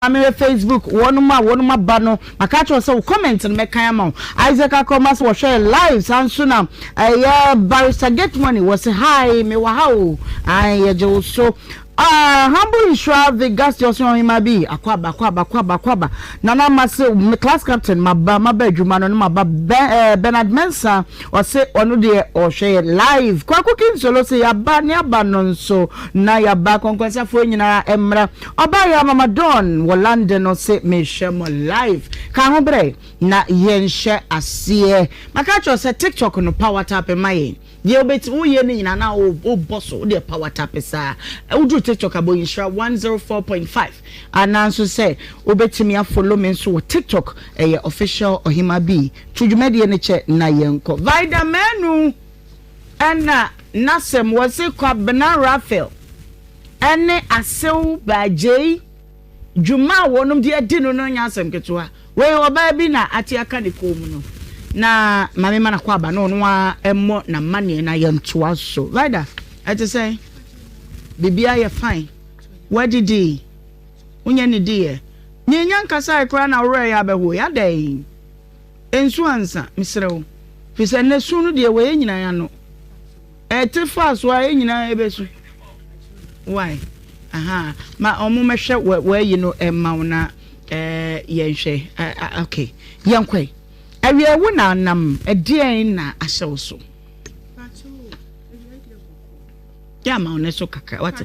I'm Facebook, one ma bano, my catch was so comment and make Isaac Akomas was share live, and soon barrister get money was hi, me wow, I so. Humble sure the gas just on him be akwaba nana masse me class captain my bedroom man my Bernard Mensa or say onu de or share live kwa cooking solo say ya ba ne aba no so na ya ba konkwasa fo nyina emra oba ya mama don wo London no say me share mo live ka ho bre na yen share ase maka cho say TikTok no power tap my ye obet uye ni nyina na o boss o de power tap sa udu TikTok abo Nhyira 104.5 ananso say obetimi follow me so TikTok official Ohemaa B tudwumade ne che na yenko vitamin ana nasem wose kwa bena Raphael ene asew baje juma wonum de adi no nya asem ketua we oba bi na ati aka ne komu no na mame mana kwa ba no no emmo na mane na yentoa so vida ati say bibia ye fine what did he unya ni die nyenya nkasa ekra na wore ya beho ya dai ensu ansa misrewo fise ne sunu de we nyina ya no etifa so a nyina ebesu why aha ma omo mehwe we yi no emma na yenhwe okay yenkwai awie wu na nam edien na ahyew so ya ma one so kaka what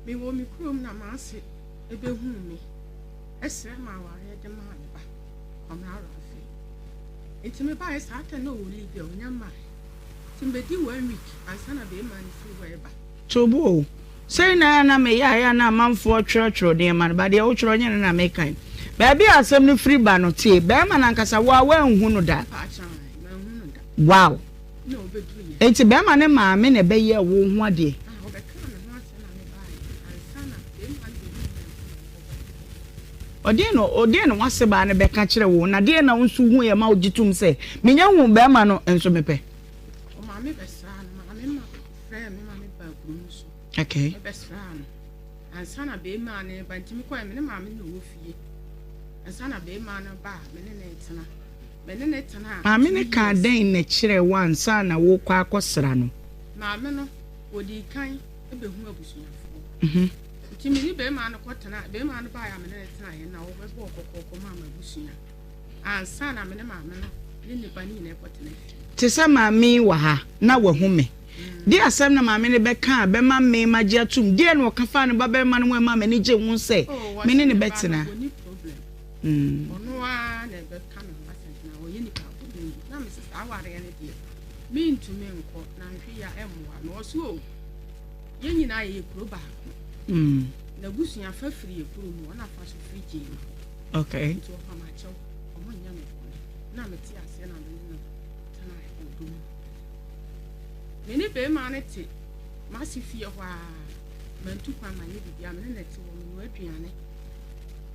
me wo mi krom na ma ase ebe hu mi esre ma wa ye de ma ne ba omra rafi itime ba esa ata na wo libe onya ma timbe di 1 week ansana be ma ni fu we ba tobo say na me ya na manfo church de ma ba de wo churo nya na me kan ba bi asem ni free ba no tie be ma na nkasa wa hu no da wow no be du ye enti be ma ne ma me ne be ye wo hu ade odie no wase ba ne be ka kire wo na de na nsu hu ye ma ogitum se menya hu be ma no enso mepe o ma me be sra no ma me ma frɛ me ma me ba guru so okay be sra no ansana be ma ne ba ntimi ko me ne ma me no wo fie ansana be ma no ba me ne tena ma me ne ka den na kire wan sa na wo kwa akosra no ma me no odi kan e be hu abusuafo kimi ni be ma no kotena be ma no ba ya me ne tena he na wo be bo kokoko ma ma busua ansa na me ne ma me no ni nipa ni ne kotena te se ma mi wa ha na wa hu me di asem na ma me ne be ka be ma me ma je atum di no ka fa no ba be ma no ma me ni je hu se me ne betena ono a na be ka me ba sentena wo ye nipa na me se aware ne die me ntumi nko na hwe ya emwa no so ye nyina ye kuro ba na busuya fa free ekuru mu na fa so free je okay to fa ma chew o mo nya me na me ti ase na me no tana e odu me ni be ma ne ti ma si fie ho a ma ntu kwa ma ne bibia me ne ti wo no aduane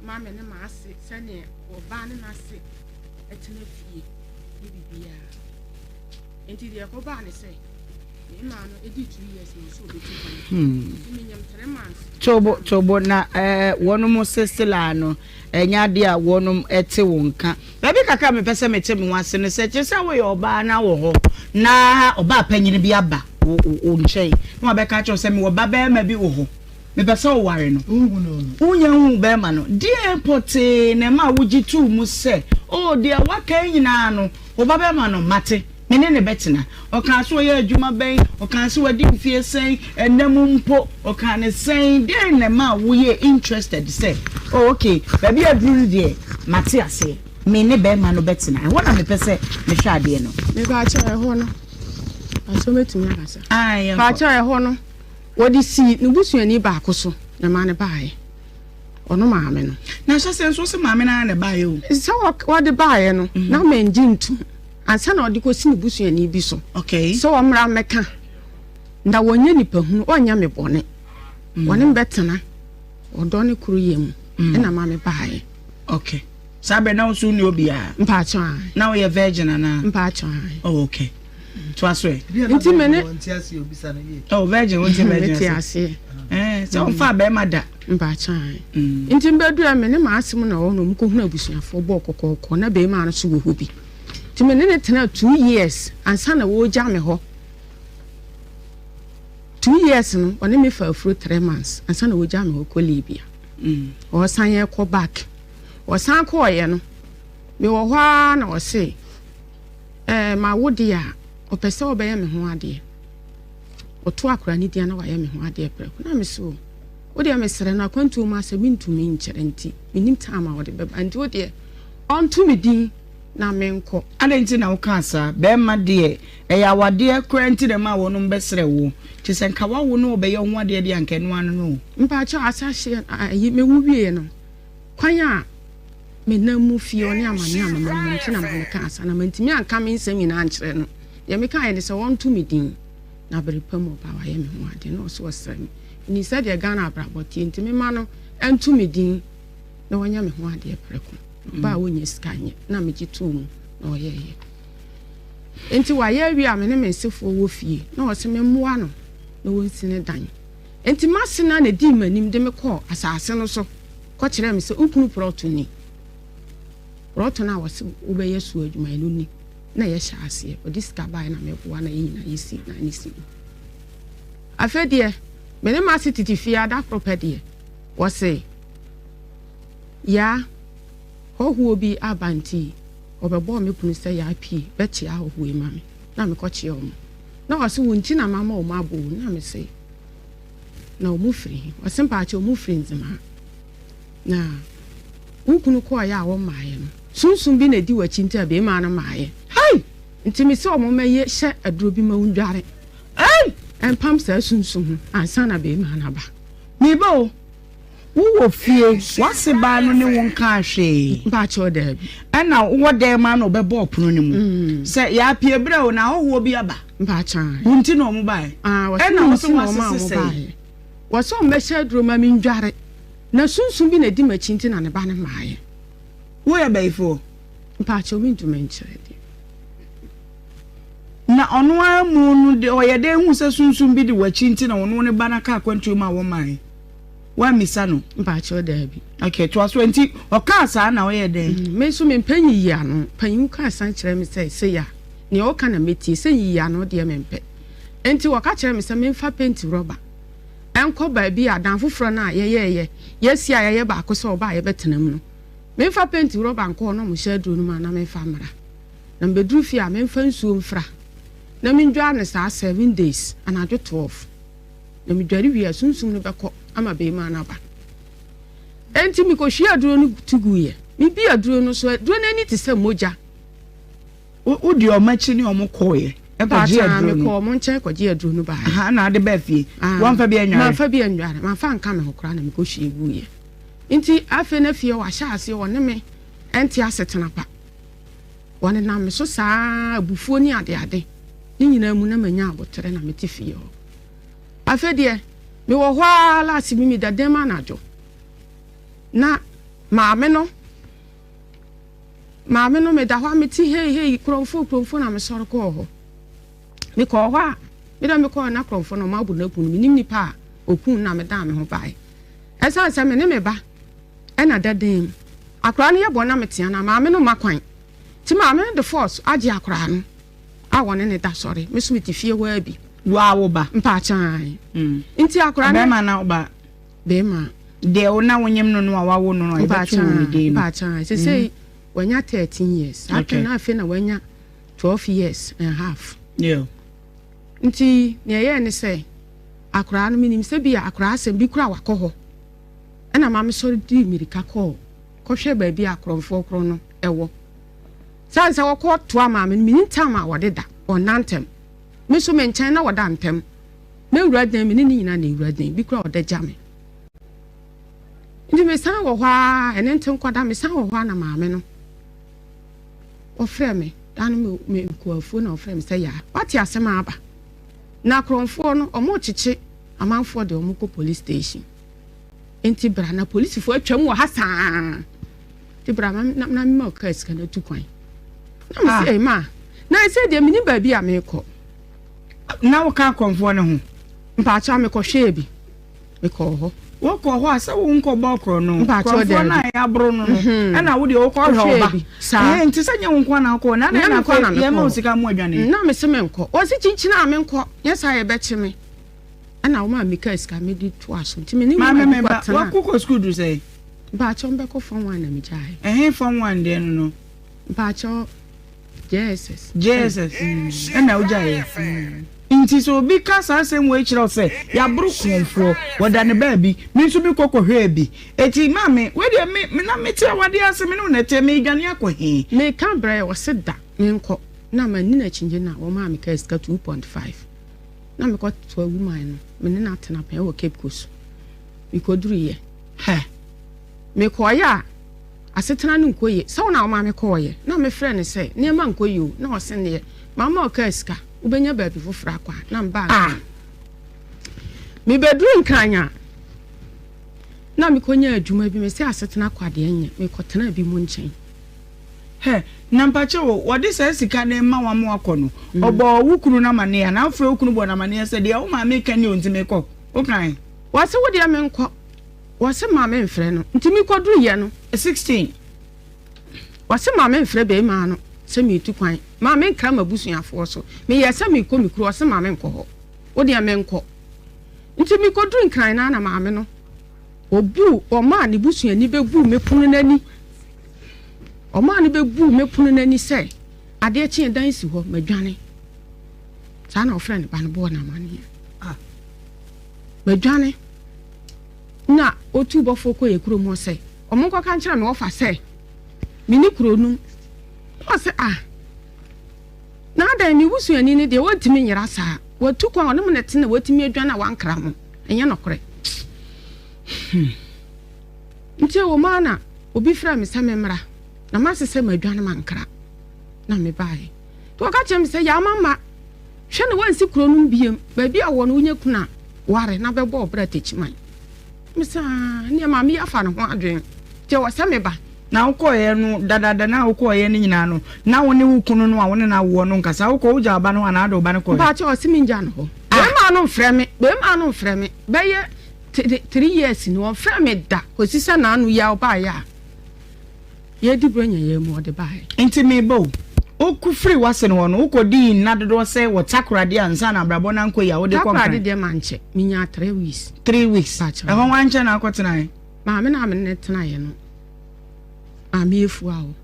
ma me ne ma ase se ne o ba ne na ase etene fie ni bibia enti de ko ba ne se no edi 2 years no so be 2 months tobo na wonum sesela no enya de a wonum ete wonka ba bi kaka me pese me temi wase no se chese wo ye oba na wo ho na oba panyini bi aba o nchen no be ka cho se me wo ba be ma bi wo ho me pese wo ware no unya hu be ma no die pote ne ma wuji tu mu se o de waka nyina no wo ba be ma no mate mene ne betena o kan so ye adwuma ben o kan so wadi mfie sen enam mpo o kan ne sen de ne ma wo ye interested say oh okay baby aduru de mate ase mene be ma no betena e wona me pese me hwa ade no me ba cha e ho no aso metumi akasa ai ba cha e ho no wodi si ne busuani ba akoso na ma ne baaye ono ma me no na so sen so se ma me na ne baaye o se wodi baaye no na menji ntu ansa na odi ko sini busuani bi so okay so omra meka nda wonye nipa hunu onya me bone woni mbetena odo ne kuru yem na ma me baaye okay sabe na usu ni obia mpa cha na we virgin na mpa cha oh okay to aswe nti mene oh virgin what virgin ase so on fa be mada mba chan nti mbedu me ne ma asem na wo no mko hu abusuafo bo kokoko na be ma no so wo hobi ti me ne tena 2 years ansa na wo gya me ho 2 years no one me fa afro 3 months ansa na wo gya me ho ko Libya o san ye ko back o san ko ye no me wo hwa na o se ma wo dia o pese o be ye me ho ade o to akora ni dia na wa ye me ho ade pre na me so o dia me sere na kwantu ma se mintu mi nkyere nti minim time a wo de be anti o dia on to me din na menko adenti na wo kansa be ma de ya wade kranti de ma wo no mbesere wo ti se nka wa wo no be ye ho ade de ankanu anu no mpa cha asahye ayi me wu wie no kwan a me na mu fie oni amane amama nti na me kansa na mantimi anka me nsem nyina ankyere no ye me kan ye se won to me din na bere pam ba wa ye me ho ade no so wasem ni said ye Ghana abraboti nti me ma no entu me din na wonya me ho ade preko ba wonye skanye na me gitum na oye ye enti wa ye wi a me ne mesefo wo fie na o se me moa no na wonsi ne dan enti masena na di manim de me kɔ asase no so kɔ kyerɛ me se ukunu proto ni proto na wo se wo be yesu adwuma no ni na ye hya ase o diska ba na me boa na yi na yesi na ni si afedie me ne ma se titifia da propedie wo se ya hohuo bi abanti obebo me kunu se ya pi be chia hohuo ma me na me kɔ chia o na wo se wonti na mama o ma bo na me se na o mu firi wo se mpa cha o mu firi nzima na ukunu ko ya wo maaye no sunsun bi na di wachi nti abe ma na maaye hai nti me se o mo maye hye aduro bi ma wundware ai empam sa sunsun ansa na be ma na ba mi bo wo fie wase ba no ne won ka hwe ba cho da bi ana wo de ma no be bo opono ne mu se ya pie bra o na wo bi aba ba chan wunti no mo bai wo so mo bai wo so me hye aduro ma mi ndware na sunsun bi na di machi nti na ne ba ne maaye wo ya baifo mpa cho mi ntu menkyere di na ono amu no de o ye de hu se sunsun bi di wachi nti na ono ne ba na ka kwantu ma wo mai wa misa no mpa cho da bi okay to aso nti o ka sa na wo ye de me so me panyi ya no panyi ka san kyerɛ me se ya ne o ka na meti se yi ya no de me mpe enti wo ka kyerɛ me se me mfa penti rubber enko ba bi adan foforo na ye yesi a ye ba ko se oba ye betenam no me mfa penti rubber nko no mo hye duro no ma na me mfa mra na mbeduru fi a me mfa nsuo mfra na me ndwa ne sa 7 days anadwo 12 na me dware wi asunsun no bekɔ ama be ma na ba enti mi ko hwe aduro no tuguye mi bi aduro no so aduro na ni te se moja o di o machi ni o mo koye e ko ji aduro no ko mo nche ko ji aduro no ba ha na de ba fie wan fa bi anware ma fa bi anware ma fa nka me hokora na mi ko hwe guye enti afe na fie wa hya ase wo ne me enti asetena pa wone na me so saa abufuo ni ade ni nyina mu na manya abotere na meti fie ho afe de me wo hwa la si mi da dem anajo na maame no me da hwa meti hey kromfo na me soro ko ho me ko hwa me da me ko na kromfo no ma bu na punu minim nipa okun na me da me ho bai esa se me ne me ba ena da dem akra no ye bo na me tia na maame no makwan ti maame no the force agi akra no a wone ne da sori me so meti fie wa bi wa wo ba mpa chan nti akra be ma na ba be ma de o na wonyem no no wa wo no e ba chu de mpa chan se say wanya 13 years after na afi na wanya 12 years and a half yeah nti ne ye ne say akra no minim se bia akra asem bi kura wakɔ hɔ ɛna ma me sori di mirika kɔ hwɛ ba bi akromfo kro no ɛwɔ sansa wɔkɔ to ama me minim tam a wɔde da ɔnantem me so me nkyɛn na wɔda ntem me wura dan me ne nyina na wura dan bi kura ɔda gya me ndi me san wɔ hɔ a ɛne ntem kwada me san wɔ hɔ na maame no ɔfrɛ me dan me kuafuo na ɔfrɛ me sɛ ya wate asɛm aba na kromfo no ɔmo kyekye amanfo de ɔmo kɔ police station enti bra na police fo atwam wɔ ha saa ti bra na me ma ka sika na tu kwan na me sɛ ma na sɛ de me ni ba bi a me kɔ na wo ka kromfo no ho mpa cha me kɔ hwɛ bi call her. What call her? So won't call Bokro no. But you're there. I Bruno. And I would you call her. Say, to send you one corner. And I'm going to Yamosica Morgan. No, Mr. Menko. Was it Chinchina Menko? Yes, I bet you me. And now, my because I made it twice. To me, Mamma, what cook school to say? But on back from one, and me jai. And from one, then no. But your Jesus. And now jai. Inti so because asem we chiro say ya bru konfo wada ne baby me so bi kokohwe bi eti mame we de me na me tie wade asem no na tie me dwane akohe me ka bre wo se da me nko na ma ni na chinje na wo ma me ka iska 2.5 na me ko to awu man no me ne na tena pe wo Cape Coast me ko duru ye he me ko ya asetena no nko ye se wo na wo ma me ko ye na me frɛ ne se ne ma nko ye o na wo se ne mama o ka iska ubenya baby fofra kwa na mba me bedroom kanya na me konya adwuma bi me se asetena kwade enye me kotena bi mu nchen he na mpache wo de se sika na ma wa mo akono obo wukunu na mane ya na afro wukunu bo na mane se de wo ma me kan onti me ko o kan wase wo de me nko wase ma me mfre no nti me koduru ye no 16 wase ma me mfre be ma no se me tu kwan ma me nkra mabusuafo so me yesa me ko me kuro se ma me nko ho wo de me nko nti me koduru nkran na ma me no obu o ma ne busuani bebu me punu nani o ma ne bebu me punu nani se ade chi dan si ho madwane sa na o friend ba no bo na mane madwane na otu bofo ko ye kuro mo se o mo ko kan kira me wo fa se me ni kuro nu o se na da ni busuani ne de wantimi nyira saa watu kwa ono ne tena watimi adwan na wankra mo enye nokore nti wo mana obi fra me samemra na masese madwan mankra na me bae to ka chem se ya mama hwe ne wansi kuro no biem ba bi awo no unya kuna ware na bebo obra techiman misa ni mama ya fa no ho adwen je wo se me ba na ukoye no dadada na ukoye ni nyina no na woni wukunu no a woni na wo no nkasa uko uja aba no ana ado ba no ko ba che osimi nja no ho be ma no mfrɛ me be ye 3 years no mfrɛ me da ko sisa na anu ya oba ya ye di bronya ye mu ode ba enti me bo oku free wase no no ukodi na dodo se wo takrade ansa na brabo na nko ya wode ko takrade de manche minya 3 weeks e ho wanche na akotena ma me na me ne tena ye no amiefu awo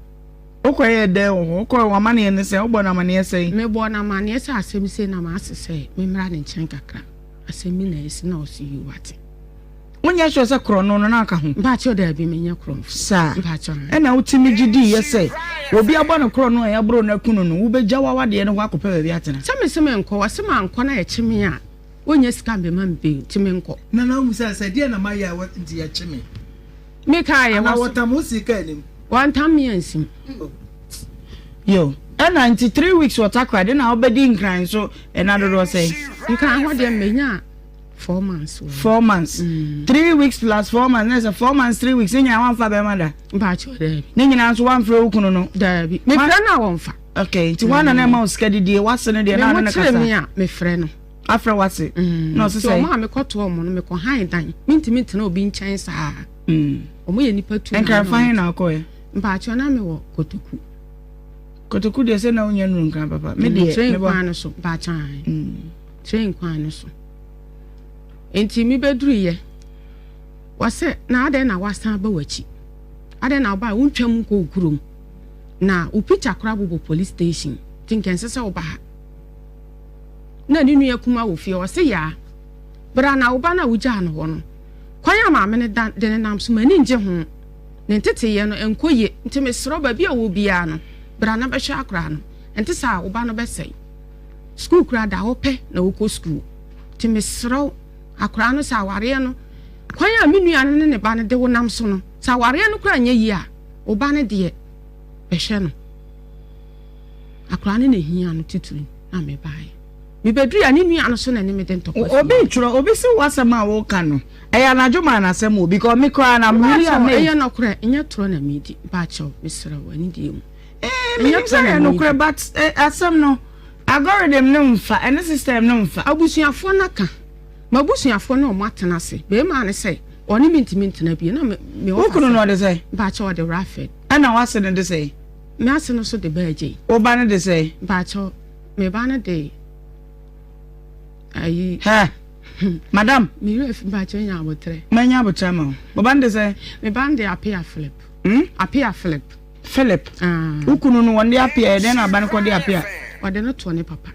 okoye de okoye wa mane ne se ogbo na mane se me bo na mane se asem se na ma asese me mra ne nchen kakra asem na esi na osi yu wate wonya hwe se kro no na aka ho ba che da bi menya kro sa ba che na utimi gidi ye se obi abo no kro no ya bro na kunu no wo begya wawa de ne ho akopa ba bi atena se me nko wase ma nko na ye chime a wonya sika be ma mbe time nko na mu se de na ma ya nti ya chime me ka ye wata musika enim one time yansim yo and 93 weeks water cry na obedi nkran so enado say nkran ho de menya 4 months 3 weeks plus 4 months na 4 months 3 weeks nya wan fa be mada ba cho de ni nyina so wan fra okunu no da bi me fra na won fa okay ti wana na ma uska didie wase ne de na na kasa me fra no afra wase no so say ma me kwoto mo no me ko han dan mintimi tena obi nchan saa omo ye nipa tu nkran fa hin na akoye mpa cho na me wo kotoku de se na onya nu nkran papa me de me bo so ba chan train kwan no so enti mi beduru ye wase na ade na wasan ba wachi ade na ba wontwam ko okurum na upicha kora bobo police station tinken sese oba na ni nu yakuma wo fie wase ya bra na oba na wuja no ho no kwanya ma me ne de ne nam so mani nje ho ne tete ye no enkoye nti me sro ba bia wo bia no bra na be hwa akra no enti sa oba no be sei school kra da wo pe na wo ko school ti me sro akra no sa ware no kwanya menua no ne ba ne de wo nam so no sa ware no kra nya yi a oba ne de be hwe no akra ne hia no tituri na me bai me bedu ya ne nua no so na ne me de ntokwa obi twro obi se wasama wo ka no eya na dwuma na asem obi ko me kra na mmiri a me eya no kra enya tro na me di ba cho misra wani di mu me tro no kra but asem no algorithm no mfa ene system no mfa abusuafo na ka mabusuafo no mo atena se be ma ne say oni minti na bi na me okunu no de say ba cho de rafet ana wase ne de say me ase no so de baje o ba ne de say ba cho me ba ne de ayi ha madam me ref ba cho nya abotre manya abotre ma o ba ne de say me ba de apia flip apia flip Philip ukunu no wonde apia den na ba ne ko de apia o de no to ne papa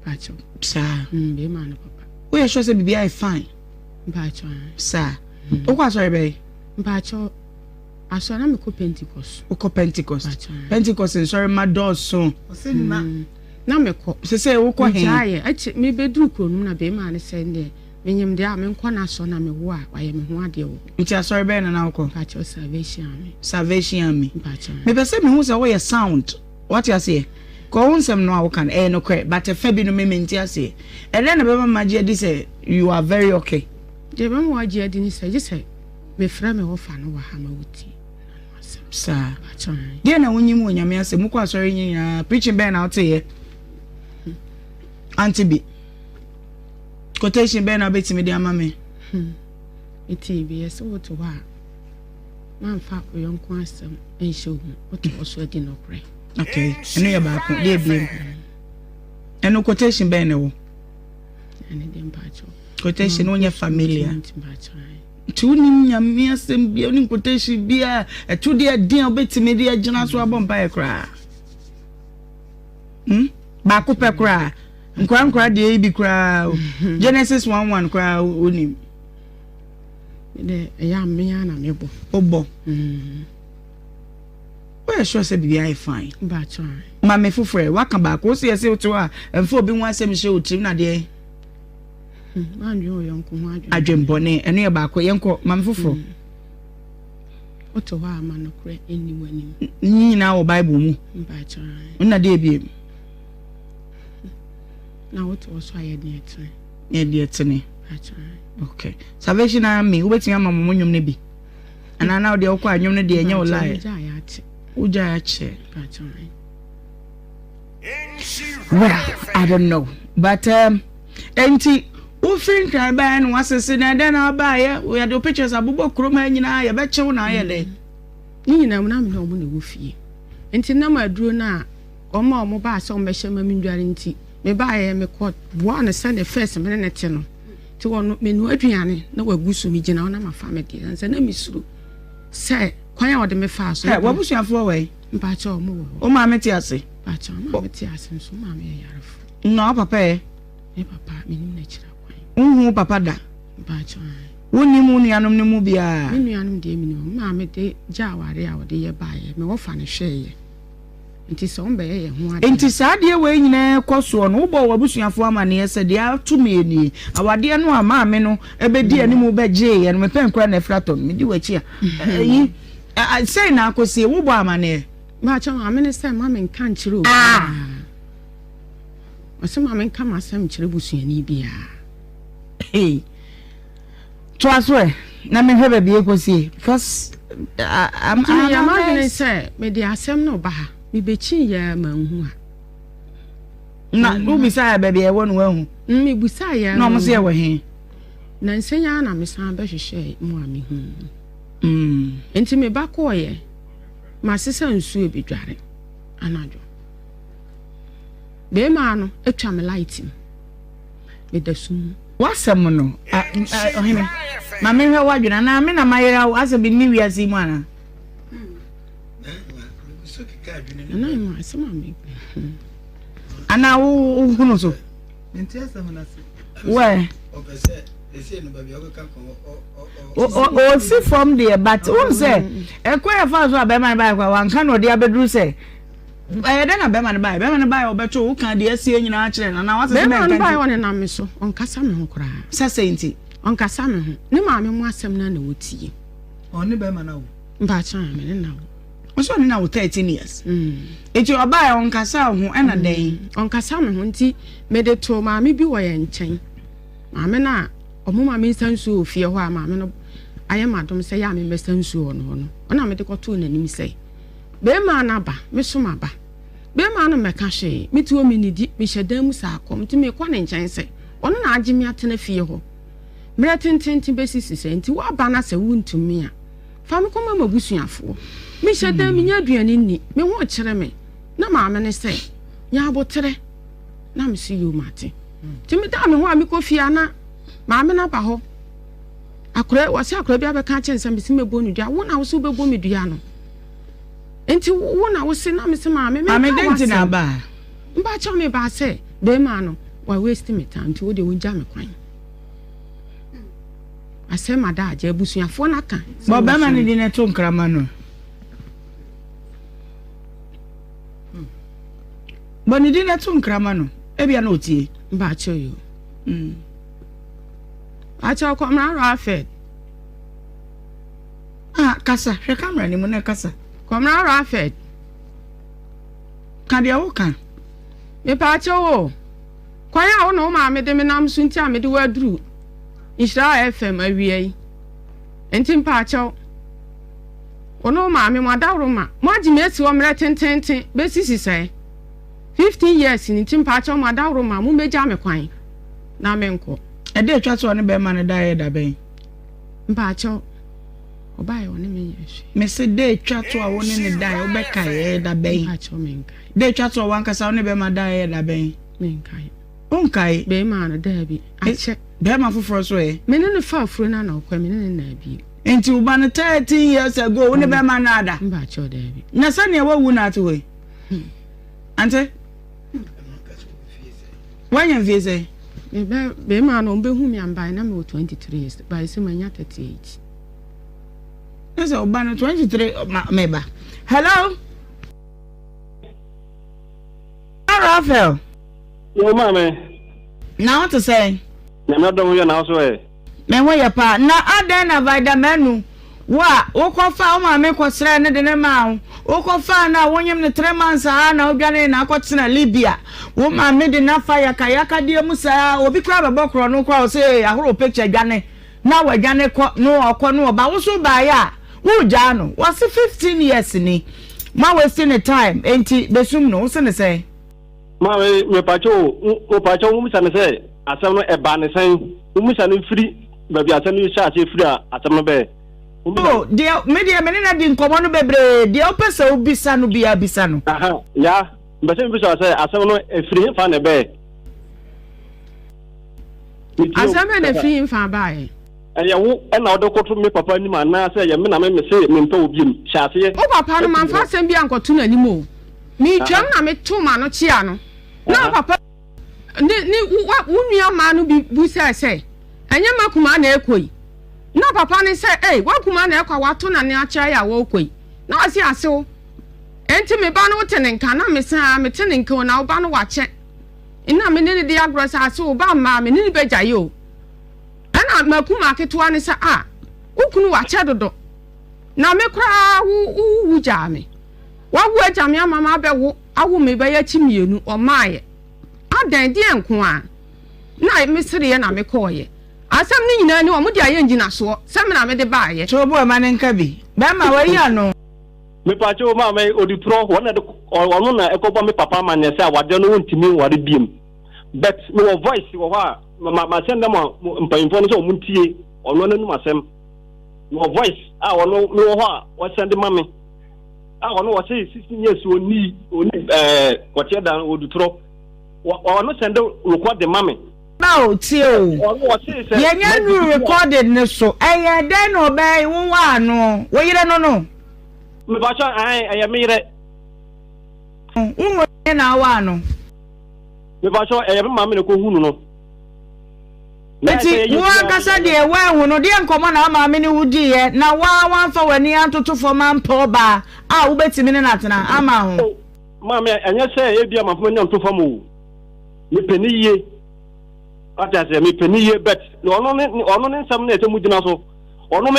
ba cho sa be ma ne papa we sure say bibia I fine ba cho sa o kwa sorry be ba cho aso na me ko Pentecost o ko Pentecost sorry my door so na me ko se wo ko he aye achi me bedru kronum na be ma ne se nde menyem de a me nko na so na me wo a waye me ho ade wo nti sorry be na ko ba cho salvation me ba cho me be say me hu say wo ye sound what you say ko unsem no a kan no kre but fa bi no me menti ase ele na be ma magie di say you are very okay je be mo agie di ni say je say me fra me wo fa no wa ha ma wuti sa dia na wonyi mu onyame ase mu kwa sorry nyinya preaching ben na ote ye anti bi quotation ben na betimi di ama me iti bi yes wo to wa man fa oyonko asem en show wo to so di no kre okay eno ya ba ko dia bi eno quotation ben na wo ene dem ba cho quotation no nya familiar tunim nyame asem bia ni quotation bia etu dia din obetimi dia gina so abompa e kra ba ko pe kra nkra dia bi kra Genesis 1:1 kra onim de ya me ya na mebo obo we sure say bia I fine ba cho ma me fufure waka ba ko se yesi to a emfo obi nwa asem hye otim na de manjo yonko ho adwembone eno ye ba ko yenko ma me fufuro oto wa ma no kre eni wanim nyina wo bible mu ba cho na de bi na oto so aye de etene ye de etene ba cho okay salvation army wo betia ma mo nyom ne bi ana na de okwa nyom ne de enye wo lie uja ya che ba cho well I don't know but enti o fin kan ba no asese na den na ba ye we had the pictures abubo kroma nyina ye be chew na ye de ni nyina mu na me no mu na wo fie enti na ma duro na omo ba so me hye ma me ndware nti me ba ye me ko bo na send the first me ne te no ti wono me nu aduane na wagusu mi gina na ma fa me de nsa na mi suru se kwan ya ode me fa so wa busuafo we mpa cha omo wo o ma me ti ase pa cha ma me ti ase so ma me yarefo no papa e papa me nim na kira papa da ba cha woni mu nuanom ne mu bia me nuanom de me nim ma me de jaware a wode ye baaye me wo fa ne hweye nti so mbe ye ho ade nti saade we nyina koso no wo bo wabusuafo amane yese de atumi eni awade no ama me no ebedi animu beje ye no me pen kra na fraton me di wachi a yi say na akosie wo bo amane ba cha ma me ne say ma me nka nkire o ose ma me nka ma sam nkire busuani bia hey to aswe na me hebe bi ekosie because I'm going say me di asem no ba ha me bechi ya manhu a na no bi say ba bia wonu wahu me bu say ya no mo say we he na nsenya na me san ba hwehwe mu a me hu enti me ba ko ye ma sesa nsu e bedware anajo be ma no etwa me light me da sum wasem no ohime ma me hwe wadwena na me na mayera ase bi ni wiase mu ana na ma asema me ana wo hunu so nti asema na se we opese ese no ba bi o ka o see from there but who say ekwa fa so abema ba kwa wanka no de abedru say den na bema na ba obeto wo kan de asie nyina a kire na wase se bema na ba woni na me so onkasa me ho kura sase nti onkasa me ho ne ma me mu asem na wotie oni bema na wo mba cha me ne na wo so ni na wo 13 years eti oba onkasa ho ena den onkasa me ho nti me de to ma me bi wo ye nchen ma me na omo ma me sansu ofie ho a ma me no aye madom se ya me mesansu no ona me de ko to nanim se bema na ba me so ma ba bema no meka hwe me ti o me nidi me hyedan mu sa akom ti me kwa ne nchen se ono na agye me atena fie ho Mretintin besisi se nti wa ba na se wuntumi a fa me koma mabusuafo me hyeda me nya aduane ni me ho kyere me na maame ne se nya abotere na me si yo mate ti me da me ho a me kofia na maame na ba ho akora wase akora bia be ka kyensa me si mebo nu dua wo na wo so bebo me dua no enti wo na wo se na me se maame me denti na ba mba cha me ba se be ma no wa waste me time nti wo de wo gya me kwan ase mada aje busuafo na ka bo be ma ne di na to nkrama no bo ne di na to nkrama no e bia na otie mba cha yo acha ko mra Rafed kasa hwe camera ni mu na kasa ko mra Rafed ka dia wo kan me pa cha wo kwan a wo no ma me de me nam so nti a me de waduru Nhyira FM awie enti mpa cha ono ma me madawro ma mo agi me esi wo mre tententen be sisi sai 15 years ni nti mpa cha madawro ma mu meja me kwan na me nko e de twa so ne be ma ne da da ben mpa cha obaye woni me yehwe me se de twa to a woni ne da o be kai da ben mpa cha me nkai de twa to wan kasa woni be ma da da ben me nkai onkai be ma na da bi ache be ma foforo so e me ne fa afuro na na okwa me ne na bi enti u ba no 13 years ago woni be ma na ada mpa cha da bi na sane wa wu na to we ante wanya vieze be ma no be hu mi ambai na me 23 years by se manya 38 nese u ba no 23 meba hello Rafael yo mama na what to say na me don yo na so e me wo ya pa na adan na vitamin wa wo ko fa o ma me ko sra ne de ne ma wo ko fa na wonyem ne 3 months na odwane na akotena Libya wo ma me de na fa ya kayaka de musa obi kra babokro no kwa o say ahoro picture dwane na wa dwane ko no okọ no ba wo so ba ya wo ja no was 15 years ni ma wasting the time enti besum no wo se ne say ma me pacho mu sa ne say asem no e ba ne sen mu sa ne free ba bi asem no sha che free asem no be oh dia media menena di nkomo no bebre dia opese obisa no bia bisa no aha ya mbese mbisa say asem no e free fa ne be asem na free fa ba e ya wo na odokoto me papa ni ma na say ya me na me say me mpa obiem sha se o papa no man fa asem bia nkoto na ni mo mi twam na me to ma no chia no na papa ni wunua ma no bi busa say enye makuma na ekoi na papa ni say wakuma na ekwa wato na ne acha ya wo koi na asi asewo enti me ba no tene nka na me sa me tene nka na wo ba no wache ina me ne de agrosa asewo ba ma me ne be jayo ana makuma ketoa ni sa ukunu wache dodo na me kra wu ja me wawu aja me mama be wo awu me be ya chimienu o maaye adan di enko a na me sire na me koye asam ni nyina ni omo di aye ngina so sem na me de baaye so bo ma ne nka bi ba ma wa ya no me pacho ma me odi pro wona de ono na ekobo me papa ma ne say wade no wontimi ware biem but no voice wo ha ma send them mpayimfo no so omuntie ono nanu asem no voice ono me wo ha wo send ma me ono wo say 16 years oni kwache dan odi pro ono send record the mame now tio yenya nu recorded ne so den no be wo wa no wo yire no me ba cha aya me yire wo na wa no me ba cha aya me mame ne ko hunu no eti wo akasa de wa hu no de nkomo na mame ne wudi ye na wa fa wani antoto fo man po ba wo betimi ne natena ama ho mame anya say e bia mafo ne antoto fo mo me peniye ata se me peniye bet ono ne nsam na etemu gina so ono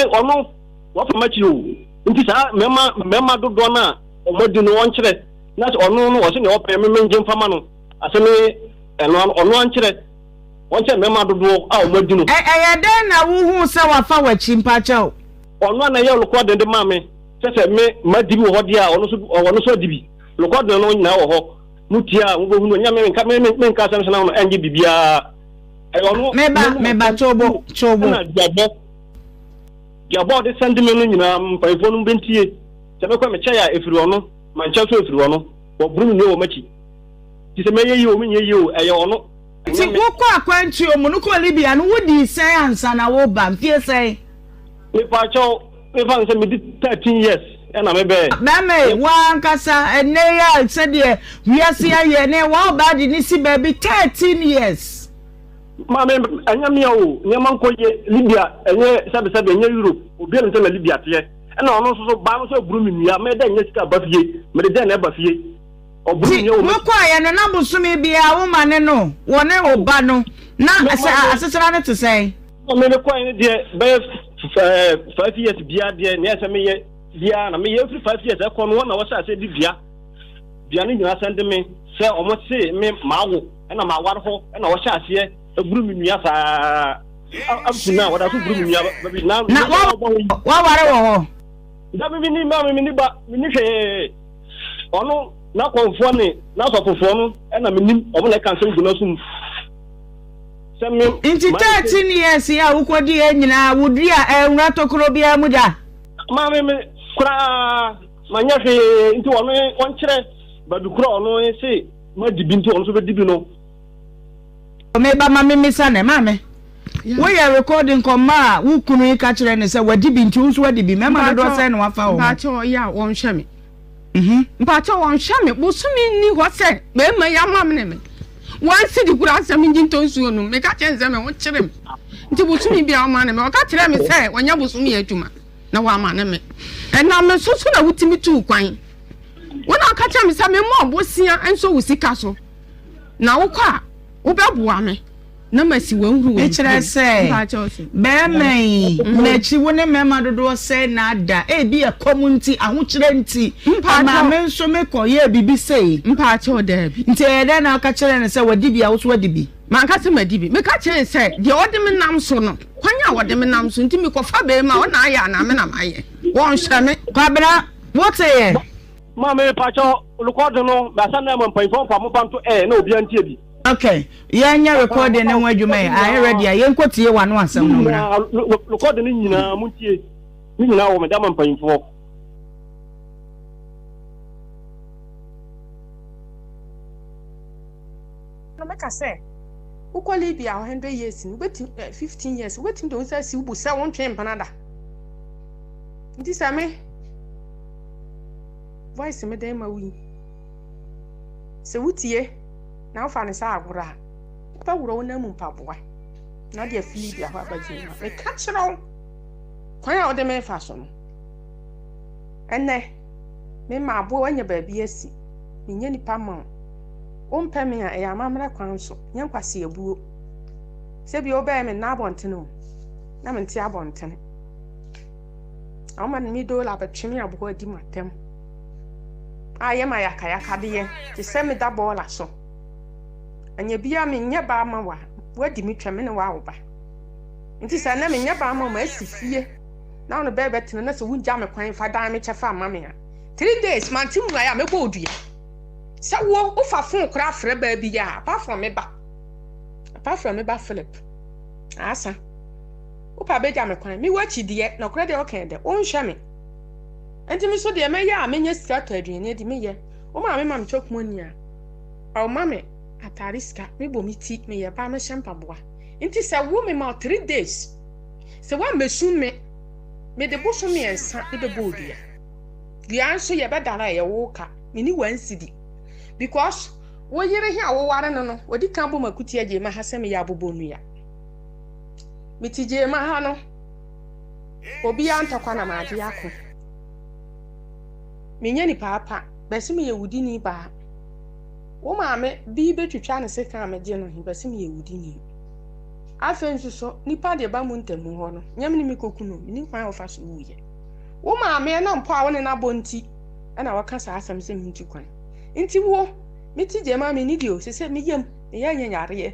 wo fa machi o nti sa mema dodo na omodi no wonkyere na ono no wo se ne wo pe me nje mfama no aseme ono ankere wonche mema dodo omodi no den na wo hu se wa fa wachi mpacha o ono na ye record de mame se me madibi wo hodi a ono so dibi record no nyina wo ho mutia wo hu no nya me nka sam na no enje bibia meba chobo na diabo de send me no nyina mpaifo no bentie se me kwa me cha ya efiri ono mancha so efiri ono wo buru ni wo machi ti se me yeyi o menye yi o eye ono ti woko akwantu o mu no ko Libya no wodi sen ansa na wo ba mfie sen me pa cho me fa se me di 13 years na me be mame wan kasa ene ya se de wiase aye ne wa ba di ni si baby 13 years Mama, anya mi o, nyama nkoye Libya, enye sabe enye Europe, obi ente na Libya tie. E na ono so ba no so buru mi nua, me da enye sika ba fie, me de na ba fie. O buru mi o. Mo kwa ya no na busumi bia wo mane no, wo ne wo ba no. Na asesera ne to say. Me kwa ni de be 5 years bia de na ese me ye bia na me ye free 5 years e ko no na wo sa se di bia. Bia ni nyina sende me se o mo se me mawo, e na ma war ho, e na wo sha ase buru mi nua sa abuna wada so buru mi nua baby na wa ware wo da mi ni ba mi ni ba mi ni hwe ono na konfo ni na so fofo no e na mi nim omo na kan so guna sum se mi inti 13 years ya ukodi e nyina wudi a enra tokoro bia mu da ma mi kura manya hwe inti wono won kire ba du kura ono se ma dibi inti ono so be dibi no meba mama misa ne mame we are recording koma wo kunu ka kire ne se wadi bi nti wo wadi bi mema do se ne wafa wo ba cho ya won hwe me ba cho won hwe me bo sumi ni ho se be ma ya mam ne me wan si di kura asem ngi tonsuo no me ka kyenze me wo kire me nti bo sumi bia o ma ne me o ka kire me se wonya bo sumi adwuma na wa ma ne me na me so na wutimi tu kwan wona ka kire me se me mo bo sia enso wo sika so na wo kwa Ubabua me na masi wanhuru e kire se be mai mechi woni mema dodo se na ada e bi e community ahokire nti ma me nso me koye bibi sei mpa che oda bi nti e de na ka kire ne se wadi bi a wo so wadi bi man ka se madi bi me ka kire se de ode me nam so no kwanya wode me nam so nti me kofa be ma wona aya na me na maye won hwe me kwabra what say ma me pa cho record no ba sa na mo mpanfo kwa mo banto na obi antie bi. Okay, yanya recording na wadwuma ya. I ready. Yenkotie wano asem no mra. Recording ni nyina muntie. Ni nyina wo me da mpanfo. No make say. Uko Libya 100 years, wait 15 years. Waiting to say si ubu sa won twen panada. Nti sa me. Voice me dem ma wi. Se wutie na fa ne sa agura pa wuro na mu mpaboa na de afili bia ho abaje na e ka kiro kwan a ode me fa so no enne me ma abo wanya ba bi asi nya nipa ma o mpa me a ya mamra kwan so nya kwase abuo se bi oba me na abontene na me nti abontene awman mi do la ba twemi abo adi matem aye ma yakaya de ye ti se me da bola so anya bia me nya ba ma wa wadi mi tweme ne wa wo ba nti sa na me nya ba ma asifie na ono be betene na so wunja me kwan fa dan me chefa ma me ya 3 days man ti mu ya me bo odua sa wo ufa fon kra frɛ ba bi ya apart from me ba Philip asa upa be ja me kwan mi wachi de na kra de okay de on hwa me enti mi so de me ya me nya sika to aduane de me ye o ma me mam chokmoni a o ma me atariska me bomiti me ye ba me shempa boa nti se wo me ma 3 days se wa mesu me de boso me ensa de be bodua dia nso ye be dara ye wo ka me ni wansidi because wo yire hi a wo ware no odi kan bo makuti age ma ha se me ya bobonu ya mitije ma ha no obi antakwa na ma ade akọ menye ni papa besi me ye wudi ni ba wo maame bi betwitwa ne se kan meje no besi me ye wudi ni afensu so nipa de ba mu ntamu ho no nyam ni mikokunu ni kwan ofa so wuye wo maame na mpo a woni na bonti na waka sa asam se mi ntikwan nti wo mitije ma me ni dio se me yam me ya nyanyare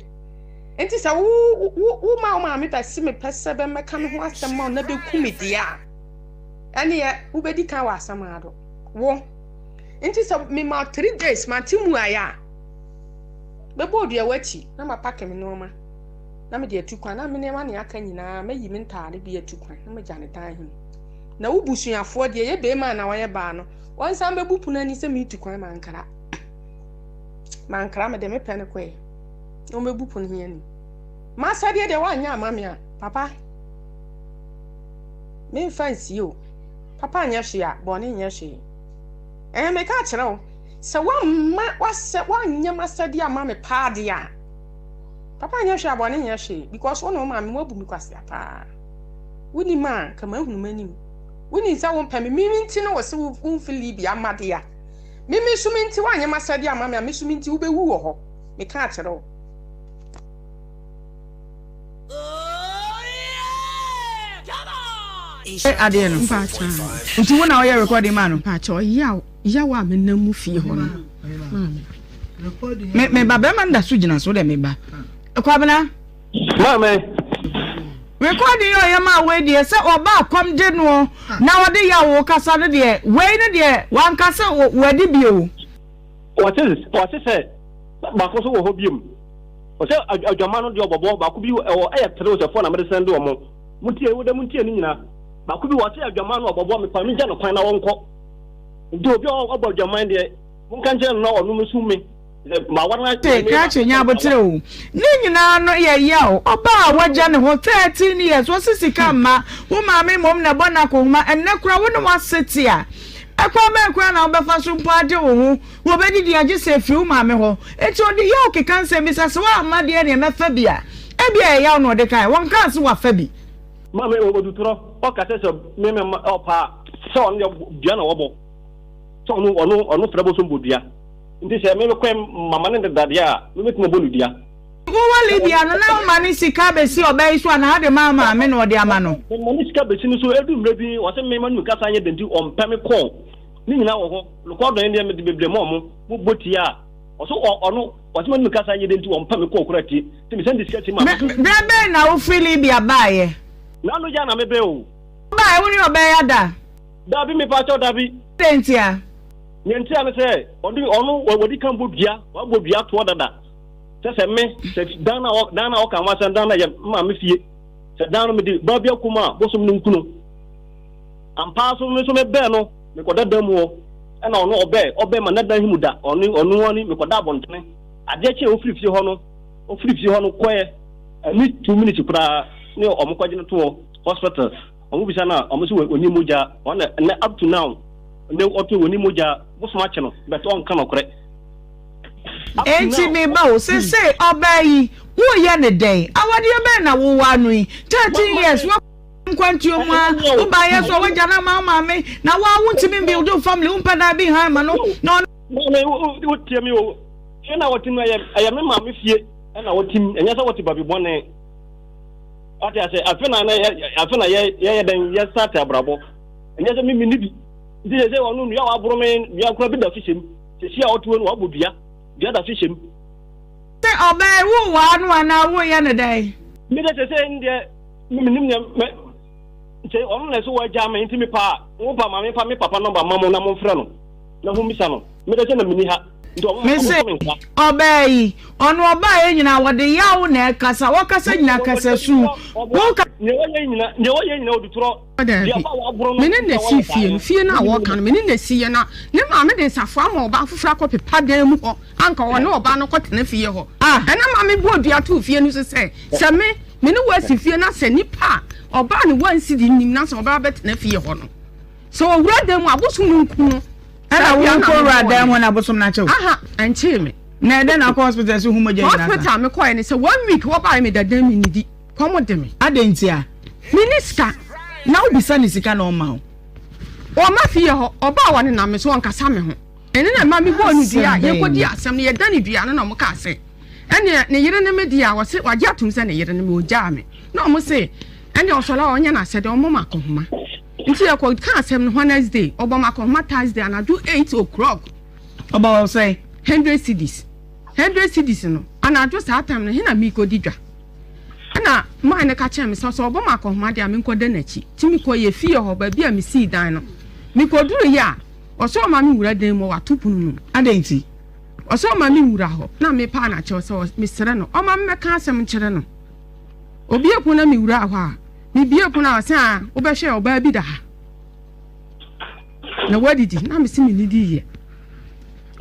nti sa wo maame besi me pese be meka me ho asam ma na be kumedia ene ye wo bedi kan wa asam ado wo nti sa me ma 3 days ma timu aya be bodu ya wachi na ma pack me no ma na me de atukwan na me ne ma ne aka nyina me yi me ntaade bi atukwan na me jane tan hin na wo busuafo de ye be ma na wo ye ba no won san be bupu na ni se me tukwan mankara me de me pene kwe no me bupu no hier ni ma sade de wa nya amame a papa me fancy o papa anya hwe a bo ne nya hwe me ka kire o se wa ma wa nya ma sade amame pa de a papa anya hwe a bo ne nya hwe because one o ma me wabu mi kwase apa wuni ma kama hunu manim wuni sa won pa me nti no wo se wo fili bi amade a mimi suminti wa anya ma sade amame a me suminti wo be wu wo ho me ka kire o ade no mpacha nti wo na wo ye recording man no mpacha yawo a menamu fie ho no me ba be man da so gina so de me ba kwabena mama recording yo ma we de se oba kom de no na wo de yawo kasa no de we ne de wan kasa we de bio what is say ba ko so wo ho biem o se adwama no de obobo ba ko bi e tere o se fo na me send o mo mutie wo de mutie ni nyina ba ko bi wo se adwama no obobo me pa me gya no kwan na wonko ndi obi obo adwama de mun kan je no onu musumi ma wana te ka chenya abotre o ni nyina no ye ya o oba wagya ne ho 13 years wo sisika ma wo ma me mom na bona ko ma enne kura wo no waseti a akwa me kura na obefa so mpade wo hu wo be di age se fi wo ma me ho eti odi ya o ke kan se mi sase wa ma de ne mefa bia e bia ya no de kai won kan se wa fa bi ma me odutro o ka se me opa so on bia na wo bo so onu frabo so mbodua ndi se me kwem mama ne dade a me metimo boludia wo wali bia no na ma ni sika be si obai so na ade mama me no de ama no me ni sika be si no so edu mrebi wo se me manu kasa anye denti on peme ko ni nyina wo ho record no me de bebre mo boti a wo so onu wo se manu kasa anye denti on peme ko kurati ti me send sika ti ma be na wo fili bia baaye na no ja na me be o baaye wo ni obai ada da bi me pa cho da bi tentia nti ame se onu wodi kan bodua wa bodua to dada se me se dana o kan wa se dana ye ma me fie se dana me di ba bia kuma bosom no nkuno ampa so me be no me ko dada mu o na onu obe ma na dan himu da onu ani me ko da bontene ade che ofirifie ho no koye ni 2 minutes pra ni omukwaje no to hospital omu bisa na omu so oni moja on up to now ne oto woni moja bosoma che no but on kan okre enti me ba o se obai wo ye ne den awade obai na wo wa nu 13 years wo nkwantu omwa wo ba ye so wo jana ma me na wa wunti me build family umpa da bi ha ma no wo tie mi o se na wotim na ya me ma me fie na wotim enya sa woti babi bone ati ase afena ye den ye start abrabo enya se mi nibi ndi se onu nu ya wa bro me ya kura bi da fishem se sia otuo no wa bodua dia da fishem se obai wo wa nu ana wo ye ne dai mi de se ndie mi nim ne se onu na so wa jama nti mi pa wo pa ma me pa me papa number mamo na mo frɛ no na ho misa no mi de se na mini ha Mese obai onu obai nyina wode yawo na kasa wakasa nyina kasa su wo ka ne wo ye nyina odutro dia ba wa bro no mene na si fie na wo kan mene na si ye na ne ma me de safo ama oba afufra ko pepa dan mu ho anka wo ne oba no ko tena fie ho ena ma me bo dua to fie no se mene wa si fie na se nipa oba ne wan si di nim na se oba betena fie ho no so owura dan mu abosu mu nku ana wo ko rada mo na bosom na chew anche me na de na hospital so humo je na hospital me ko ene se 1 week wo ba me dadan mi nidi komo de me adentia minister na obisa ni sika na o ma o ma fie ho oba wo ne na me so nkasa me ho ene na ma me bo ni dia ye ko dia asem ne ye dani dua no na mo ka se ene ne yere ne me dia wo se wagye atum se ne yere ne me o ja me na mo se ene o so la onye na se de o mo ma ko homa nti ya ko ka asem no Wednesday obama ko ma Thursday and I do 8 o'clock about say 100 cedis no and I just that time no hina mi ko didwa ana ma ne ka chem so obama ko ma dia mi ko de nachi ti mi ko ye fie ho ba bia mi si dan no mi ko duru ya o so ma mi wura den mo wa tupunu adenti o so ma mi wura ho na mi pa na che so mi sere no o ma me ka asem chere no obi eku na mi wura ho a mi bi eku na ase a wo be hwe oba bi da ha na wadidi na me si mi nidi ye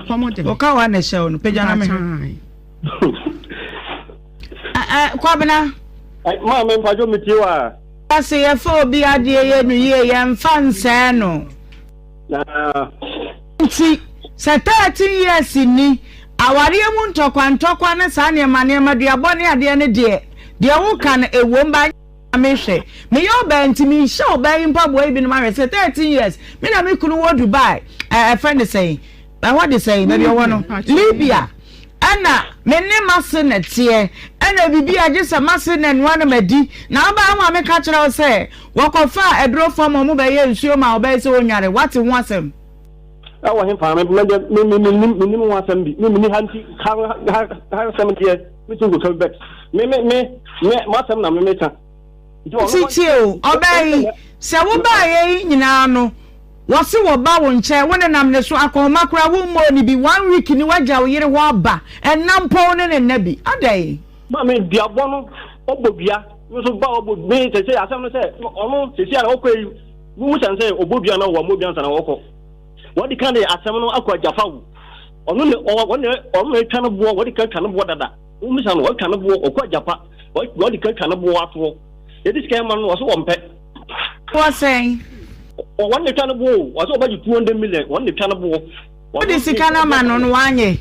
komode o ka wa na hye no pagya na me kwabena ma me mpajo metiwa ase ye fa obi ade ye no ye ye mfa nse no na nti 13 years ni aware mu ntokwa ne sa ne ma duabone ade ne de wo kan ewom ba amehwe me yo ba ntimi hye oba mpabo ibi no ma 13 years me na me kunu wo Dubai friend say what they say maybe one Libya ana me ne masene tie ana bibi agese masene no na madi na ba ma me ka kire wo say wokofa edro form mo ba ye nsuo ma oba se wonware what ho asem awo hin fa me mu wasam bi me hanti ha 70 years me to go back me masam na me ka titio obai se wo ba ye nyina no wose wo ba wo nche wona nam ne so akoma kura wo mo ni bi 1 week ni waja wo yire wo aba enampo ne nabi adai ma me biabo no obobia so ba obobi se asam no se ono se sia na okoi mu san se obobia na wo mo bia san na woko wodi kan de asam no akwa jafa wo ono ne ono etwa no bo wodi kan twa no bo dada mu san no wodi kan no bo okwa jafa wodi kan twa no bo ato yedi sika man no so wo mpe what saying one the channel bull was over 200 million. One the channel bull. What is the kana man on one year?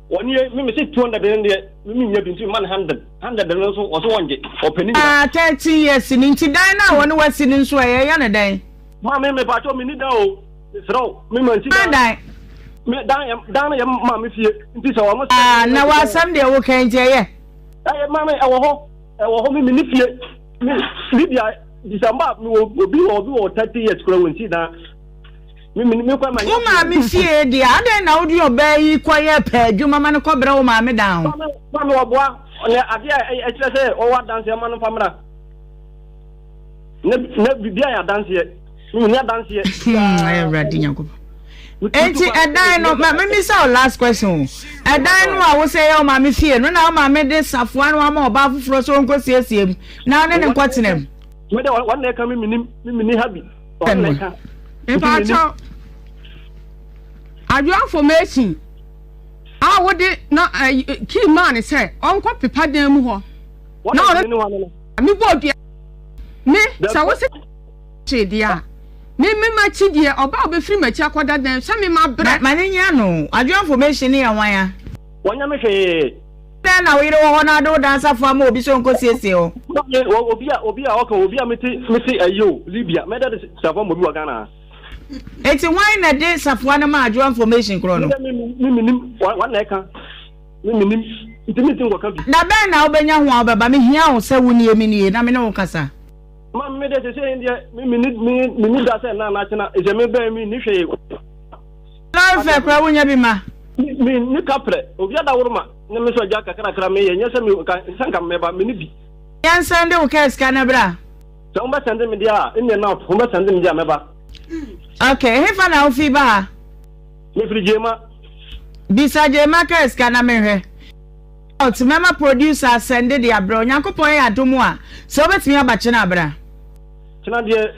1 year, me say 200 million. Me between 100 and also was 1 year. Opening 30 years in Dina, one was in Sway, yana day. Mamma, me patch me need now. So, me man, die. Me down, mamma, if you this almost. Now was Sunday, okay, Jay. Mamma, our home, me Libya. December will be 30 years growing. See that. Me fear the other now do your bay quiet peg, you mamma cobra mamma down. Mamma, I say, oh, what dance your man of Famra? Never be a dance yet. You never dance yet. I am ready. Ain't it a dino? Mammy saw last question. A dino, I will say, oh, mammy fear. No, now, mamma, this of one more about frozen on go see him. Now, then, what's in him? One day coming, me happy. If I tell, are you information? I would not key man say, Uncle Papa dem ho. No, me board me, so what's it? Dear. Me, my chidia, about be free, my chakwada them, send me my bread. Maniano, are you information here? Why? When you say, then we don't want to do dance for more, be so consistent. Obia, Missy, you, Libya, made that Savon Ghana. It's a wine a day of one of my information chrono. One acre. It's a meeting will come. Now, Ben, I'll be young, but me here, so we need a minute, I mean, no casa. Mamma made it say, me need that national is a member, me, Nisha. No, fair, when you be ma. Me, Nicapre, Obiada Urma, Nemeso Jacka, Crame, and yes, I can come about Minibi. Yan Sunday, okay, Scanabra. So much send them in the in the north, who must send them Jamaba. Okay, if I know Fiba. If Jema. Besides, Jamaica is Canamere. Oh, to Mama producer sended the abro, Yanko Poya to moi. So let's me about Chinabra. Chinadia,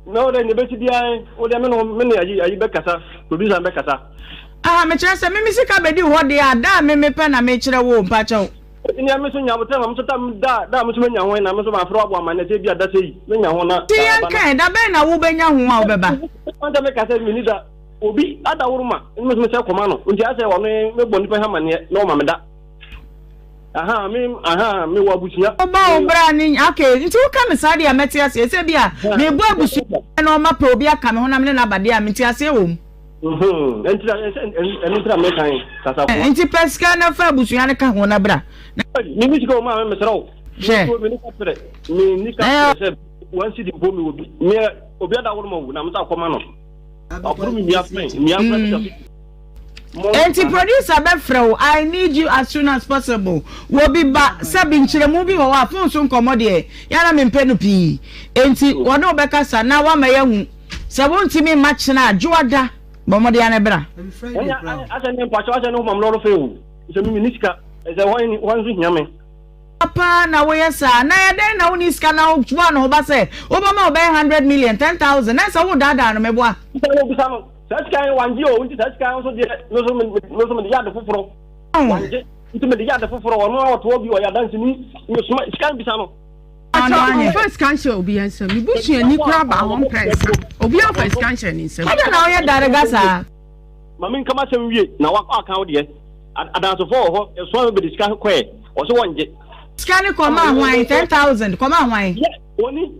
no, then the best idea, or the men of many are you Becassa, producer Becassa. Ah, my chance, I do what they are, damn me pen and make sure I won't patch out. In your mission, I will tell them sometimes that much when you win, I'm so my problem, and I say, that's it. When you want to. Okay, that Ben, I will be young, however. I make I said, we need that. Obi, other woman, it was Mr. Commando. When you say, well, me, Bonifaham, and no, mamma. Aha, me, Wabusia. Oh, Browning, okay, into come inside the Metias, Sabia, me, Babush, and all my probia come on, I'm not about the Amitias. And to Pescana Fabusiana Kahonabra. Go, Mamma, Mr. One city will be near Obiada woman, I'm not command. I'll prove me a friend. Anti-producer Befro, I need you as soon as possible. We'll be back. Sabin movie or our phone soon commodity. Yana in Penupi. Anti, one no Becassa, now one may young. So won't me match now, Joada. Bomodiana Bra. I send him Pacha, I know I'm not a fool. It's a minister, as a one thing, Yammy. Papa na we sa na ya den na woni ska na one ho ba say obama obey 100 million 10,000 na so wo dada no meboa such kind wanje o nti such kind so de no so me ya de foforo wanje nti me de ya de foforo wono to obi o ya dance ni so scan bisa no first cancer obi answer me busu ani kura ba one price obi of first cancer ni nsem ada na oya dada gasa mama nkama sem wie na wa aka wo de adanso fo ho so be discuss kwe o so wanje scan ko ma hwan 10,000 ko ma hwan oni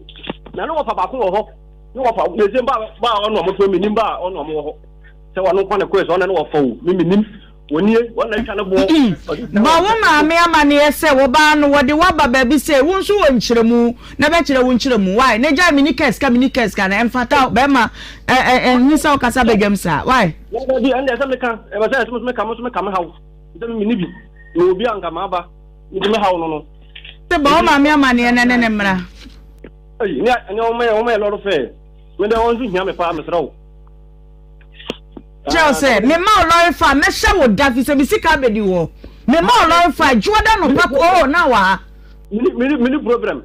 na no fa ba ko ho no wa fa le ba ono mo to mi nim ba ono mo ho se wa no kwa na kwe so na no wa fa wo mi nim oni wona ka na bo ba wo ma me amane ese wo ba no wo de wa ba ba bi se wo nso wo nkyeremu na be kyere wo nkyeremu why na ja mini keska na emfata be ma ni sa o kasa begem sa why no di ande sa me ka e ba sa so me ka hawo nda mi ni bi no obi anga ma ba ni me hawo no se ba wo ma me amane ne mra ai ni o me lo fe me da won zu hia me pa me srawo Jose, me ma olori fa me hye wo da fi se bi sika be di wo. Me ma olori fa juoda no pa ko na wa. Mini problem.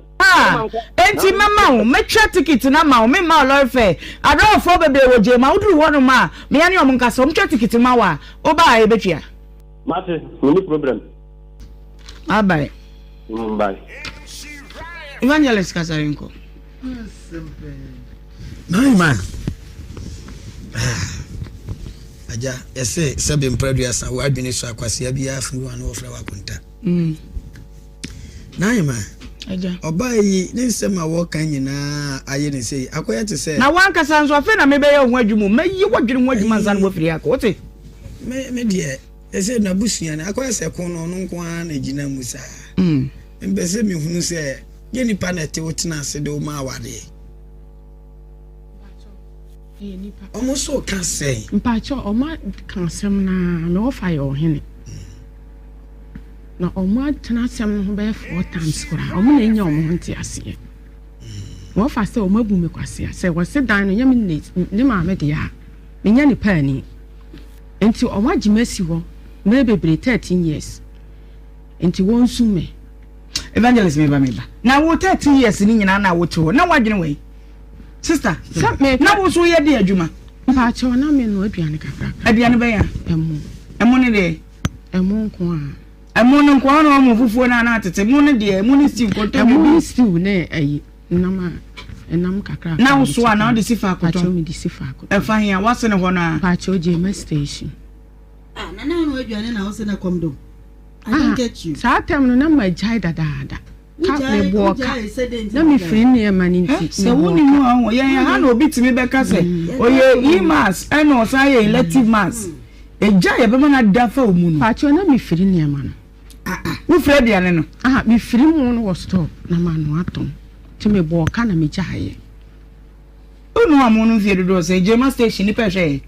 Enti me ma wo me twa ticket na ma wo me ma olori fa. Ado fo bebe wo je ma uduru wo no ma. Me ya ni om nka so m twa ticket ma wa. O ba e betua. Mate, mini problem. Bye. Bye. Evangelist Kasarinko. No man. Aja ese sebe mpradua sa wa adwene so akwase bia afu wa no ofra wa konta na yema Aja oba yi ne nsema wo kan nyina aye ne sei akoya te se na wan kasa nso afi na me be ye ho adwumu meyi wadwene ho adwuma nsa no wo firi akọ wote me die ese na busua na akoya se kon no nko an na gina musa mbese mi hunu se ye nipa na te wotena ase de o ma awade Omoso can say. Mpacho oma kan sem na me wo fa yo hene. Na oma tena sem no be 4 times kura. Omo na nya omo nti ase. Wo fa se oma bu me kwase. Se wo se dan no nya me ne ma me de ya. Me nya ni pani. Enti oma gimasi wo. Me bebre 13 years. Enti wo nsu me. Evangelist me ba. Na wo 13 years ni nyina na wo to. Na wadwene we. Sister, na wo so ye de adwuma. Pa cho na me no aduane kakra. Aduane be ya? Emu ne de. Emu nko a. Emu no nko na mo fufuo na na atete. Emu ne de, emu ne stew ko to. Emu stew ne ayi. Enam kakra. Na wo so a na de sifa akoto. Pa cho me de sifa akoto. E fa hia wase ne ho na. Pa cho je ma station. Na no aduane na wo se na kom do. I don't get you. Sa tem no na ma jai dada. Ka me boka na me free ne ma ni nti se woni mu anwo ye ha na obi timi be ka se oye mass e no sa ye elective mass eja ye be ma na dafa omu no pa cho na me free ne ma no wo free dia ne no me free mu no wo stop na ma no atom ti me boka na me jaye onu amu no fie dodo se Jema station ni pe hwe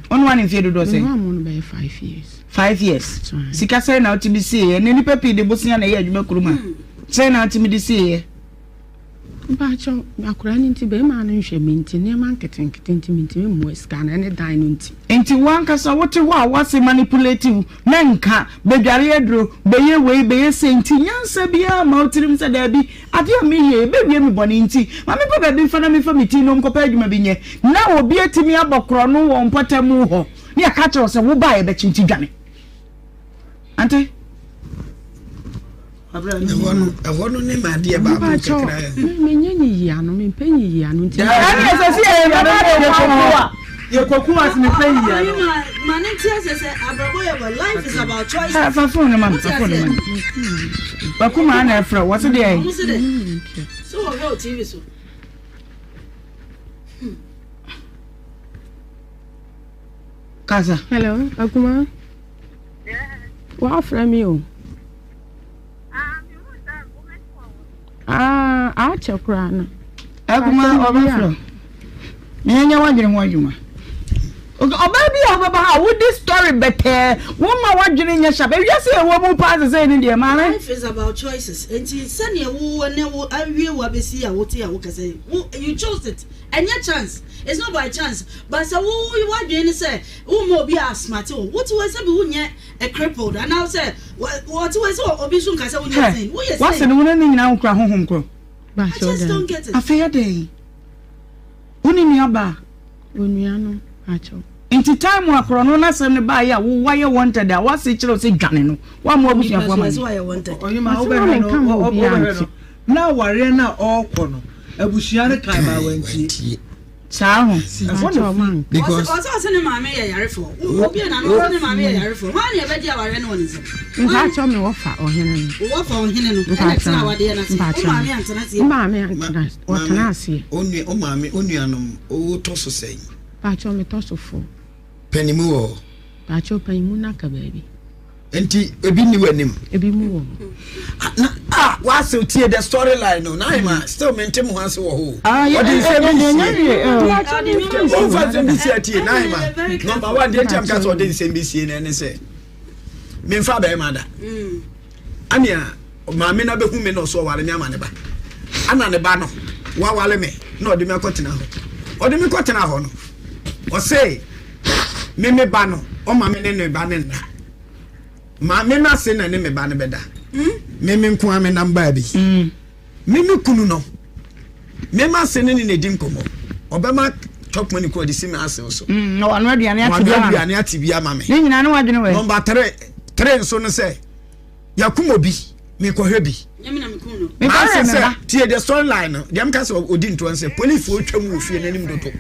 onu wan fie dodo se onu amu no be 5 years 5 years sika se na otimi se ne ni papi de bosia na ye adwuma kuruma say na timi di see ba cho akura ni nti be ma no hwe me nti ne ma nketenkete nti me nti me mu scan na ne dan no nti enti wan kasa wote wa wase manipulative na nka bedware adro beye wei beye senti nyansa bia ma otirim se da bi ade me ye be wie me boni nti ma me pa be fa na me fa meti no mkopa adwuma bi nye na obi atimi abokro no wo mpatamu ho ne aka cho se wo ba ye be chinti dwane ante Avono ne ma de ba bu kakra. Me nyanyi yi ano me penyi yi ano nti. Ani esesi e ba na de kokuwa. Ye kokuwa se me penyi yi ano. Man nti asese abrabo ye life is about choice. Fa phone man. Ba kuma na efra what dey? So we go TV so. Kaza. Hello, Akuma. Yeah. Wa fra me o. Chakra na. Akuma obafro. Nyanya wadwene ho adwuma. Obabi Obaba, with this story better. Woman, what you in your shop? If you say a woman passes in the man, life is about choices. And Sunny, who never I will be see a what I say. You chose it, and your chance. It's not by chance. But so who you want to say, who more be a smart? What was a crippled? And now say, what was Obishun Casa when you're saying? What's the woman now cry home? I just don't get it. A fair day. Unimiaba, Uniano, Acho. Into time wa corona send by ya why you wanted that was it say Janino. One more wish of woman. Why I wanted. Now Warena all corner. A Bushiana Kama went. Sao, because also send mammy a yarifo. Who be an another mammy a yarifo. Why you bet you are anyone? I told me what for him. What for him? That's our dear mammy and Tanasi. What can I see? Only mammy, only oh, Tosso say. I told me Tosso for Penny Moore. I told Pennymunaka, baby. And tea, a bini with him. A bit more. Ah, what's so tear the storyline? No, Naima still maintain once or who. Ah, what is it? Over the BC, Naima. Number one, the time cast or didn't say BC and say. Min father, mother. Anya, Mamina be women or so while in Yamanaba. Anna the Bano, Wawale me, no, the Macotina. Or the Macotina Hono. Or say, Meme Bano, or Mamma Banana. Mamma na say na me ba ne beda. Meme nko ame na baby. Meme kunu no. Meme say ne ne di nkomo. Obema chop money ko di sim ase so. No anu aduane atibia mame. Ne nyina ne wadwene we. Number 3 so no say yakumo bi me ko hwe bi. Nyamina me kunu. Me ba say tie the storyline no. Dem ka say odi nto say police wo twam wo fie nanim dodo.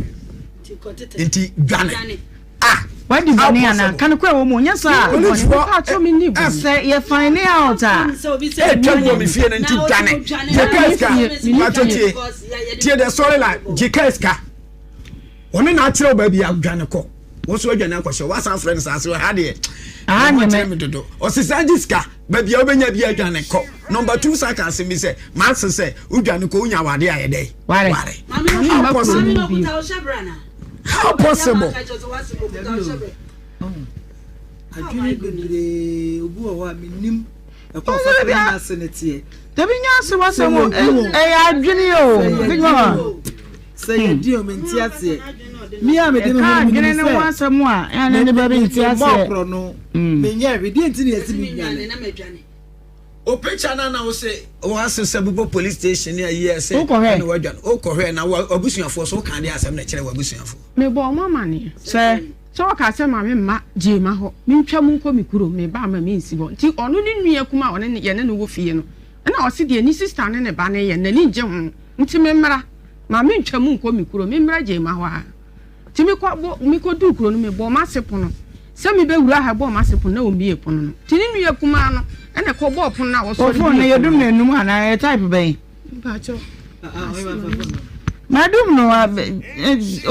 Enti dwane. Ah, why did Banana can quit woman? Yes, sir. I say you find out. Me fear and Janet. Tear the storyline. Jikeska. One natural baby of Janaco. What's your Janaco? What's our friends as we had it? I am to do. Or Sisajiska, baby, open your beer Janaco. Number 2 seconds, me say, Master say, Ujanaco, our day. Why? How possible? How possible? I drink a minim. A coffee sanity. The Vinyasa was a woman. I drink. Say, dear Mintiasi. Me, I'm a getting once more, and anybody in Tiaso. Yeah, we didn't see O pechana na wo say o asese bubo police station here say o correct na obusuafo so kan dey asem na kire obusuafo me bo mama ne say so ka say ma me ma je ma ho me ntwa mu nko me kuro me ba ma me nsi bo nti ono ne nua kuma one ne ye ne wo fie no na o se de ni sister ne ba ne ye na ni nje ho nti me mmra ma me ntwa mu nko me kuro me mmra je ma ho a ti me ko du kuro no me bo ma sepo no se me be wura ha bo ma sepo na o mi epo no ti ni nua kuma no and a cobble upon now was for you do no one I type bay. Madam no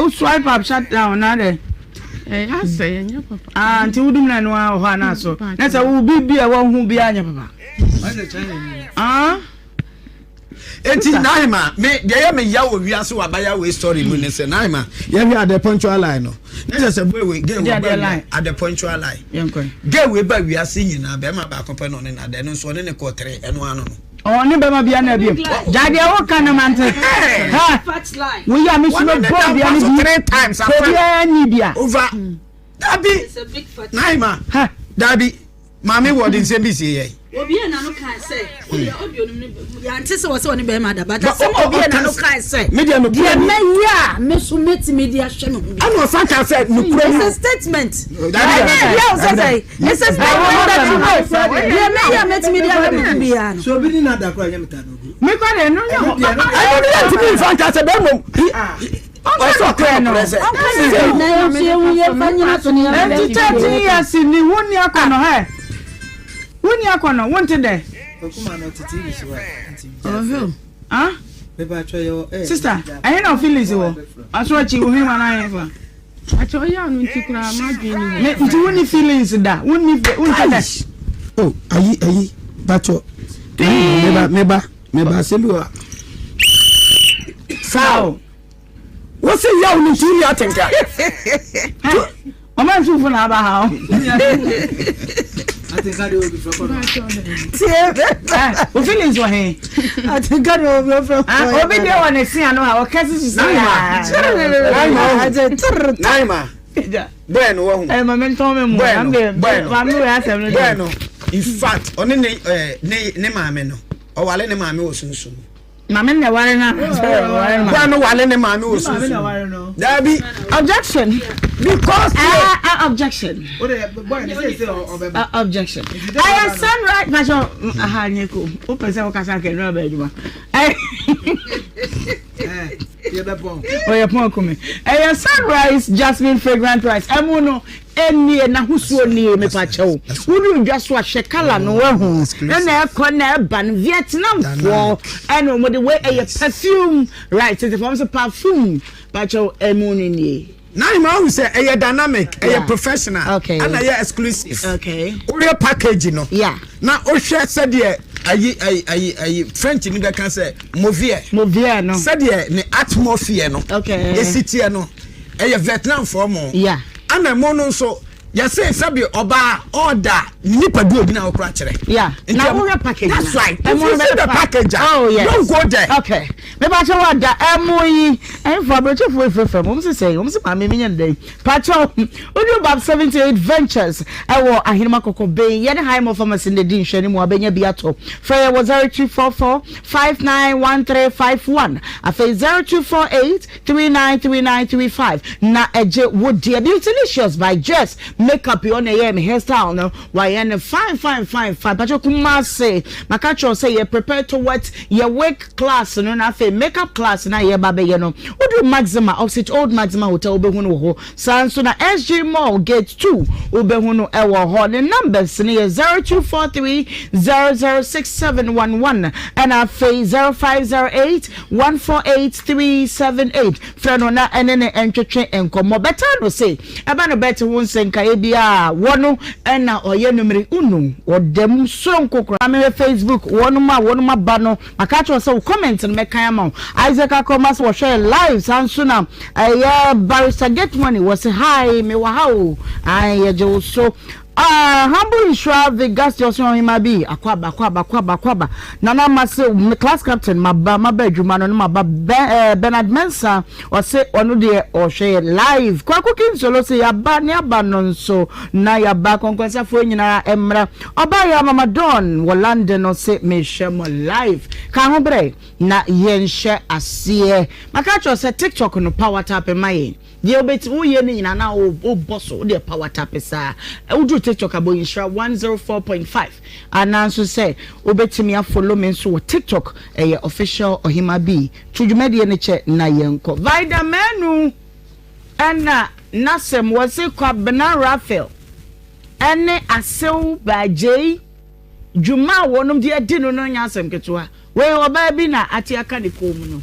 swipe up shut down another. I say and your papa. Auntie wouldn't know how so. That's a will be a one who be on your papa. Ah, it's Naima. They am a yaw we are so about way story when they say Naima. Yeah, we are the punctual line. That's a boy we get line at the punctual line. Get way back we are singing now. Bema back up on in then so in the quarter and one. Oh, never be an abuse. Daddy, what kind of man? Fat line. We are missing a 3 times. Over. Dabby, it's a big fat Naima. Dabby, Mammy, what is NBC? Obi na no kan say obi ya ntese wo se woni be mada but some obi na no kan say media no dia meya me so meti media hwe no and what Saka said no it's a statement yeah say it's a statement dia meya meti media hwe bia no so obi ni na da kwa nyamta no me kwa de no I don't know Saka said be mom also clear no na yo ye fanyina to ni ya 30 years ni woni akono he woni akono wonte de okuma no titi bi so oh ah be ba twa yo sister I no feelings wo aso achi Ohemaa na yefa acho ya no ntikura ma dwini me nti woni feelings da woni wonte da oh ayi bacho meba sembi wa sao What's a young Nhyira atenka? Mama tu funa ba ha. I think I do be from. O feelings wa he. I think I do be from. Obi dey on the scene no ha. O kesi si say. Naima. Ben wo hu. Mama nton me mo. Bueno. In fact, oni ne maame no. O wale ne maame wo sunsun. Mama na ware na. Bueno wale ne maame wo sunsun. Dabi Objection. Because objection. Objection. I am sunrise. Macho aha nyeko. O pese o kasa ke no ba eduma. Oye pon kumi. I am sunrise jasmine fragrant rice. Amuno eni na husuo ni me pa chewo. Wunu ndwa so ahye kala no wa hu. Na ekọ na ban Vietnam for eno mo the way perfume right it forms a perfume pa chewo emunu ni. Naima who say a dynamic, a professional, okay, and a exclusive, okay, real package, no, yeah. Now, Osha said, yeah, I French nigga can say, Movie, no, said, yeah, ne atmosphere, no, okay, a city, no, a Vietnam for more, yeah, and a mono so. You say sabi oba order nipa do obi na okra yeah. Now we package. That's right. If you see the package, oh yes. Don't go there. Okay. Me ba cho wada emoyi en for bro for mum say ma me nyen dey. Pacho odu bab 78 ventures e wo ahinima kokko ben ye ne high more pharmacy in the din hwani mu abenya bi ato. Fire was 0244 591351. Afa 0248 393935. Na eje would dear Beautylicious by Jess. Makeup you on a hairstyle no why and fine but you come say makacho say you prepare to what your work class no na fe makeup class na ye babe ye no do Maxima opposite old Maxima hotel be hunu ho sanso na SG Mall gate 2 ube hunu ewo ho the numbers ni 0243 006711 and a fe 0508 148378 friend na enene entwetwe enkomo better no say eba no better won say bia wono na oye numeri unu odem sonkokro ame Facebook wono ma ba no makacho say comment no mekan ama Isaac Akomas wo share live sanso na barrister get money was hi me wa how I je so humble Nhyira the gas Johnson Ohemaa be akwaba nana mase class captain maba adwuma no maba Bernard Mensah or say onu de or share live kwa cooking solo say yaba ne aba no so na yaba konkonsa fo nyina emra oba ya mama Don wo London no say me share mo live ka ho bre na yen share ase makacho say TikTok no power tap mai ye obeti wo ye ni nyina na o boss o de power tap sa udu TikTok abo Nhyira 104.5 ananso say obetimi follow me so TikTok official Ohemaa B tudwumade ne che na yenko vitamin ana nasem wose kwa Bena Raphael ene asew baje dwuma wonum de adi no no nyasem ketoa we oba bi na ati aka ne kom no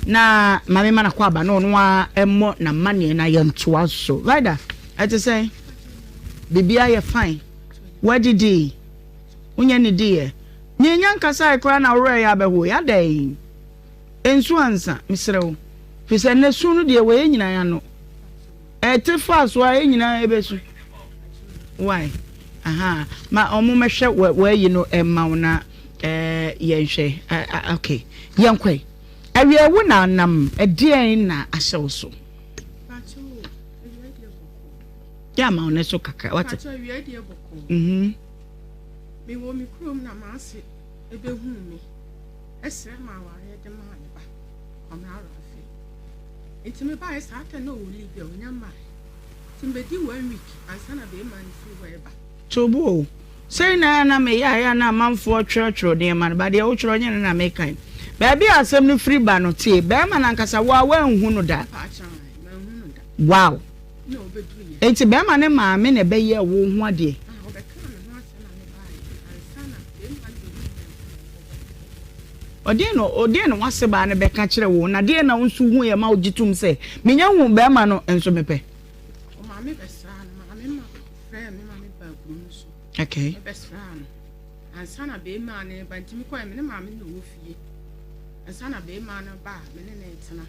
na mame mana kwa ba no no emmo na mane na yentoa so vida ati say bibia ye fine what did he unya ni die nyenya nkasa ekra na wore ya beho ya dai ensu ansa misrewo fise ne sunu die we nyina ya no etifa so a nyina ebesu why aha ma omo mehwe we yi no emma na yenhwe okay yenkwai awie wu na nam edien na ahyew so ya ma one so kaka what me wo mi krom na ma ase ebe hu me esre ma ware de ma ne ba omra rafi itime ba esa ata na o live o nyama timbe di 1 week ansana be man fu we ba chobo say na me ya na manfo twetwero de man ba de o twero nye na me kan ba bi asem no free ba no tie ba ma na nkasa wa hu no da wow no be du ye enti be ma ne ma me na be ye wo hu ade odien no wase ba ne be ka kire wo na de na nsu hu ye ma ogitum se menya hu be ma no enso mepe o ma me be sra no ma me ma frɛ me ma me ba grum so okay be sra no ansana be ma ne ba ntimi kwa me ne ma me no wo fie ansana be ma no ba me ne tena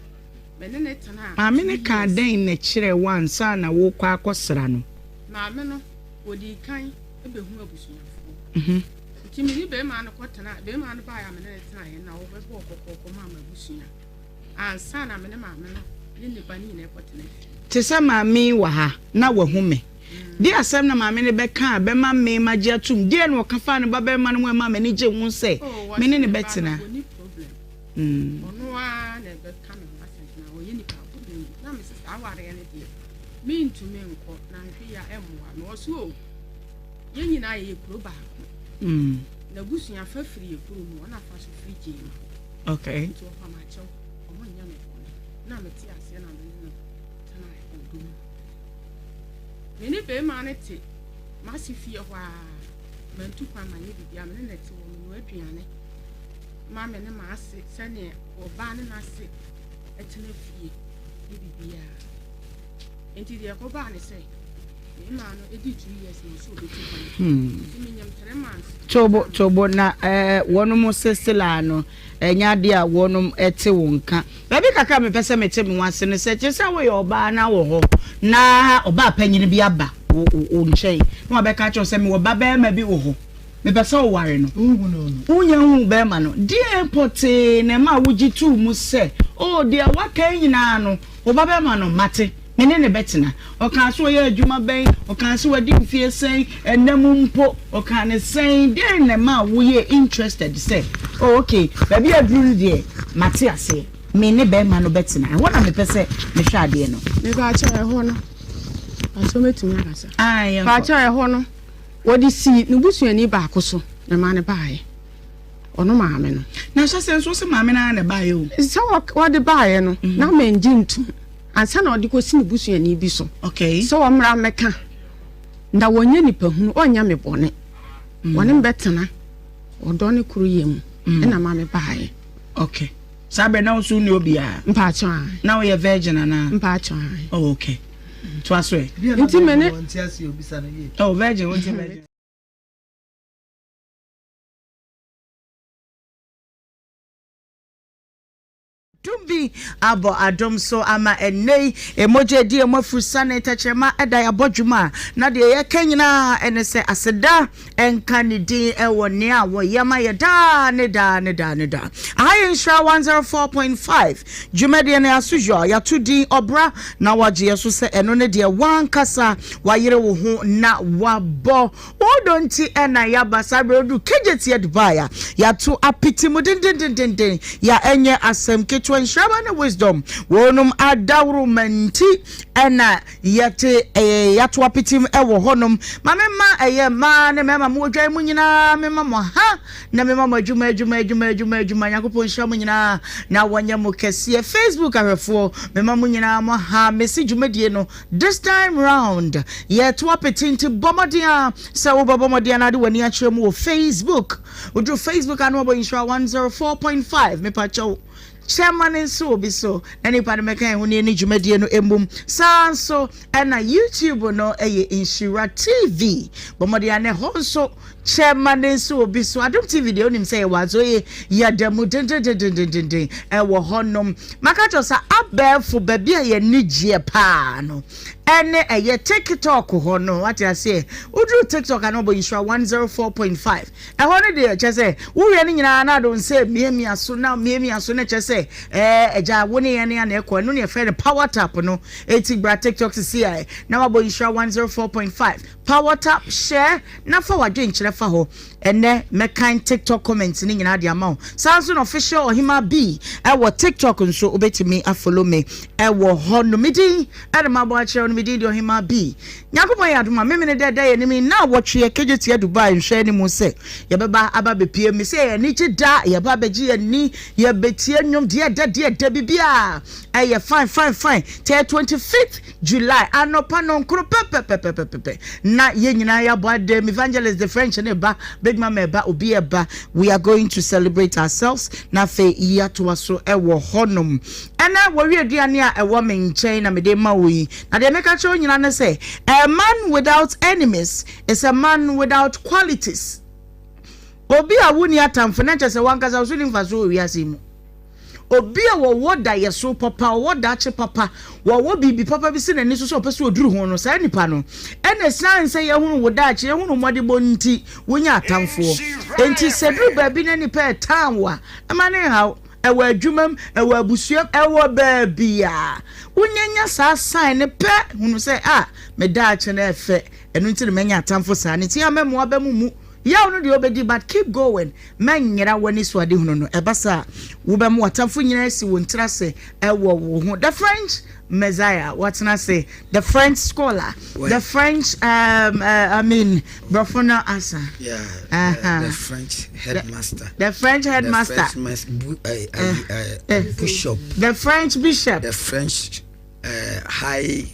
mene ne tena maame ne ka den na kyerɛ wansa na wo kwa akɔsra no maame no wodi kan ebehu abusuafo nti me ni be ma no kɔtena be ma no ba ya mene ne tena ye na wo bɛbɔ kɔkɔkɔ ma abusua ansa na mene maame no ne ne ba ni na kɔtena te sɛ maame wa ha na wahu me di asɛm na maame ne bɛka bɛma me magye atum di no kafa no ba bɛma no ma me ne gye hu sɛ me ne bɛtena ono a na bɛka no asɛm na wo ye ni pa na me sɛ aware ne die me ntumi nkɔ na hwe ya emwa no so o ye nyina ye kuro ba na busua fa firi kuro mu na fa so firi gye mu okay nti o fa ma kyɛw o mo nya me na me ti ase na me no tana o dum me ne be ma ne te ma si fie hɔ a mantu kwa ma ne bibia me ne te wo no aduane ma me ne ma ase sɛne oba ne na ase etena fie ne bibia enti de ko ba ne sɛ me ma no edi 2 years no so betu kwa me nyam 3 months chobo na wonom sesela no enya de a wonom ete wo nka ba bi kakra me pese mete me wase ne se kyesa wo ye oba na wo ho na oba panyini bi aba wo nkyɛn na obeka kyo se me wo ba ba ma bi wo ho me pese wo ware no unya hu ba ma no die pote na ma wo gitu mu se o de waka nyina no wo ba ba ma no mate mene ne betena oka so ye adwuma ben oka so wadi mfie sen enam mpo oka ne sen de ne ma wo ye interested say oh okay baby aduru de mate ase mene be ma no betena I wanna me pese me hwa de no me ba cha e ho no aso metumi akasa ai ba cha e ho no wodi si ne busuani ba akoso ne ma ne baaye ono maame no na so se maame na ne baaye o so wodi baaye no na menji ntu ansa na odiko si ne busuani bi so okay so omra meka nda wonye nipa hunu onya me bone woni mbetena odo ne kuru yem na ma me baaye okay sabe na so ni obi a mpa cha na wo ye virgin na mpa cha oh okay to aswe nti mene oh virgin what virgin Tumbi abo adom so ama enei emoje die mafrusa na etachema eda ya bodwuma na de ye kanyina ene se aseda enka ne din ewo ne a wo yama ye da ne da ayi nsha 104.5 jumede ne asujo ya tudi obra na waje yeso se eno ne de wan kasa wayere wo ho na wabo odonti ena ya basabe odu kejeti edubaya ya to apitimu din ya enye asem to enshraba na wisdom wonum adawru menti ena yate yato apitim ewo honum mamema eye ma ne mema mo dwan mu nyina mema mo ha na mema mo adwuma yakopon hwa mu nyina na wanya mo kese Facebook ahwefo mema mu nyina mo ha message dwumadie no this time round yato apitinti bomodia se wo bomodia na de wani a kyerɛ mu wo Facebook udru Facebook anu bo insure 104.5 me pa chow Chairman so be so anybody make any jumadi no embum sanso and YouTube no Nhyira TV bomodi ane honso chairman so be so adom TV de onim say wazo ya demu den e wo honom makacho sa abefo baby ye nigye pa no ene eye TikTok ho no what I say udru TikTok ano bo Nhyira 104.5 e ho ne de che say wo we ni nyina na don say miemia so na che eja woni ye ne na ekọ no ne friend power tap no etigbra TikTok see ai na wabo Nhyira 104.5 power tap share na fa wadwe nkyere fa ho ene mekan TikTok comments ni nyina de amount Samsung official Ohemaa B wo TikTok nso obetimi afollow me wo ho no midi adama bo akere no midi de Ohemaa B nyakopon ya adoma memene de ye ni na wotwe kejeti Dubai nhwe ni mu se ye beba aba bepie me se ye ni gida ye ba beji ye ni ye betie nyom de bibia fine till 25th July anopa no nkro pepe na ye nyina ya boade evangelist the French ne ba big mama ba obi eba we are going to celebrate ourselves na fe iya to aso ewo honum ena wo wi aduane a ewo me nchen na me de ma wo yi na de meka cho nyina ne say a man without enemies is a man without qualities obi a woni atamfo na chese wankaza usuni mfaso wi asimu obi a wo da yeso papa wo da che papa wo bibi papa bi se na ni so opeso oduru ho no sa nipa no ene san se ye hunu wo da che ye hunu mode bonti wonya atamfo enti sedru ba bi na nipa tan wa ama ne ha ewa adwumam ewa abusuam ewa baabia unyanya sa sign ne pe hunu se me da che na efe enu nti ne menya atamfo sa ne ti amemo abamu ya no de obedi but keep going manyira wani so ade hunu no ebasa wo be mo atamfo nyina si won trase ewo wo ho the French Messiah, what's not say? The French scholar, the French, I mean, Brofona Asa. Yeah, the French headmaster. The French headmaster. The French bishop. The French bishop. The French high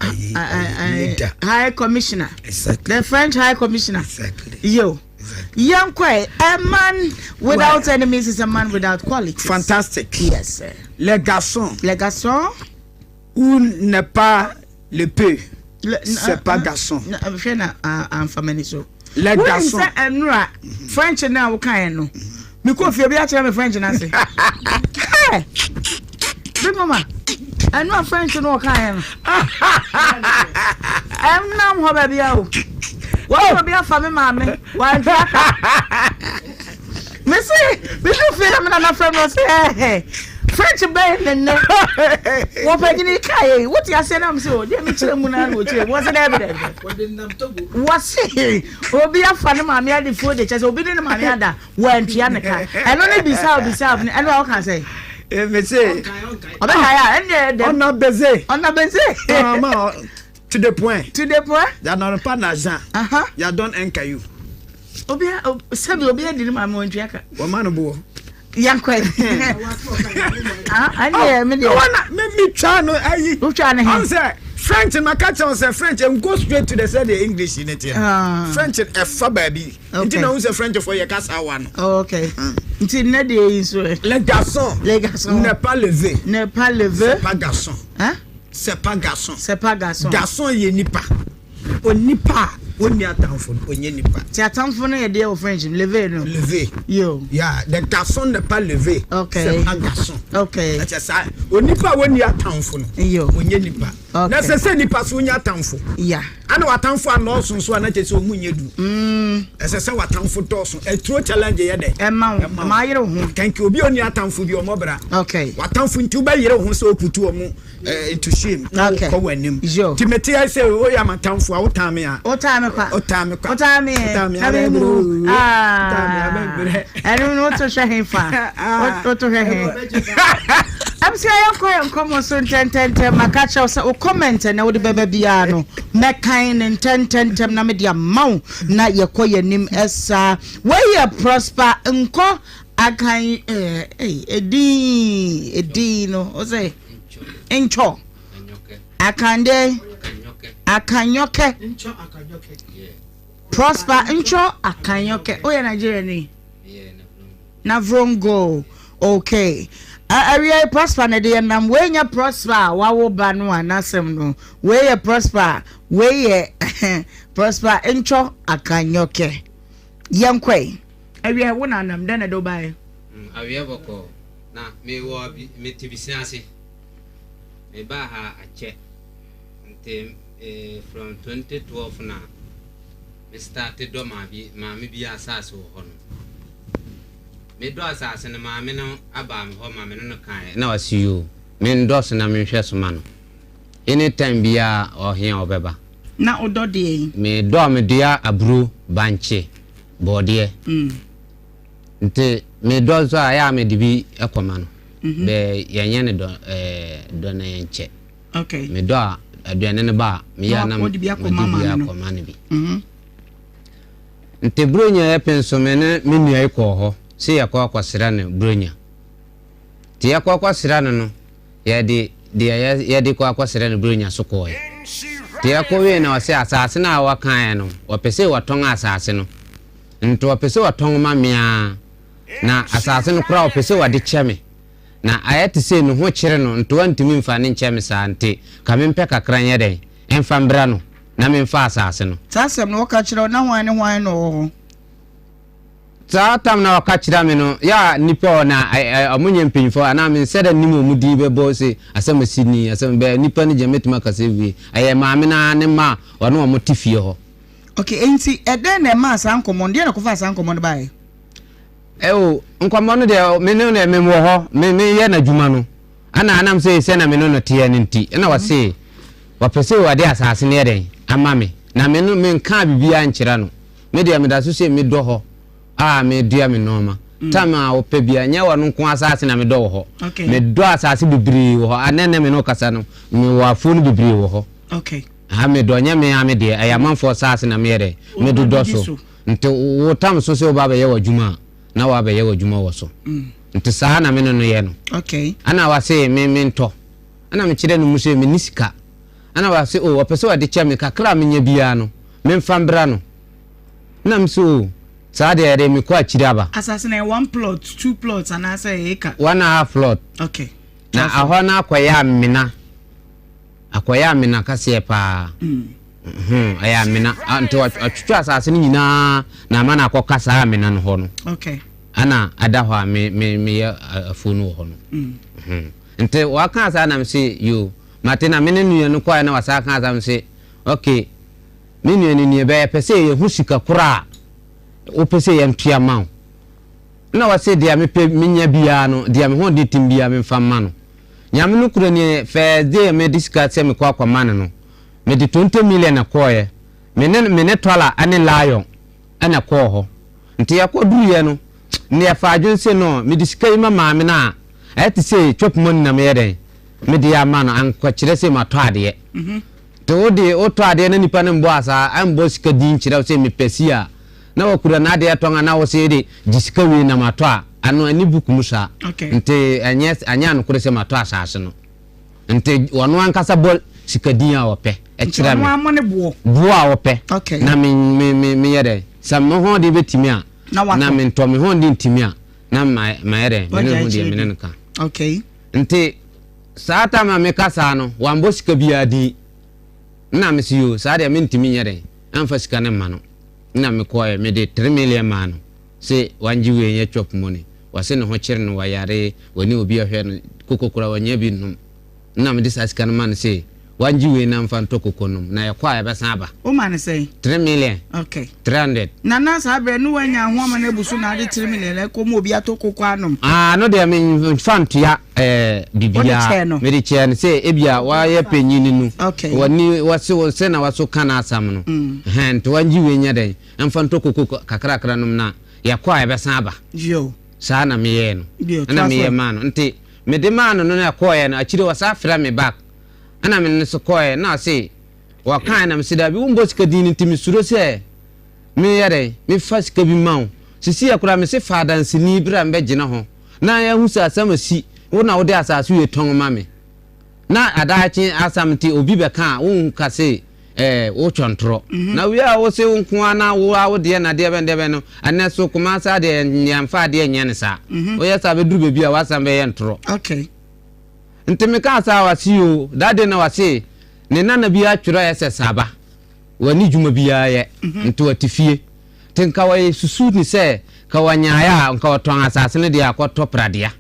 leader. High commissioner. Exactly. The French high commissioner. Exactly. Yo. Exactly. Young Kwai, a man without enemies is a man without qualities. Fantastic. Yes, sir. Les garçons. Les garçons. Où n'est pas le peu, c'est pas garçon. I'm familiar so. Les garçons. French now kind no. Me ko fie be a tell me French na say. Hey. Big mama. I know French no kind no. I'm now ho ba bia o. What be a family mama? Why? Me say, me feel am na friend no say hey. French band and what pagini kai what you say am so dey me chere mu na no chere was it evident was it obi afa ne ma me ade fo de chese obi ne ma me ada wan tua ne ka eno ne bisa eno how can say me say oba haya ende on a baiser ma to the point ya no pas l'argent ya don en caillou obi sabi obi ade ne ma me wan tua ka wo ma no bo Yankwe. I me try no ayi. Who try na him? Say French and my catch on say French and go straight to the English in it. French and a baby. You know who's a French for your casa one. Okay. Until na dey so. Les garçons n'est pas levé. C'est pas garçon. Hein? C'est pas garçon. Garçon ye nipa. O nipa. Only atamfo onye nipa. Ti atamfo no ye dey o French levé no. Levé. Yo. Yeah, the garçon n'est pas levé. Okay. C'est pas garçon. Okay. That's ça. O nipa woni atamfo no. Yo. Onye nipa. Okay. Na se nipa so onye atamfo. Yeah. Ana watamfo anoso so ana chese omunye du. Se watamfo toso. E true challenge ye dey. Ma yere ho. Thank you. Obi oni atamfo bi omobra. Okay. Watamfo nti ba yere ho se okutu omu into shame. Okay. Ko wanim. Timothy I say o ya matamfo a wotame a. Otame kwa. Otame. I don't know to share him fa. What to share him. I'm saying I come so 10 makacha say o comment na wo de bebe bia no me kind and 10 na me dia maw na ye koye nim esa we ye prosper nko akan edi no o say encho akande akanyoke prosper encho akanyoke o ye Nigeria ni na vrongo okay area prosper na dey nam we nya prosper wa wo ba no anasem no we ye prosper we ye prosper encho akanyoke yankwe area wo na nam na do bae area boko na me wo me tibisi ase me ba ha ache ntem from 2012 na me started do ma bi asase wo hono me do asase na ma me no aba me ho ma me no kan na wasi you me ndo se na me hwe so ma no anytime bia ohia obeba na odo de me do me dia abru banche bode nte me do so aya me dibi ekoma no be yenye ne do na yenche okay me do aduane ne ba me ya na me dibi akoma ne bi nte bronya e penso me ne me nua iko ho se yakwa kwasira ne bronya ti yakwa kwasira no yedi kwa kwasira ne bronya so ko ye ti yakwa we na wase asase na wakan no opese waton asase no nto opese waton mamia na asase no kura opese wade cheme na ayete se no ho kire no nto antimi mfa ne cheme sa nte ka mempe kakra nye den emfa mbra no na memfa asase no tasem no waka kire na hwan ne hwan no Tam na wakachira me no ya nipa na amunye mpinfo ana me said nimu mudi be boss asem sini asem be nipa ni jemetuma kasewi aye maame na ne ma wono omotifie ho. Okay, enti eden na ma san komo de na kofa san komo bae. Nkomo no de me no na memo ho me ye na dwuma no ana anam se na me no tie ne nti na wase wapese wade asase ne den ama me na me no me nka bibia nkyira no me de me da so se me do ho me dua me noma tama ope bia nya wano nko asase na me do ho me do asase bibiri ho anene me no kasa no me wa fonu bibiri ho. Okay, me do nya me ame de ayamanfo asase na me yere me do so nti wo tam so se oba be ye wadwuma na wa be ye wadwuma wo so nti saa na me no ye no. Okay, ana wase me nto ana me kire no mu se me nisika ana wase opese wade kya me kakra me nya bia no me mfambra no na mso Sade ere mi kwa chiraba. Assassin 1 plot, 2 plots and I say eka. 1.5 plot. Okay. Na ahona akwaya mina. Akwaya mina kase pa. Aya mina anto atwatwa assassin nyina na mana akokasa amina no ho no. Okay. Ana adahwa me afunu ho no. Nte waka asa na mse yo. Matena mene nuye no kwa na wasaka asa mse. Okay. Minu ni be pese ye husika kura. Opese ya ntua ma na wase dia mepe minya bia no dia me ho de timbia me famma no nyame no kura ni first day me discuss me kwa kwa man no me de 20 million akoye me twala ane lion ana ko ho nti yakodu ye no ne ya fa adwonse no me discuss ma ma me na ati say chop money na me yeden me de ya ma no anko kire say ma to ade to de o to ade na nipa ne mbo asa an bo sika din kire say me pesia na wakura na de atonga na wo se de disika wi na mato a ano ani buku musa. Nte anya no kure se mato asase no nte wono ankasa bol sika din a wope e kira me no amone bo a wope na me yede sam ho de betimi a na me nto me ho de ntimi a na ma yede me no ho de me nka. Okay, nte saata ma me kasa no wambo sika bia di na me siyo sa de me ntimi yede amfa sika ne ma no na me koye me de 3 million man se wanjiwe ye chop money wase no ho kire no wayare woni obi ahwe no kokokura wanya bi num na me de sasika no man se wanjiwe na mfa ntokoko num na ye kwa ye besan aba o man say 3 million. Okay, 300 na sa bre no wanya ho ma na busu na de 3 million le ko mo obi atokoko anum no de me fantia bibia me de chen se ebia wa ye panyini nu woni wase wose na waso kana asam no to wanjiwe nya den mfa ntokoko kakrakra num na ye kwa ye besan aba yo sa na me ye no na me ye man nti me de man no na kwa ye na akire wasa fra me back ana me ne so koye na se wa kan na me sida bi umbo sika din ntimi suro se me yare me fa sika bi mawo sisi akura me se fa dansi ni bra mbe gina ho na ya hu sa asam si wo na wo de asasu ye ton ma me na adachi asam ti obi be kan wo ka se wo chontro na wi a wo se wo nko na wo de na de be no ane so kuma sa de nyamfa de nyane sa wo ya sa be duru be bia wasam be ye ntro. Okay, nteme ka sa wasiyo dade na wase ne nana bia twura ese saba wani dwuma bia ye nto atifie tenka wa susu ni se ka wanyaya nka waton asase ne dia akoto pradia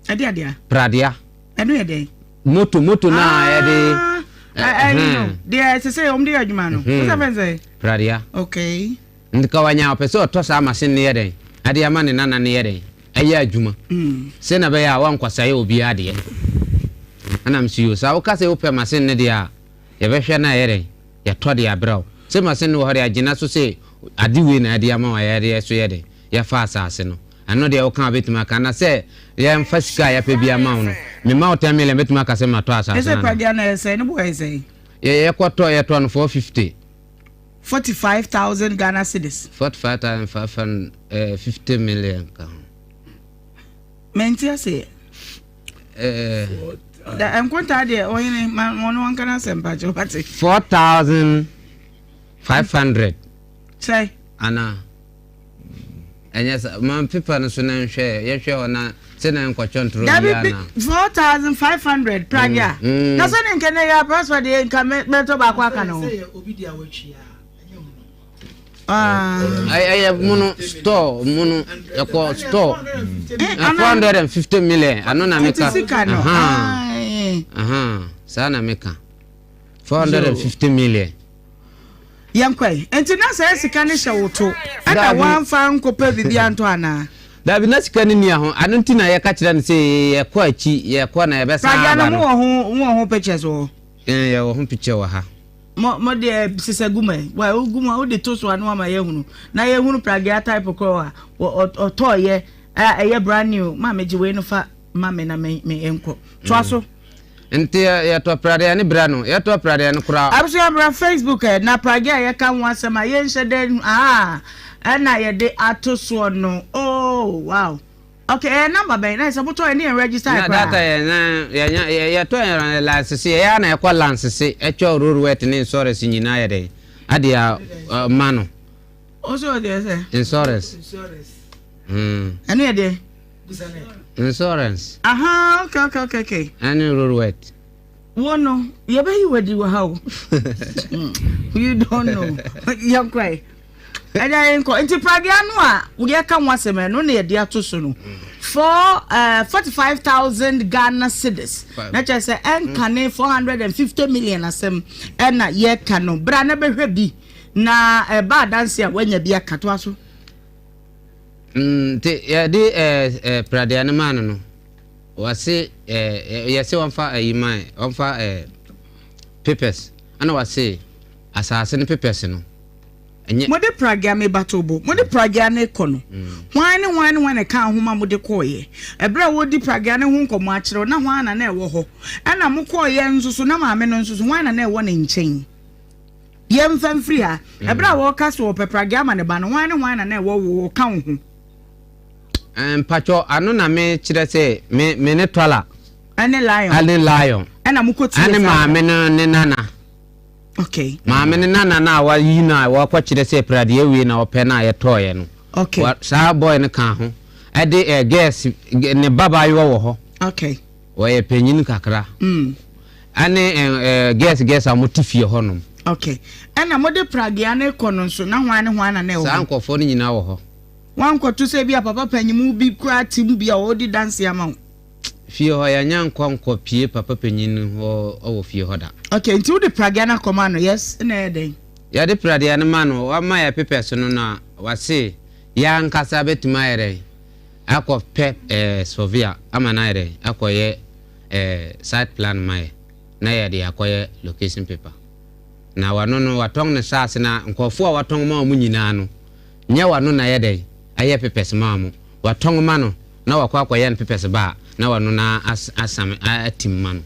adia pradia enu ye de moto na ye de I know dia se omde adwuma no so fense pradia. Okay, nka wanya opeso to sa machine ne ye de ade ama ne nana ne ye de ayi adwuma se na be ya wankwasa ye obi ade ana msiyo sa ukase upe machine ne dia ye behwe na yere ye tode ya braw se machine wo hore agina so se adiwe na ade ama wa yere so yede ye fa asase no ano dia uka betima kana se ye mfasika ya pe bia ma no me ma otemele betima ka se ma to asase ese pradia na ese ne boy ese ye kwato ye to 450 45,000 Ghana cedis 45,550 million ka mentia se da enkwanta de oyine mono wankana sempa chopati 4,500 say ana enyes man people no so na nhwe ye hwe ona se na nkwochontro ya na 4,500 pragia na so ne nkene ya password e nka meto ba kwa aka no obi dia watchia I mono store mono a store 450 million. I know Nameka. Sana Meka 450 million. Yankwe, and to not say Sikanisha woto. And I want found Copa Vivi Antoana. That be not Scania. I don't think I catch and say, a quite cheap, yeah, corner best. I don't know who pictures or. Yeah, home picture. Mo dear Sister Gume, well, Guma, the toast one, my own. Now you won't praga type of core or toy, a brand new, Mamma Juano fat, Mamma, and me uncle. Twasso. Nti ya to prade ani brano ya to prade ani kura abso ya bra Facebook na prage ya kan wasema ye nhede na ye de atoso no oh wow okay number be na so to any register na data ya to ya license ya na ekwa license echo ruru wet ni insurance nyina ya de ade mano also dey say insurance ani ya de insurance okay any road wet wono ye be wedi wo how you don't know you cry ada enko enti pragia no a wo ye ka nwasem no na ye de atoso no for 45,000 Ghana cedis na che say enkane 450 million asem na ye ka no bra na behwe bi na ba dance a wanya bi akato aso ya de pradia na man no wase yese wonfa ayimai wonfa papers ana wase asase ne papers no enye mode pragia me batobo mode pragia na ekono hwan ne kan homa mode koye ebra wodi pragia ne hu nkomo akire na hwan na ewo ho ana mokoye nsusu na maame no nsusu hwan na ewo ne nchen yem fam free ha ebra wo kaso wo pragia ma ne ba no hwan na ewo wo kan hu pacho anu na me chire se me ne twala ane lion ana mukoti ane maame ne nana okay maame ne nana na wa yina wa kwa chire se prade ewe na ope na ye toye no okay sa boy ne kan ho ade guess ne baba yo wo ho okay wo ye penyin kakra ane guess amotifie ho no okay ana mode prade ane kono so na hwan na ewo sa nkofo ne nyina wo ho wan kwato se bia papa panyimu bi kwa tim bia odi dance ama fie ho ya nyanko pie papa panyin ho owo fie ho da okay nti udi pragia na komano yes na eden ya de pragia na mano wa ma ya papers no na wase ya nkasa betima ere akọ pep sovia ama na ere akoye site plan mai na ya de akoye location paper na wano no watong ne sase na nkofo a watong ma mu nyina no nya wano na yede aye pepes mamu watong mano na wakwa kwa yan pepes ba na wano na asam atim mano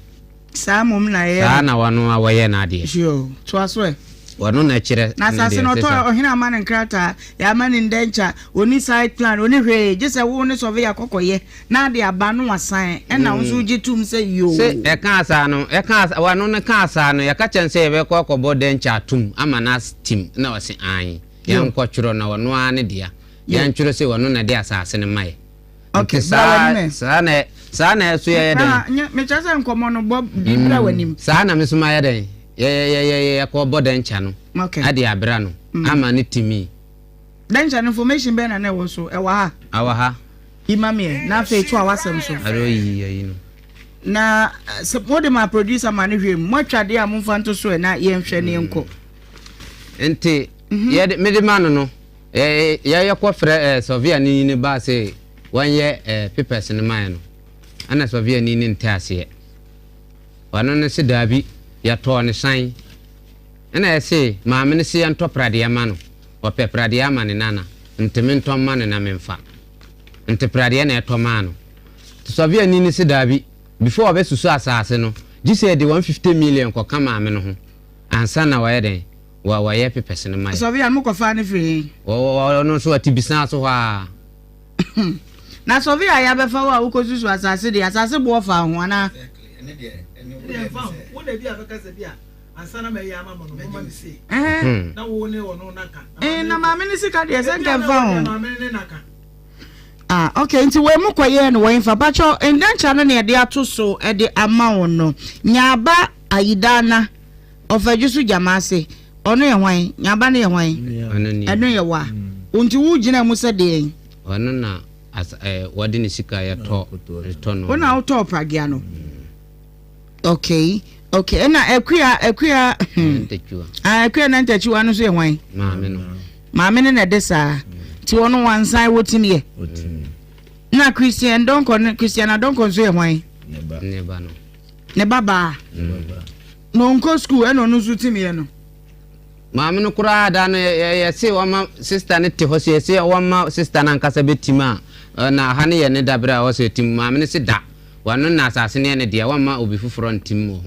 samum na ye na wano awaye na ade sure to aswe wano na chire na sase no to ohina man nkrata ya man ndencha oni site plan oni hwe je se wo ni survey akokoye na ade aba no wasan e na unsu gitum se yo se e kan asa no wano na kan asa no ya ka chense e be kokobo dencha tum ama na steam na wase an yan kwachuro na wano ane dia yan churo se wano na dia asase ne mai okay sa na so ya den me chasa nkomo no bob bibra wanim sa na me suma ya den ya ko boden cha no okay ade abra no ama ne timi den cha information be na wo so e wa ha imame na fe tu awasem so aro yi no na support my producer man hwem mo twade am mfanto so na ye nhwe ne nko ente ye me de man no ya ko frɛ Sovia ni ba se wanye papers ne man no ana Sovia ni ntase wano ne se dabi ya to ne san ena ese maame ne se ya nto prade ya ma no ope prade ya ma ne nana nteme nto ma ne na memfa nte prade ya na eto ma no Sovia ni se dabi before obesusu asase no gise de 150 million ko kama maame no ho ansa na waye den wa ye papers ne mai Sovia mo ko fa ne free no so atibisa so ha na Sovia ya be fa wa ukosusu asase de asase bo fa ho ana wo de bia bekase bia ansana me ya mama no mama se na wo ne wono naka na mama ni sika de se nka fa ho mama ni naka okay nti we mu koye no we fa bacho endancha no ne de ato so e de ama wono nyaba ayidana ofejusu jamase ono ye hwan nyaba ne ye hwan eno ye wa unti wo gina mu se de ono na as wadi ni sika ya to no ona auto pragia no okay na ekuya ntechua ekuya na ntechua no so ye hwan maame ne na de saa ti wono wansan wotimi ye na Christian don't so ye hwan neba no ne baba no nko school eno no so timi ye no maame no kura da no ye se wama sister ne te ho se wama sister na nkasa betima na ha ne ye ne dabra wo se tim maame ne se da wano na asase ne ne de wama obi fufuro ntim ho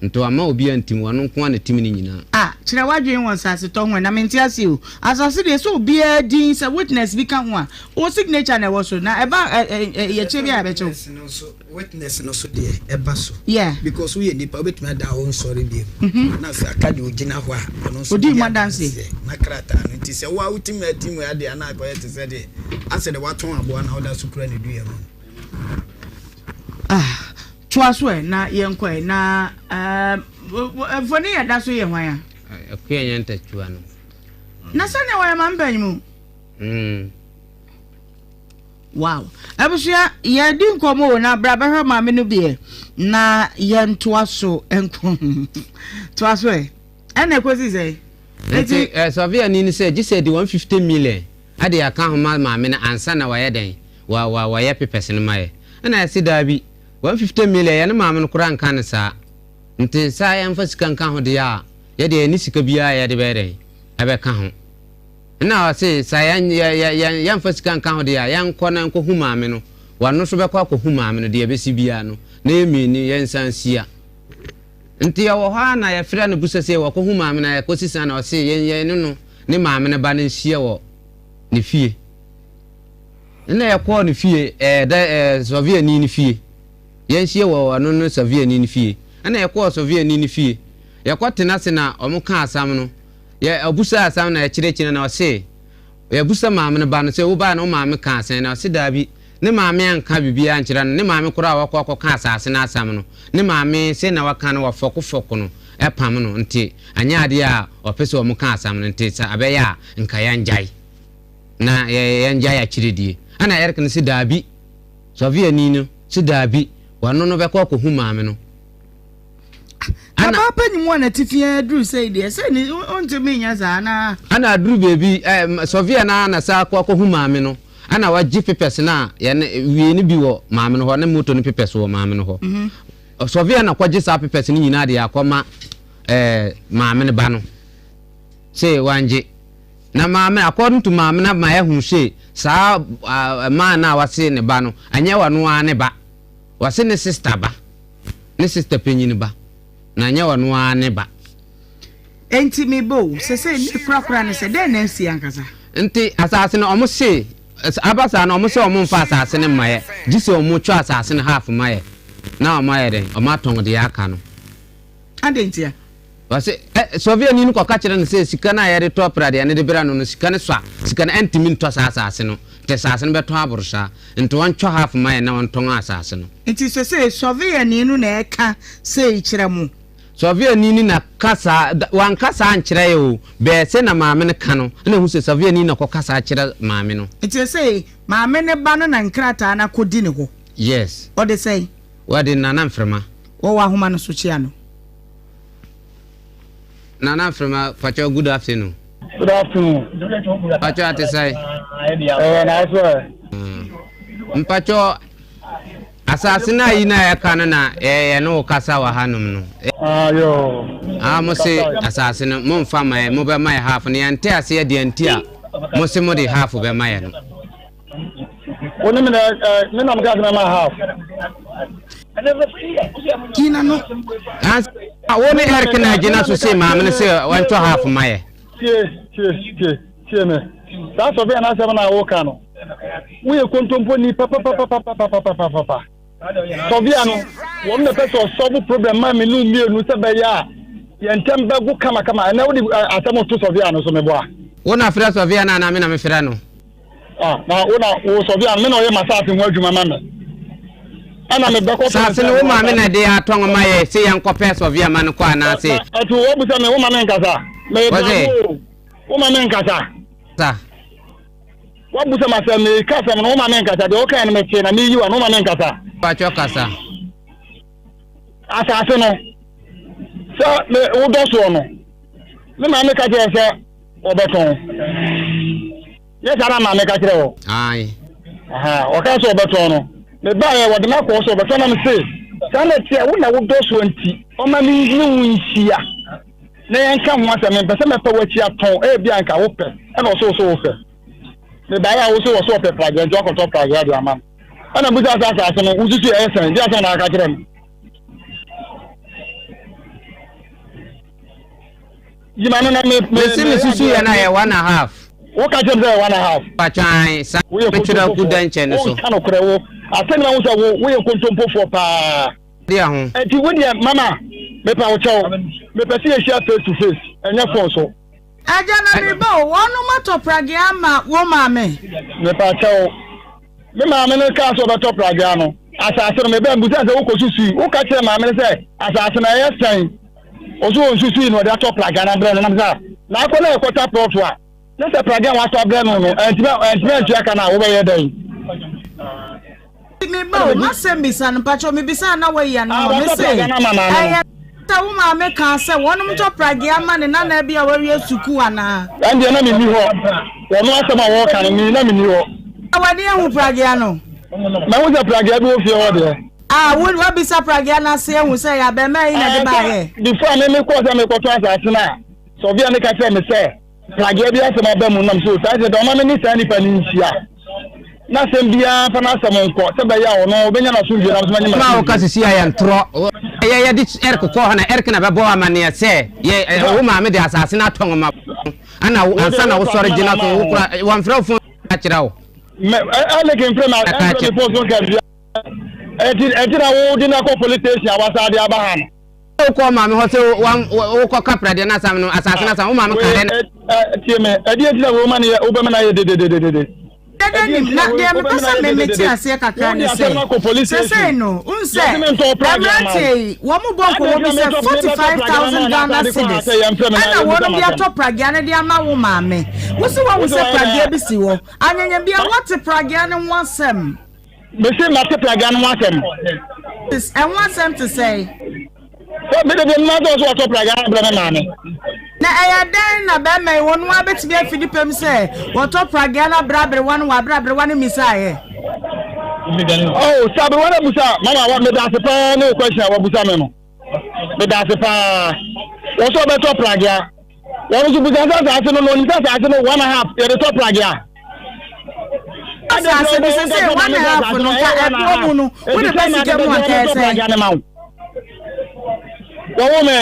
nto ama obi antim wano nko na tim ni nyina kire wadwen won sase to ho na menti ase o asase de so obi adin se witness bi ka ho o signature na wo so na eba ye che bi abecho witness no so de eba so yeah because we nipa obetuma da won sorry bi na se akade ogina ho a no so odi madanse na krata no nti se wa utim atim ade ana akoye te se de ase de waton abo na oda so kura ne duye no Twaswe na yenkwe na foni ya daso ye hwan ya akuya nyanta twa no na sane wa mambanyi mu wow abusia ye di nkomo na brabahwe maame no bie na ye ntwaso enko twaswe ene kosi sei eti Sofia ni se gise di 150 million ade ya kan ho maame na ansa na wa ye den wa ye pepese no maye na se dabi 150 million ya na maame no kura nka ne saa nti saa ya mfa sika nka ho de ya ye de ni sika bia ya de bere ebe ka ho na wa se saa ya mfa sika nka ho de ya nko na nko hu maame no wano so be kwa ko hu maame no de ya besi bia no na emi ni ye nsansia nti ya wo ha na ya fira no busase wa ko hu maame na ya ko sisa na o se ye no ne maame ne ba ne nhia wo ne fie na ya ko ne fie Sofia ni fie yenhie wo anu no Sofia ni fie ana yakọ Sofia ni fie yakọ tenase na omuka asam no ya abusa asam na ya kirekire na ose ya busa maame ne ba no se wo ba na maame ka asen na ose dabi ne maame anka bibia ankyira ne maame kora wakọ ka asase na asam no ne maame se na waka na wafoko no epam no nti anya ade a opese omuka asam no nti sa abeya nka ya njai na ya njai ya kiredie ana yerke ne se dabi Sofia ni no se dabi wano no bekọ ko hu maame no ana papa ni mo na tifia dru say de say ni onto me nya za na ana dru baby Sofia na sa ko hu maame no ana wa gi pepes na ye wie ni bi wo maame no ho na moto ni pepes wo maame no ho Sofia na ko gi sa pepes ni nyina de akoma maame ne ba no say wanje na maame according to maame na ma ya hu she sa ma na wase ne ba no anya wano ane ba wase ne sister ba ne sister penyini ba na nya wano ane ba enti me bo se ni kura ne se den na nsi ankasa enti asase no omo se abasa na omo se omo mfa asase ne maye gise omo twa asase ne half maye na omo aye den omo atongo de aka no adentia wase Sofia ni ko ka kire ne se sika na yare to prade ne de bra no sika ne so sika na entimi nto asase no te asase no beto abursa nto wan twa half maye na wan tongo asase no enti se Sofia ni nu na eka se ikire mu Sofia ni na kasa wan kasa ankyere yo be se na maame ne ka no na hu se Sofia ni na ko kasa akire maame no enti se maame ne ba no na nkrata na kodi ne ho yes o de say wadi nana mfrema wo wa homa no so chia no Nana from Pacho, good afternoon. Good afternoon. Pacho, at the side. Nice one. Pacho, assassinate Ina Canana, no Casawa Hanum. Yo. I must say, assassin, Mon Fama, move my half, and the entire say the entire, Mosimodi half of a mile. 1 minute, I'm getting my half. Kina no I won't hear can I just say, Mamma, and say, I want to half my. Cheer me. That's a very nice one. I walk on. We are contemplating papa. Soviano, one of the best solve problem, Mammy, no, Sabaya, and Temba, come, I know the Atamo to Soviano, so my boy. One of us of Vienna, and I'm in a Ferrano. Now, Soviano, I myself in word to my mamma. And I'm a back of Sassy woman, they are tongue of my say, Uncle Pess of Yaman, say. To what was a woman in Gaza? Me o ma men kasa. Sa. Wa busa ma se me kasa no ma men kasa de o kan me che na me yi wa no ma men kasa. Pa cho kasa. Asase no. So me o do so no. Me ma me kasa se obeton. Yes ara ma me kasa o. Ai. Aha, o ka so obeton no. Me ba ye wo de na ko so obeton na me se. Sana tia wo na wo do so anti. O ma mi ni wunhia. Na yanka ho asem me pese me pa wachi aton e bia nka wo pe. E na so wo fe. Me ba ya wo so pe praje njo ko to praje de ama. Ana buza asa no ususu e sen, dia na aka kire me. Yimano na me susu ya na ye 1.5. Wo ka je 1.5. Pa chan sa picture ku dan chen so. Wo kana kure wo. Asem na wo so wo ye kontompo fo pa. Dia ho. Enti wo dia mama me pa wo chao. Me pese ye share face to face. Enya phone so. Aja na me ba wonu mato prage ama wo ma me. Me pa chao. Me ma me no ka so be to prage no. Asase no me be mbusa se wo ko susu. Wo ka kire ma me se asase na ye san. Ozo susu no de to prage na bre na mza. Na ko na ekota prof a. Na se prage wa to bre no no. Enti aka na wo be ye dan. Me ba ma se mbisa no pacho me bisa na we ya no me se. Ta wo ma me kan se wonum to prage ama ne na na bia wawie suku ana. Andi na me ni ho. Wono asema wo kan mi na me ni ho. Awade hu prage ano. Ma wo se prage bi wo fi ho de. Wo bisa prage ana se hu se ya be mai na de ba ye. Before me ko se me ko to asase na. So bia me ka se me se prage bi asema ba mu nam so ta se do ma me ni sa ni pa ni nsia. Na sembia fa na samonko se ba ya ono obenya na sunje na so manyima Ma o kasisi ya ntro ye di erko ko hana erko na bebo amane se ye wo ma me de asase na ton ma ana ansa na wo sore gina so wo kura wan frɛ fo akira wo me ale ke mfrɛ na me fo so ka bia eti na wo di na ko police station awasa de abahan ko ma me ho se wo ko kapra de na sam no asase na sam wo ma me ka de tie me edi eti na wo ma ne wo be me na ye de na de me pesa me meti ase kakra ne se se no unse amate wo mo bonko wo bi se 45,000 Ghana cedis ana wo no bia to pragya ne de ama wo ma me wo se wo se pragya bi si wo anyanya bia what pragya ne wansem me se ma te pragya ne wansem is and wansem to say so me de ma do so to pragya na bra na me na eya den na be me wonu abetibia Philipem se woto pragya na brabre wan wa brabre wan misaye oh sabe wana busa mama wa me da se pa no question wa busa me no me da se pa wo so be to pragya wo so busa sa no no ni sa no 1.5 e de to pragya asa se bi se 1.5 no ka e ko mu no wo de pesi ke mu aka se wo me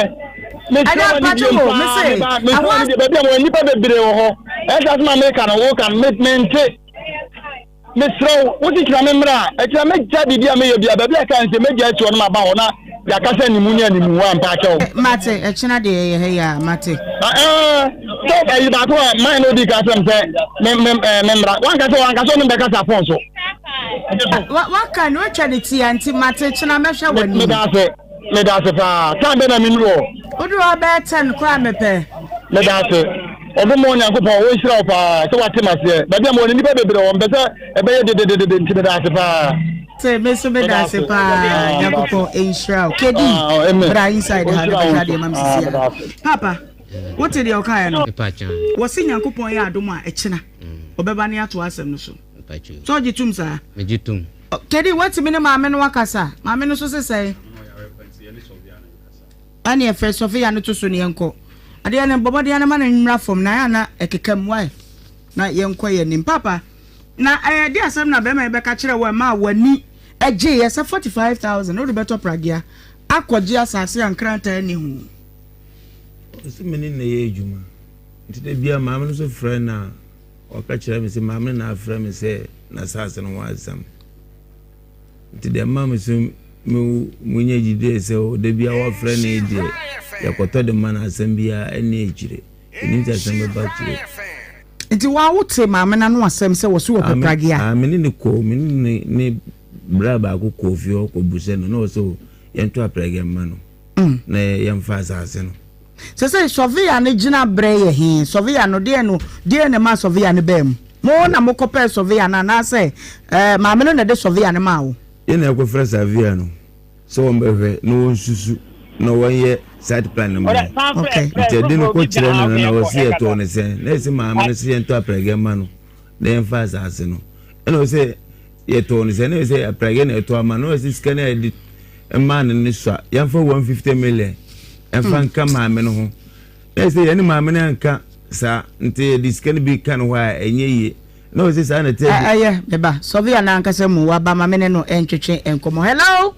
ada pacho me say I want the baby am nipa bebre wo ho e sa ma me kan wo kan mente me sro wo ti kira me mra e kira me ja bibia me ye bia baby aka nse me ja ti ono ma ba ho na ya ka se ni mu nya ni mu wa mpa cha wo mate e china de ye he ya mate so ba yi ba ko ma no di ka sem se me mra wan ka so no be ka sa phone so wa kan no twa ni ti anti mate china me hwa wani me da se pa kan be na mi nro odu oba 10 kwa mepe me da se obo mo nyankopon wo hira pa se wate mase ba bia mo ni nipa bebre wo mbese e be ye de nti me da se pa se me so me da se pa nyankopon hira kedi bra inside ha de de mam sisia papa what did you call no wo se nyankopon ya adom a ekina obeba ne ato asem no so so gitum sa me gitum kedi what me ne maame no wakasa maame no so se sei ani e first of ya no to so ne enko ade ya ne bobo de ya ne ma na nwura fom na ya na ekekam wai na yenko ye nim papa na de asem na be ma be ka kire wa ma wani eje ye se 45,000 no de beto pragia akwaji asase ankranta ni hu ose meni na ye ejuma ntide bia ma me no so frɛ na o ka kire me se ma me na frɛ me se na asase no wa asam ntide ma me so munye jide se o de bia wa frɛ na edie yakoto de man asem bia ene ejire eni ta asem ba kire nti wa wote maame na no asem se wo so wo pragia meni ne ko meni ne bra ba ko kofi o ko buse no no so yento pragia ma no na yemfa asase no Se Sofia ne gina breye he Sofia no de ne ma Sofia ne bem mo na mo kopɛ Sofia na say maame no na de Sofia ne ma wo ye na ko fresh Sofia no so on behwe no nsusu no won ye side plan no okay te de no ko kire no na wo se to ne se na se maame no se ento aprege ma no de emphasize ase no eno se ye to ne se na se aprege na to ama no se scan edit man ne so ya for 150 million efan ka maame no ho say ye ne maame na nka sa nte discan bi kan ho a enye ye no say sa na te beba Sofia na nka se mu wa ba maame ne no entwetwe enkomo hello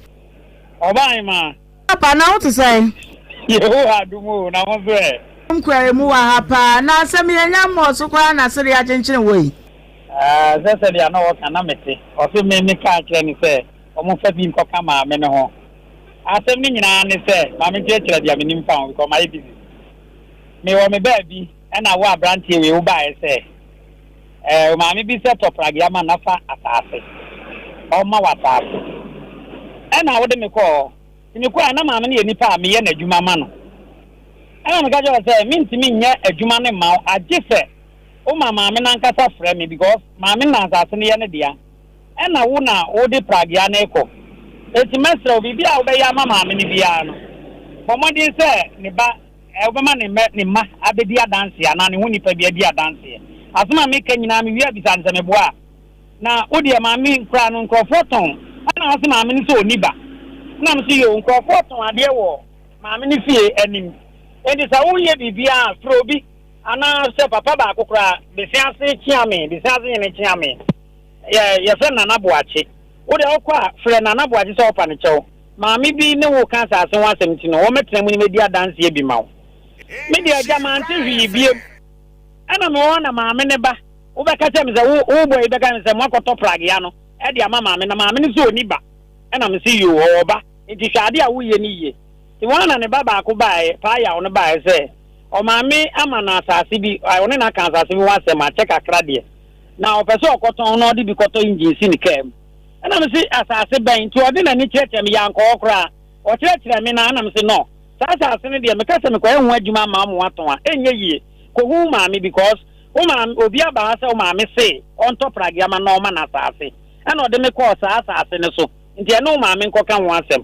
obai ma papa na what to say Yehowa dumo na mo be mkware mu wa hapa na se me nya mo so kwa na se ya chenchene wei se dia na wo kana mete o se me ka kire ni se o mo fa bi nko ka maame ne ho asem ni nyina ni se maame kire dia me nim fa because my busy me wo me baby na wo abrantie we wo ba se maame bi se top rag ya ma na fa atase o ma watase na wo de me ko ni ko na maame ne nipa me ye na adwuma ma no me ka jo se me ntimi nya adwuma ne ma agye se o maame na nkasa frɛ me because maame na asase ne ye ne dia na wo na wo de prag ya na eko eti mesra obi bia wo be ya ma maame ne bia no bomodi se ne ba obema ne ma abedi adanse ya na ne ho nipa bia di adanse asoma me ka nyina me wi abisa nse me boa na wo de maame nkra no nkrofoton na wo se maame ne so oniba na me se yo nkrofoton ade wo maame ne fie anim enti sa wo ye bibia frobi ana se papa ba akokra be fiase chiame be fiase ne chiame ye fe na boache wo de okwa fre na boache so opa ne chew maame bi ne wo kan sa asen wasem ti no wo metena mu ni medi adanse e bi mawo me de agama ante hwi biem ana me wona maame ne ba wo be ka che me se wo boy be ka me se mo akoto prag ya no e de ama maame na maame ne so oni ba ana me se yo oba enti hwade a wo ye ni ye ti wona ne ba ko bae pa ya wo ne bae se o maame ama na asase bi wona na kan asase bi wasem a che kakra de na o pese okoton no de bi koto engine si ne kam ana me se asase ban ti ode na ni cheche me ya nko okra o cheche me na ana me se no asase ne de me ka se me ko ehun adwuma ma mo aton a enye yie ko hu maame because o maame obi aba se o maame se on top rag ma na o ma na asase ana ode me ko asase ne so nti eno maame nko ka ho asem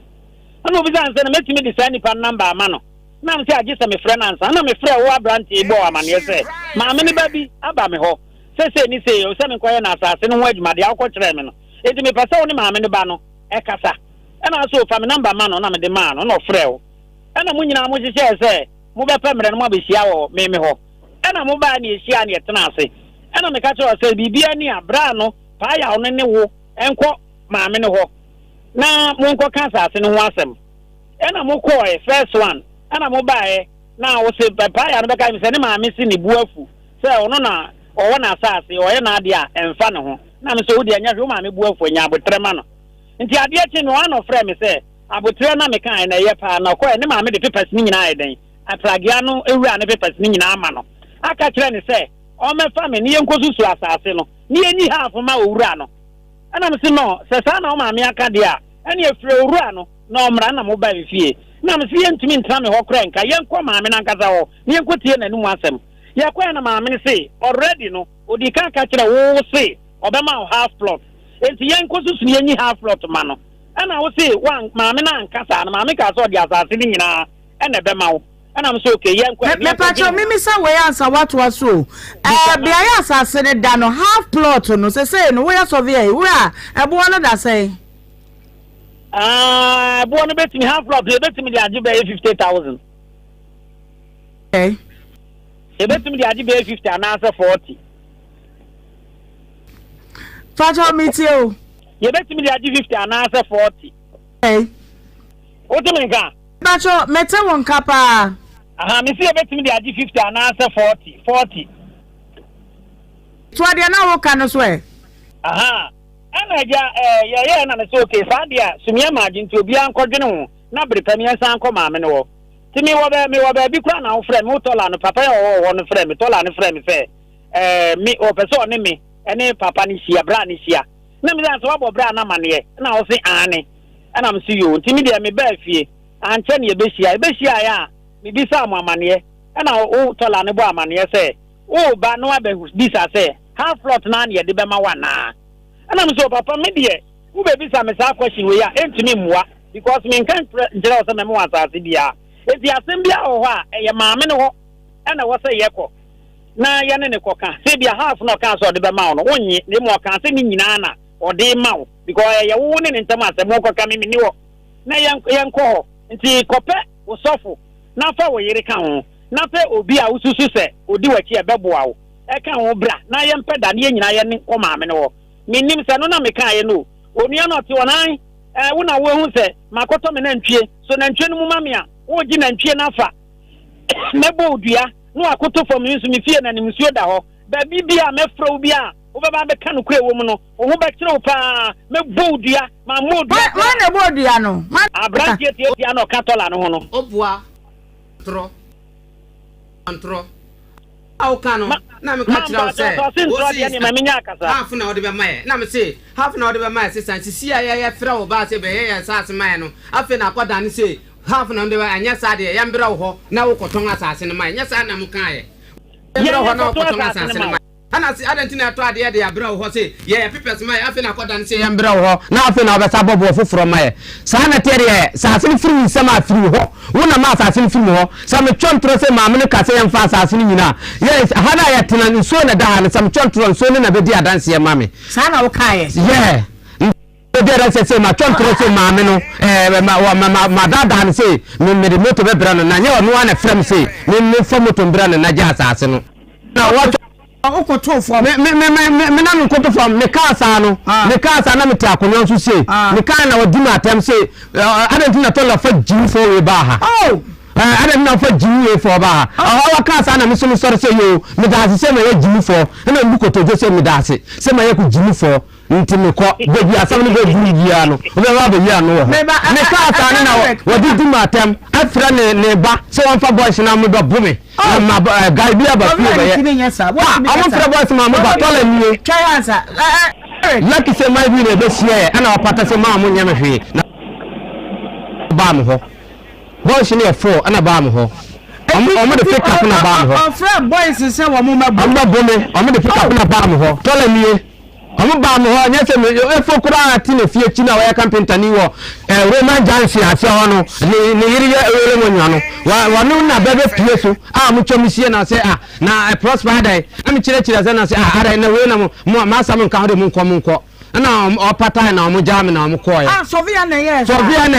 ana obi san se na metimi de sani pa number ama no na me se age se me frɛ na ansa na me frɛ wo abranti bo amane se maame ne ba bi aba me ho se ni se o se me ko ye na asase ne ho adwuma de akɔ kyerɛ me no enti me pese wo ne maame ne ba no e kasa ana so fa me number ma no na me de ma no frɛ wo ana mu nyina mo hyehyɛ sɛ mo bɛpɛ mmerɛ no mo abɛhyia wɔ me hɔ ana mo ba ne ehyia ne etena ase ana me ka kyerɛ sɛ bibia ni abra no pa ya wo ne wo enko maame ne hɔ na mo nko ka asase ne ho asɛm ana mo kɔɛ first one ana mo bae na wo se pa ya no bɛka me sɛ ne maame si ne buafu sɛ ɔno na ɔwɔ na asase ɔyɛ na ade a ɛmfa ne ho na me sɛ wo de anya hwe maame buafu anya abotrema no nti ade akyi no ano frɛ me sɛ abotre na me kan na ye pa na ko ne maame de papers ni nyina ayeden atragia no ewura ne papers ni nyina ama no aka kire ne se o me fa me ne yenkosusu asase no ne yenyi half ma owura no ana me se no se sa na o maame aka de a ene efre owura no na o mra na mo ba fie na me se yentumi ntra me ho kra nka yenko maame na nkasa ho ne yenko tie na num asem ye kwa na maame ne se already no odi kan ka kire wo se obema half plot enti yenkosusu ne yenyi half plot ma no ana wo se wan maame na nkasa na maame ka so de asase ni nyina ene be ma wo ana me so okay yen kwa me pacho mimi sa we answer what was so be ayi asase ne da no half plot no say no we survey we a ebo no da say ebo no betimi half plot e betimi de age be 50,000 okay e betimi de age be 50 and answer 40 pacho mitio ye betimi de age 50 and answer 40 okay what do you mean ka pacho mete won kapa aha me see betimi de age 50 and answer 40 to ade na wo kan so e aha ana ya na so okay fa dia sumia margin to obi ankodwene ho na brepami ansan ko maame ne wo ti me wo ba bi kwa na wo frɛ me tola no papa ya wo no frɛ me tola no frɛ me sɛ me o person ne me ene papa ni sia bra ni sia na me dan so wo bra na mane na wo se ane ana me si yo ti me dia me ba fie anche ne e be sia ya bisa amamane na o tola ne bo amane say o ba no abe bisa say half plot na na de be ma wana ana me so papa me de wo be bisa me sa question we ya entimi mwa because me kan njira o say me mo asase bia eti asem bia o ho a ye maame ne ho ana wo say yeko na ya ne koka say bia half no kan so de be ma no wonye ne mo kan say ni nyina na o de ma wo because ye wo ne ntama asem ko ka me ni wo na yen ko nti kope wo sofo na fa wo yire kan ho na fe obi a ususu se odi wachi e beboa wo e kan ho bra na ye mpeda na ye nyina ye ne o maame ne wo minnim se no na me kan ye no onua no te wonan wo na wo hu se makoto me na ntwie so na ntwie no mu mame a wo gi na ntwie na fa mebo odua no akoto fo me nso me fie na nimsuo da ho ba bibia me fro bi a wo ba be kan kure wo mu no wo ho ba kire wo pa mebo odua ma mo odua ma na bo odua no abrantie tie no katola no ho no obua tro antro au kanu na me ka tira se o si ni ma menya akasa half na ode be maye na me say half na ode be maye sisan sisi ya fra wo ba se be ya sase maye no afi na akoda ne say half na ode be anya sa de ya mbira wo ho na wo koton asase ne maye nya sa na mu kan ye mbira ho na wo koton asase ne maye ana si adentina to ade de abira wo ho say ye pipes maye afi na akoda ne say ya mbira wo ho na afi na obesa bobo foforo maye sa na tere ye sase ne firi nsama afiri ho wona ma asase ne firi ho sa me twontro say maame ne ka say ya mfa asase ne nyina yes hana ya tena nso na da ha sa me twontro nso ne na be di adanse ye mame sa na wo kae yeah there say ma twontro say maame no ma dada ne say me de moto be bra no na nya no na frem say me fo moto bra no na ja asase no na what okoto fo me na me koto fo me ka asa no me ka asa na me ta akonyo so say me ka na wadi ma atem say adentina to la fa jin fo we ba ha oh adentina fa jin we fo ba ha wa ka asa na me so me sori say yo me da se me ye jin fo na me koto jo say me da se me ye ku jin fo nti me ko bebi asam ne be buru ya no o be ba be ya no ho me ka asa ne na wadi di ma atem afra ne ba so won fa boys na me do bume ma guy bi aba fi be ye am fra boys ma mo ba tola ni try answer lucky say my bi ne be share ana opata say ma mo nya me hwe na ba mo ho boys ne 4 ana ba mo ho omo de pick up na ba mo ho fra boys say wo mo ma bume omo de pick up na ba mo ho tola ni omo ba mo ho nya se me efo kura ati na fie chi na wa campaign tani wo Roman Jansi ati ho no ni yiri ewele monwa no wa no na bebe pie so mo chomisie na say na prosper dai am chire say na say ara na we na mo ma sam nka ho de mo nko na opata na mo jam na mo ko ya Sofia na yes Sofia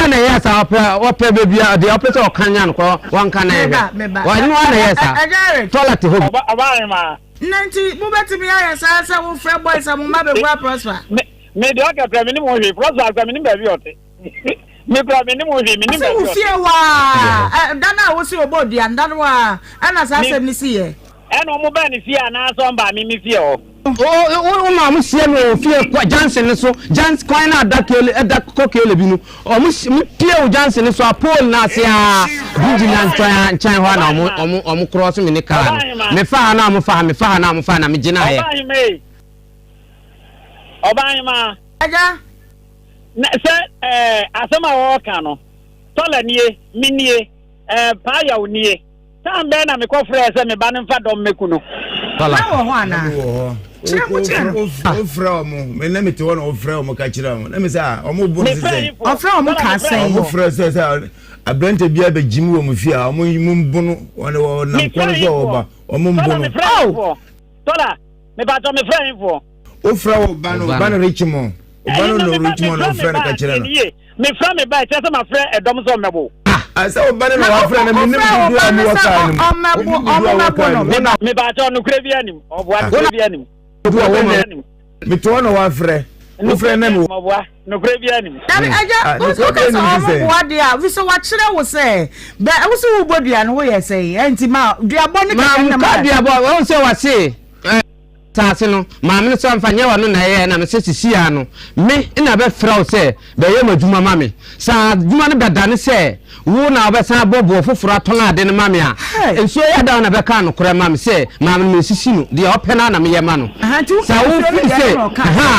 na yes opa bebia de opese okanya no ko wanka na ye wa ni wa na yes toilet ho oba ma nanti mo betimi ya sa wo frɛ boys mo ma be gwa prosper me de oka pra me ni mo hwe prosper pra me ni ba bi ote me pra me ni mo hwe me ni ba bi ote fie wa dana wo si obodi andano wa ana sa asem ni si ye eno mo ba ni fie ana so mba me fie o ma mo sie no fie kwa Johnson so Johnson kwa na da kokele bi no o mo pie o Johnson so apol na se vigilant chan ho na mo cross me ni car me fa na mo fa na me gina ye oban ma aja na se asema wo ka no tola nie minie pa ya onie tan be na me ko frɛ se me ba ne mfa dom meku no tola wo ho ana ofra mo me na me te wona ofra mo ka kira mo na me sa omo bo se se ofra mo ka sen omo fra se abrante bia be jimi wo mo fi a omo mbu no wona na ko so oba omo mbu no tola me ba to me fra info ofra wo ba no Richmond no Richmond no fra ka kira no me fra me ba se ma fra edom so mebo asa o ba na wa fra na me nim du amu wa ka ni me ba to no kura bi anim obo an kura bi anim me to na wa fra no fra na me no kura bi anim aja o ka so wa dia we so wa kire wo se ba wo so wo bodua no wo ye se enti ma dua bo ni ka na ma dua bo wo se wa se Tase no maame so amfanye wa no na ye na me se sisia no me ina be frau se be ye madwuma mame sa dwuma no be dane se wo na obesan bobo foforo aton ade ne mame a enso ya da na be ka no kore mame se maame me sisi no de opena na me ye ma no sa wo fi se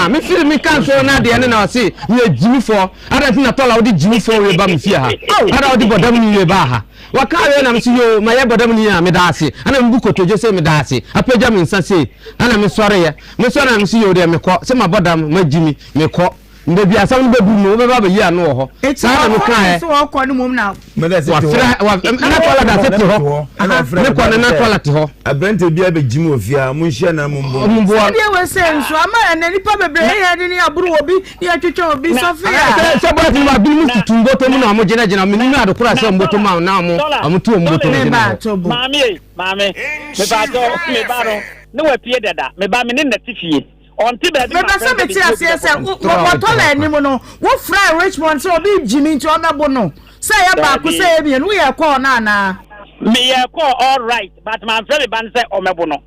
me feel me kan so na de ne na se we jimi fo ada tin na tola wo de jimi fo we ba me fie ha ada wo de bodam ni we ba ha wakawe na msi yo maye bodam ni ya me daase ana mbuko toje se me daase apagya me nsa se ana me sore ya me sore na msi yo de me ko se ma bodam majimi me ko nde bia sam no bebu no be ba yi ano ho sa na me kan so wo ko no mum na me da se wa na tola da se ti ho me ko na tola ti ho abrante bia be jimi ofia mo nhia na mo mbo de we se nso ama na nipa bebre he ni aburu obi ya twetwe obi sofia se bo ti ma bi mu tutumbo to mu na mo jena jena me ni ado kura se mboto ma na mo amutu mboto me ba mame me ba no ne wa pie dada me ba me ne natifie onti be me ba se me ti ase se wo tola ni mo no wo fry Richmond so obi jimi nti o mebo no se ya ba ku se e bi no ye call na me ye call all right but man friend ban say o mebo no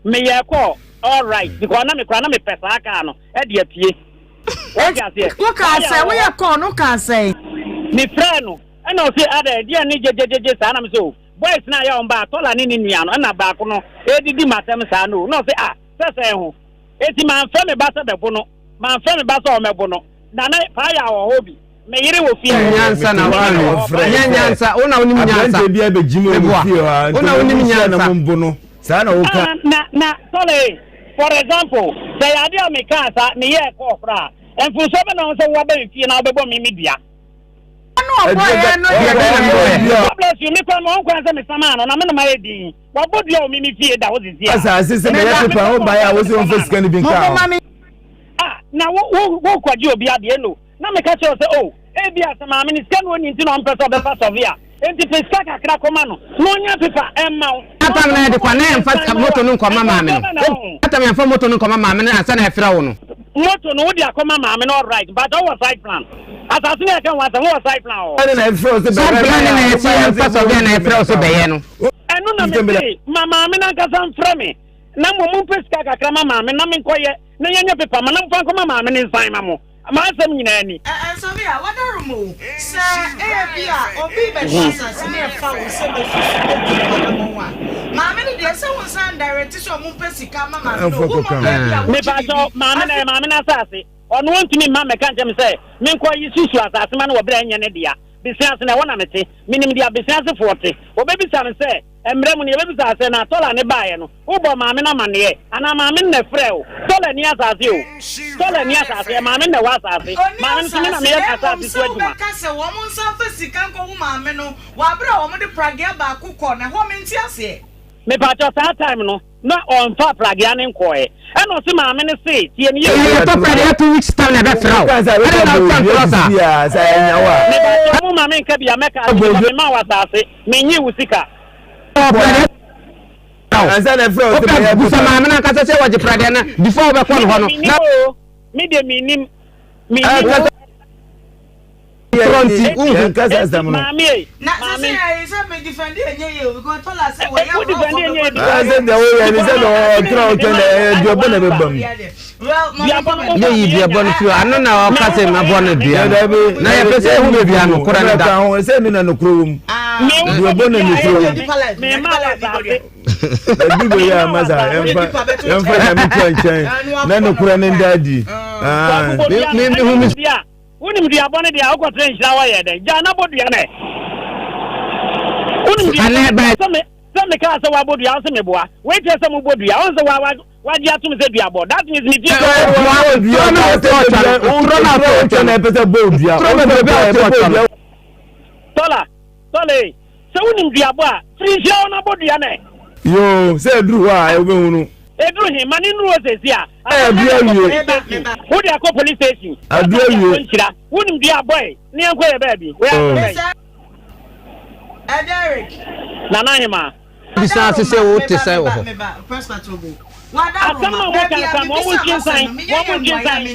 me ye call all right because na me pesa aka no e de apie wo ka se wo ye call no ka se me friend no e na o se ada dia ni jejeje sa na me so boys na ya on ba tola ni nua no na ba ko no e didi matem sa no no se se ho eti man fa me ba sa bebo no man fa me ba sa o mebo no na na pa ya wo hobi me yire wo fie nyansa na wa nyansa una unim nyansa abrante bia be jimi ofie ha una unim nyansa na mo mbo no sa na wo ka na tole for example say ade o me ka sa me ye ko fra enfu so be na so wo ba fie na obebo me media no boy no bless you me kwa mo kwa se me sama no na me na ma edi wo bodu o me fie da wo zizia asa sisi me ya pepa wo ba ya wo se on face kan bi nka na wo kwaji obi ade no na me ka che o se e bia se ma me ni scan woni nti no mpeso be pass of ya enti pe ska kakra koma no no nya pepa emma ata me de kwa na emfa moto no nkoma ma me no ata me emfa moto no nkoma ma me na asa na efra wo no moto no wodi akoma ma me no right but our side plan asasine e kan wa se wo side plan o na efra se be plan na e se emfa so be na efra so be ye no enu na me mama me na kasa mfra me na mo pe ska kakra mama me na me nkoye na nya pepa ma na mfa nkoma ma me ni nsan ma mo ma asem nyina ni so be a wadarumo se bia obi be sasa ne fa wo se be fisu ma me ni de se wo san direct so mo pe sika mama me ba so ma me na sase ono wontumi ma me kan jem se me nkoyi susu asase ma na wo bra nya ne dia business na wona mete minim dia business forte obebi san se emremu ni obebi san se na tola ne baaye no ubo maame na mane ana maame na freo tola ni asase o tola ni asase maame na wa asase maame ntimi na me asase so aduma ka se wo mo san fa sika nko wo maame no wa bra wo mo de pragia ba akukọ na ho menti ase me pa cho sa time no na on fa pragia ne nkoe eno se maame ne se tie ni ye to pragia 2 weeks time na be frao ya sa nyawa me ba mo maame nka bia meka me ma wa asase me nyi wusika ansa na frao se be busa maame na kasa se waje pragia na before be kon ho no na me de minim Pronti kasa samu no mami na se me defend enye ye we go tola se we ya ase de wo ya ni se no tro to na dio bona be bam ye yi bia bon fio ano na o kasa ma bon bia na ye pese hu be bia no kora na da ho se mi na no kro wum dio bona ni kro me ma la sabe bibo ya maza emfa na mi twanchan na no kora ne ndadi me hu mi unim dia bone dia o ko tren hira wa ye den ja na bodua na unim dia se me ka se wa bodua se me boa we tie se mo bodua on se wa dia tum se dua bo that means me dia tola se unim dia bo a tren hira na bodua na yo se duru wa e be hunu edru he mani nu osesi a wo dia ko police station nhyira wonim dia boy ne enko ye baabi we Derek na na hima bisa se wo te sai wo first patrol asama mo kan sa mo mo chinsan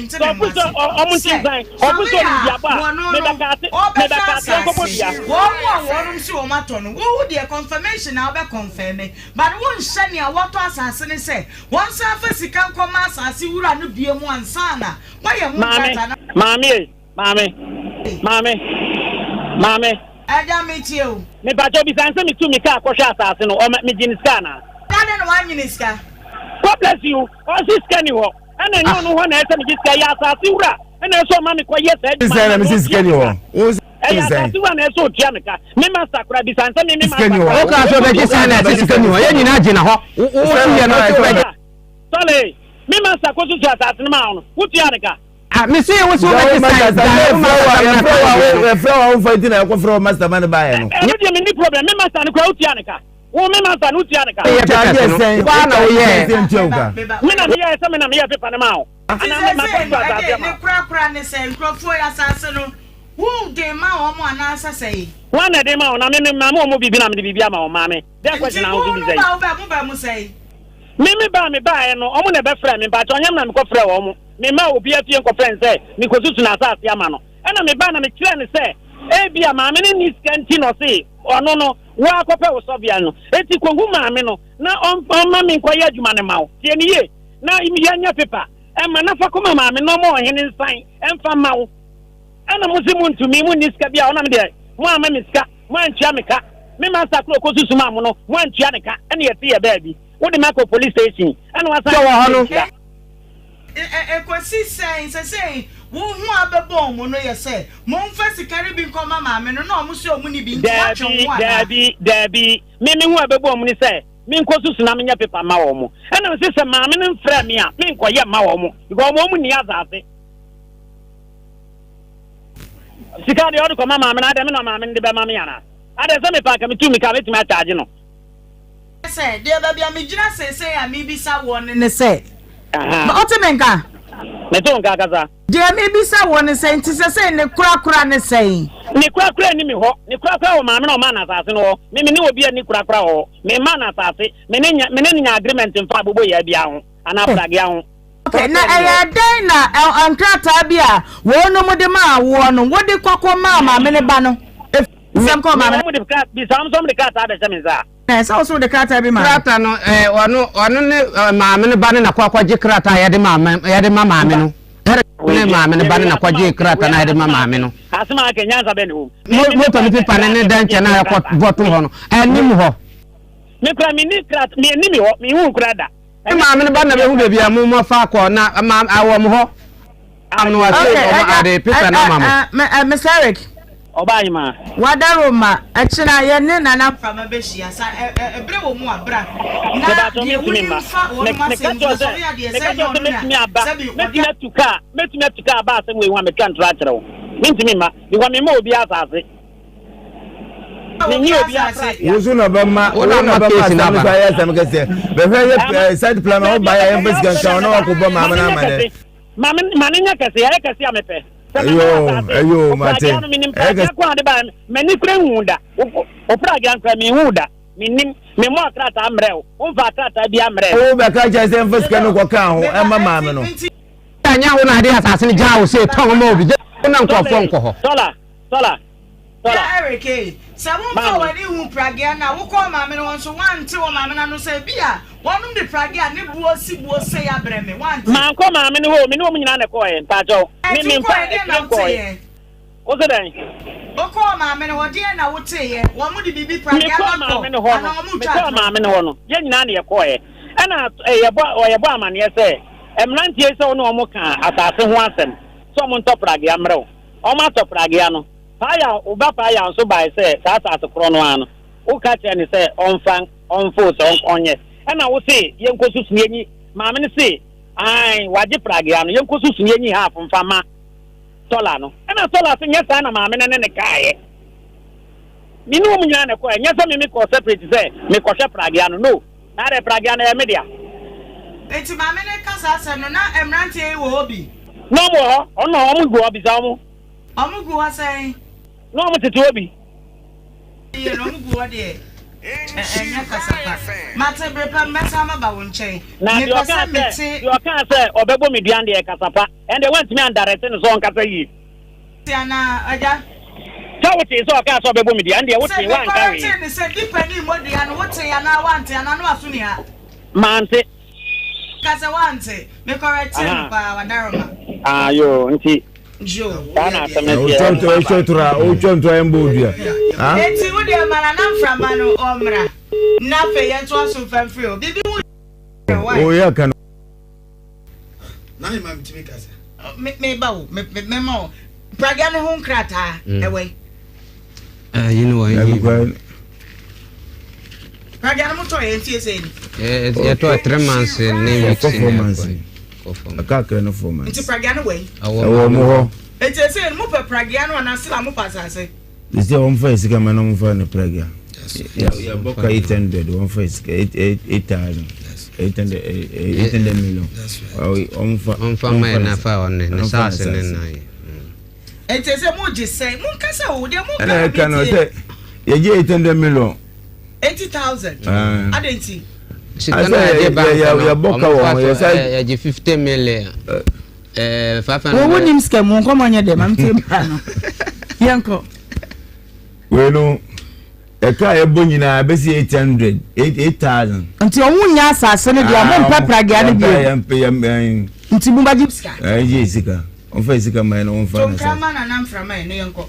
so puso o mo chinsan o puso ni dia ba me da ka ko One see on Maton. Who the confirmation now be confirmed. But one shiny a water assassin say, one surface can come as I see you and be one sana. Why am Mammy. I damn it you. Me Bajo be answer me to me car assassin or me Jiniscana. One Jiniska. God bless you. Or this can you? And I know one has me this guy Asura. And I saw Mammy quiet said, Mrs. Kenny. I saw one I saw Jamaica. Me master could be answer me. Okay, so that is an Sorry, me master goes to assassin mount. Who's Janica? Monsieur was so fighting a from Master Man by any problem. Me master and crowd Janica. Oh, me master, no Janica. Who de ma o mo anasa say one de ma o na me ma mo bibi na me bibi ama o ma me that question na o bibi say mo say me ba no o mo na be frɛ me ba to nyam na me ko frɛ wo mo me ma obi afie ko frɛ say me ko susu na asase ama no ɛna me ba na me kyerɛ ne say e bia ma me ni skanti no say ono no wa akɔpɛ wo so bia no eti kongu ma me no na on ma me nkoya adwuma ne ma wo tie ne ye na imi ya nya pepa e ma na fa ko ma me no mo hene nsan emfa ma wo ana musimun to me mun niska bia ona me de mo ama miska mo antua meka me master kro ko susuma mo no mo antua ne ka ene yete ye baabi wo de mako police station ana wasa wo ho no ko si say wo hu abebo mo no ye say mo mfa sikari bi nkoma ma me no na mo se omu ni bi ntwa twe wo ana dabi me hu abebo mo ni say me nko susu na me nya paper ma wo mo ana se se ma me no mfra me a me nko ye ma wo mo because mo mu ni azate Sika de odo koma maame na de me no maame de be maame yana ade se me pa ka me tu me ka betimi a charge no se de ba bia me gina se ya me bisa wo ne se ba otemenka me to nka kaza de me bisa wo ne se nti se ne kura ne se ne kura ni me ho ne kura wo maame na o ma na asase no me ne obi ani kura ho me ma na asase me ne nya agreement mfa bobo ya bia ho ana plug ya ho. Okay, na den na ankrata bia wo no mo de ma wo no wo de kwakọ ma me ne ba no sem ko ma me mo de ka bi sam de kata da sem za so de kata bi ma krata no ono ne ma me ne ba na kwakọ je krata ya de ma me no ne ma me ne ba na kwakọ je krata na ya de ma me no asema ke nyanza be ne mo to ni pipa ne dan che na ya ko botu ho no anim ho me kra mi ni krata mi ni mi ho mi hu krada maame ne ba na be hu bia mo fa akọ na awo mo ho amno wa say o ade pesa na mama Mr. Eric oba yima wadaro ma achina ye ne nana fama be hia sa ebre wo mu abra na ye woni fa wo ma se so ya de se yo na metumi atuka ba se we wa me kan tra kire wo ntimi ma ni wa me ma obi asase Wozu na bama sa ya sam kese be hwe side plan o ba ya embassy kan na ko bo mama na amade mama nya kese ya kese amepe ayo mate ko ade ba mani kure hunda o praga anka mi hunda minim me mo akrata amreo o fa akrata bi amreo o be ka je se embassy kan ko kan ho e mama me no anya wo na ade asase ni ja wo se ton mo bi na nkofo nko sola Eric, someone forward who Praga now, who call Mamma on so one, two, Mamma no say, Bia, one of the Praga, never was say, I bring me one. Man, come on, in a coin, Pajo. What's it? O call Mamma or dear, I would say, one would be Praga, Mamma no, young nanny a coy. And a barman, yes, say, I'm 90 years old, no more can, assassin once, someone top Pragiamro, or Master Pragiano. Fire uba fire so by say that as a chrono ano o ka che ni say on fan on force on onye e na wo say yen ko susu yenyi ma me say ai waje pragia no yen ko susu yenyi half mfama sola no e na sola se nyesa na ma me ne kaaye mi no mu nyana ko nyesa me ko separate say me ko hwe pragia no na re pragia na e media enti ma me ne kasa se no na emrante e wo obi no mo ono omu go obi za omu go wa say no mo tete obi ye no go wa de enya kasapa mate brepa mesa ma ba won chen ni pasa meti you can say obebo me duan de kasapa and they want me and direct no so on kasa yi ti ana aja so what is all cast of a woman, and they would say one carry. Depending what they are, what they are now wanting, and I know Sunia. Mante. Casawante, me correct power, Darama. Ah, you, and see. Joe. It's what they are man from Mano Omra. Nothing yet was so free. Baby, oh, yeah, can. Now, I'm to make us. Me bow, me more. Pragan home crata away. You know, Pragan motor and TSA. Yeah, 3 months name 4 months. A cock and a 4 months. It's a Pragan away. Oh, more. It's a say, move a Pragan and I still am up as I say. This is your own face, come and on for the Praga. Yeah, Boca 800, one face, 8,000. 800 million. On farm and a found in the assassin and I. It is a moji say, Munkasa, dear Munka. And I cannot say, you 800 million. 80,000. I didn't see. She can't Boca 50 million. 500. What names come on your dem? I'm Yanko. Well, a car a bunina, basically 800,000. Until one yas are sending the amount of Pragan and pay into Mubajipska. Jessica, on Physical man on phone. Come on, and I'm from my Yanko.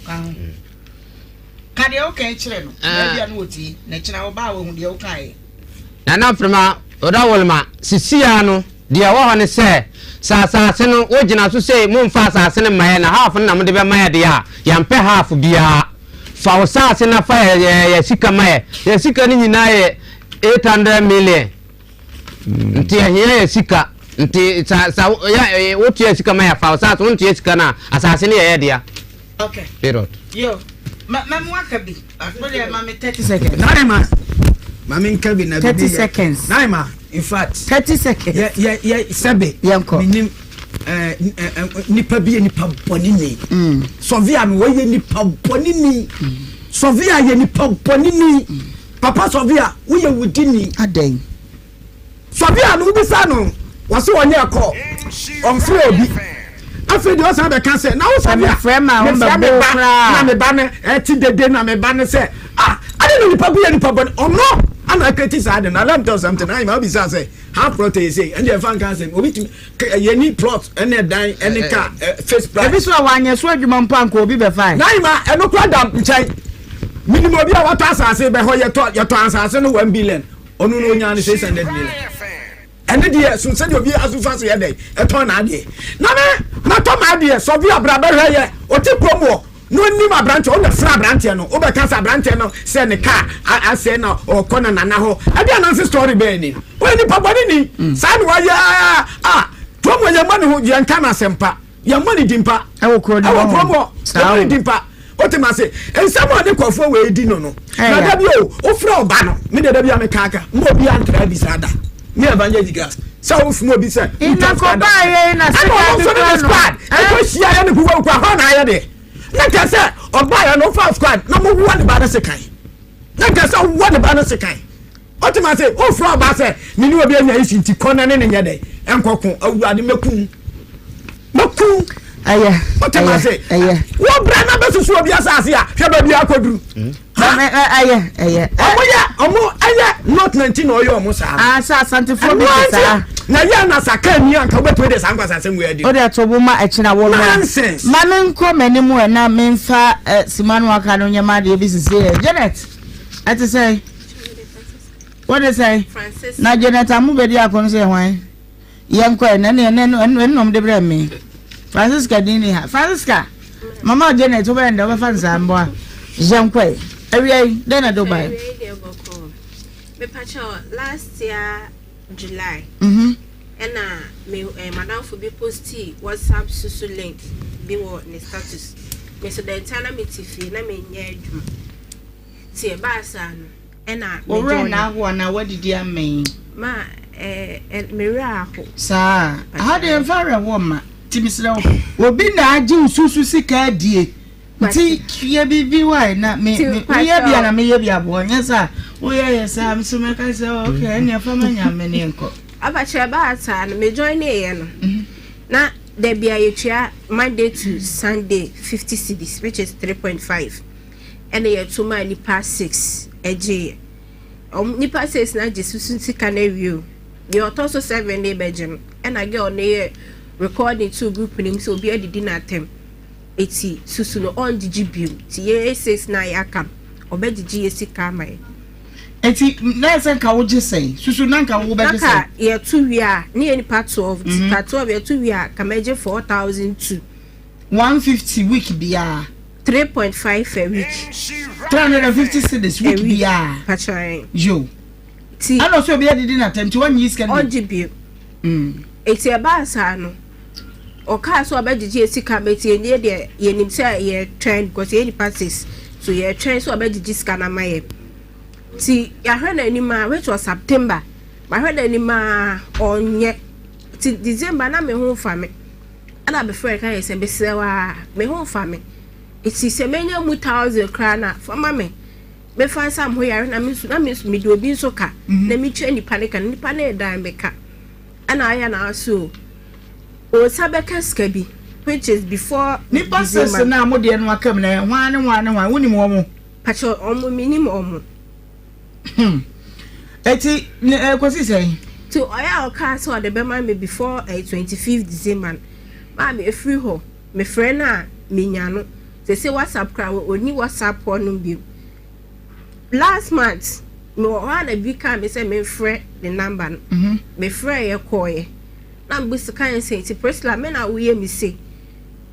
Karaoke, children. I know tea, natural bow with the okay. And not from Odawolma, Siciano, dear one say, Sasano, original to say, Moon fast as in my and a half and I'm the my dear, Yampe half of beer. For sas in a fire, Yasika Maya, Yasika in 800 million. Until here, Sika, until what Yasika Maya, for sas, won't Yaskana, assassinate idea. Okay. Period. Yo, Mamma Wakabi, I put your mammy 30 seconds. Naima. Mammy Cabin 30 seconds. Naima, in fact, 30 seconds. Yeah, Sabe, Yanko. Nipa bi nipa bonini Sovia me we nipa bonini Sovia ye nipa bonini Papa Sovia we ye wudini aden Sovia no bi sa no wase wonye akọ on free obi afi de osan be kan say na wo Sovia friend ma won be kra na me ba ne ti dede na me ba ne say ade no nipa bi ye nipa bon no ana criticize and let me tell something I be say half protein say and the fan can say obi you need plot and dan any car face price ebi so wanya so adwuma mpa nko obi be fine na ima eno kwa da nchai minimum obi a wato asase be ho ye to asase no 1 billion onu no nya ne 600 million and the so say obi asufa so ye dey eto na ade na me na to ma ade so bi abraba hwe ye o ti promo no ni ma branch o na fra branch no o be kasa branch no say ne car ase na o kona nana ho ade announce story be ni o ni pabani ni say no ya to mo ye mani ho ye nka na sempa ye mani dimpa e wo kro ni promo e dimpa o ti ma say ensamo de kofo we di no na da bi o fra oba no me de da bi amekaka mo bi antra bi sada me evangelical so if mo bi say ina ko ba ye na squad e ko sia ye ne ku wa kwa na ye de na kase oba ya no first squad na mo wu ne ba na sekan na kase wu ne ba na sekan o ti ma say o fra ba say ni ni obi anya isi nti kona ne nya de enkokun awurade mekun aya o ti ma say wo bra na be susu obi asase a hwe ba bi akoduru aya omo aya not 19 oyo omo sa asante fo bi sa na ya na saka ni anka weto de sankwasa asem we adi o de to bo ma echina wo no ma me nko manimu e na me mfa simanu aka no nyama de bi sisi Janet ati say what they say Francis na Janet amu be di akon say hwan yenko e na no de bre me Francisca dini ha Francisca mama Janet o be nda be fa nsambo a yenko e area dey na Dubai me pacho last year July. And me madam for be posti WhatsApp susu link be what ne status. Me so the entire me tifi na me nya adwuma. Tie ba sa no. Me join na ho na what did you mean? Ma me ra ho. Sa how dey fare wo ma timisira obi na agi susu sika die. Ti ye bibi why na me ye bia na me ye bia bo nya sa o ye sa so me ka say okay nya fa ma nya me ne nko abache ba ata na me join e no na there be a Monday to Sunday 50 cedis which is 3.5 ɛna yɛto ma nipa 6 ɛgye nipa 6 na gye susu sika na wie deɛ ɔtɔ so 7 na ɛbɛgye no ɛna girl na yɛ recording to group nim so obi adidi na atem eti susu no on gigi biom ti ye 6 na ya kam obegigi ye sika mai eti na ese ka wo gisei susu na nka wo be gisei naka ye 2 wi a ni any part 12 part 12 ye 2 wi a kamaje 4002 150 week bia 3.5 a week 350 cedis week bia pachai yo ti ano so obi adidi na atem ti one years can on gigi eti e ba sa no o ka so abegigi esika meti enie de ye nim say ye trend because ye passes so ye trend so abegigi sika na maye ti ya hwe na anima which was September ma hwe na anima onye ti December na me ho fa me ana be frɛ ka ye se be sewa me ho fa me eti se menya mu 1000 kra na fa ma me be fa sam ho yare na me do obi so ka na me twa nipa ne ka nipa na edan be ka ana aya na so o sabeka skabi which is before nipa sese na mo de no akam na hwan woni mo mo pacho omo minim omo eti kwesi say to oya o ka so de be man me before 25th December ma me free ho me friend na me nya no say WhatsApp kra oni WhatsApp no bi last month me wana bi ka me say me friend the number no me friend ye koye na mbisi kan say ti presla me na wo ye mi say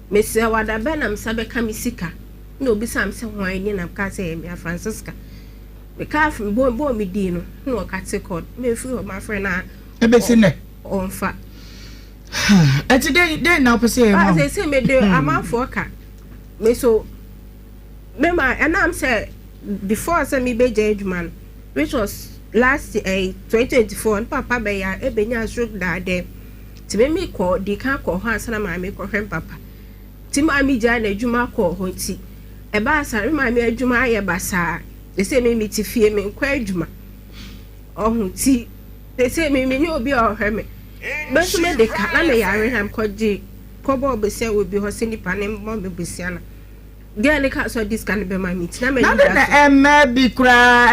me say wada be na msabe ka mi sika na obi sam say hwan ni na ka say me Francisca me ka from bo mi di no na o ka take code me free my friend na e be si ne on fa eti dey na opese ma say me dey amafo ka me so me ma and am say before say me be judgment which was last 2024 papa be ya e be nya stroke that day ti me ko di kan ko ho asana ma me ko hwem papa ti ma mi ja na adwuma ko ho ti e ba asare ma me adwuma aye basa de se me ti fie me ko adwuma oh ti de se me ni obi o hwem be so me de ka na me yare ham ko ji ko bo be se obi ho se ni pa ne mo be besia na girl ka so this can be my meet na me na bi kura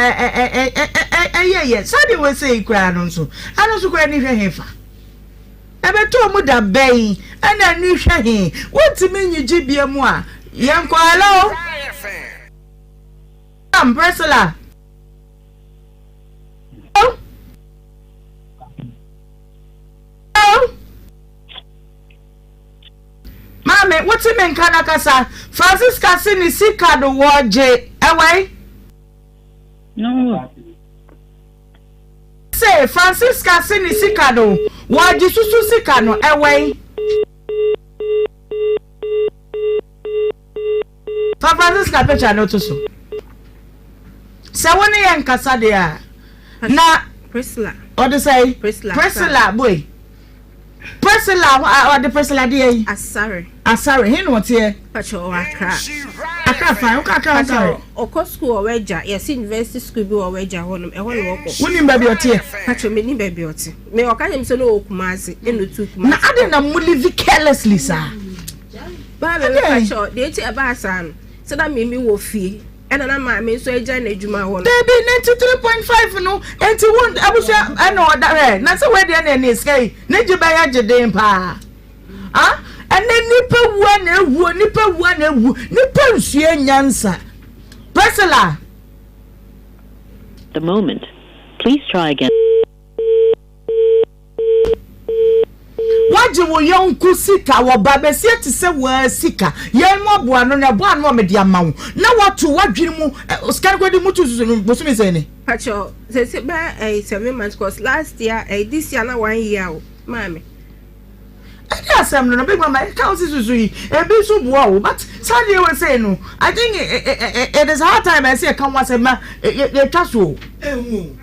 ye so dey we say kura no so ano so kura ni hwe hefa ebeto mu da bai ana ni hwe he wonti menyi gibia mu a yenko hello am Bresla Mame, what's in Kanakasa? Francisca Sini Sika do waje. Away? No. Say Francisca Sini Sika do waje susu sika no away. Francisca pecha no to so. Sa woni yan kasa de a. Na Priscilla. What do say? Priscilla boy. Priscilla, the Priscilla dey. Asare, he no tie. Pacho Accra. Accra fine, Accra. Oko school oweja, yes university school bi oweja honum, e hono woko. Woni ba bi otie. Pacho me ni ba bi otie. Me oka nyem se no okumase, eno tu kumase. Na ade na mu live carelessly sir. Ba me pacho, dey tie ba asan. Se da me wo fie. Ena na ma me so eja na adwuma ho no. Baby 93.5 no, enti won abusha ana odare. Na se we dey na ni sky. Na giba ya geden pa. Ah? Ene nipa wu na ewu. Nipa nsue nyansa. Priscilla. The moment. Please try again. Waje wo yonku sika wo babesie te se wa sika yen mo boa no na boa no me dia mawo na watu wadwiri mu scan kwedi mutu susu no bosumi se ni pacho se ba 7 months course last year this year na 1 year o mama I asem no big mama ka susu yi e bi so boa o but sadie we say no I think it is hard time I say kan wase ma e twa so ehu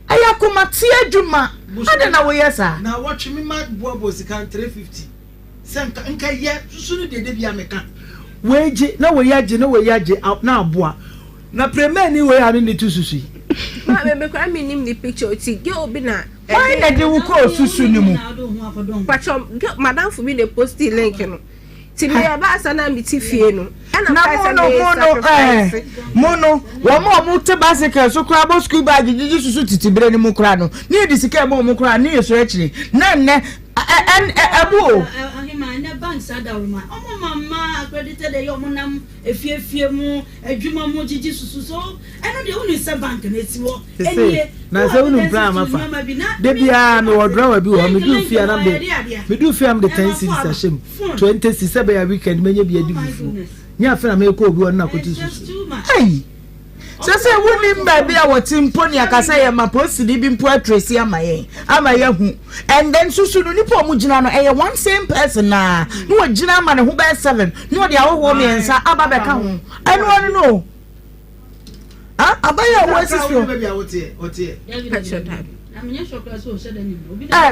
aya kuma tie adwuma ade na wo yesa na watch me mad bobo sikan 350 senka nka ye susu no de bia meka weje na wo yaje na aboa na premier ni we have ni tu susu ma me kwa minim the picture ti ge obi na why na de wo ko susu ni mu pacho madam for me the post link no ti me ba sa na me ti fie no mono wo mo te bicycle so kra bo school bag gigi susu titibere ni mu kra no ni di sika mo mu kra ni yeso ekiri na nne abu Ohemaa na bank sada wo ma omo mama accredited e yo mo nam efie mu adwuma mu gigi susu so eno de unu se bank na eti wo enie na se unu plan ma fa de bia me wo draw bi wo me do fia na me do fia am the 10 cities ashim 27 be ya weekend menye bia di fufu nya fa na me ko obi won na kotu susu hey se woni mba bia wo timpo ni akasa ye ma post di bi mpo atresi amaye hu and then susu no nipo mu gina no one same person na no wo gina ma ne ho be 7 no de awo me ensa aba be ka ho eno no abaya wo sisio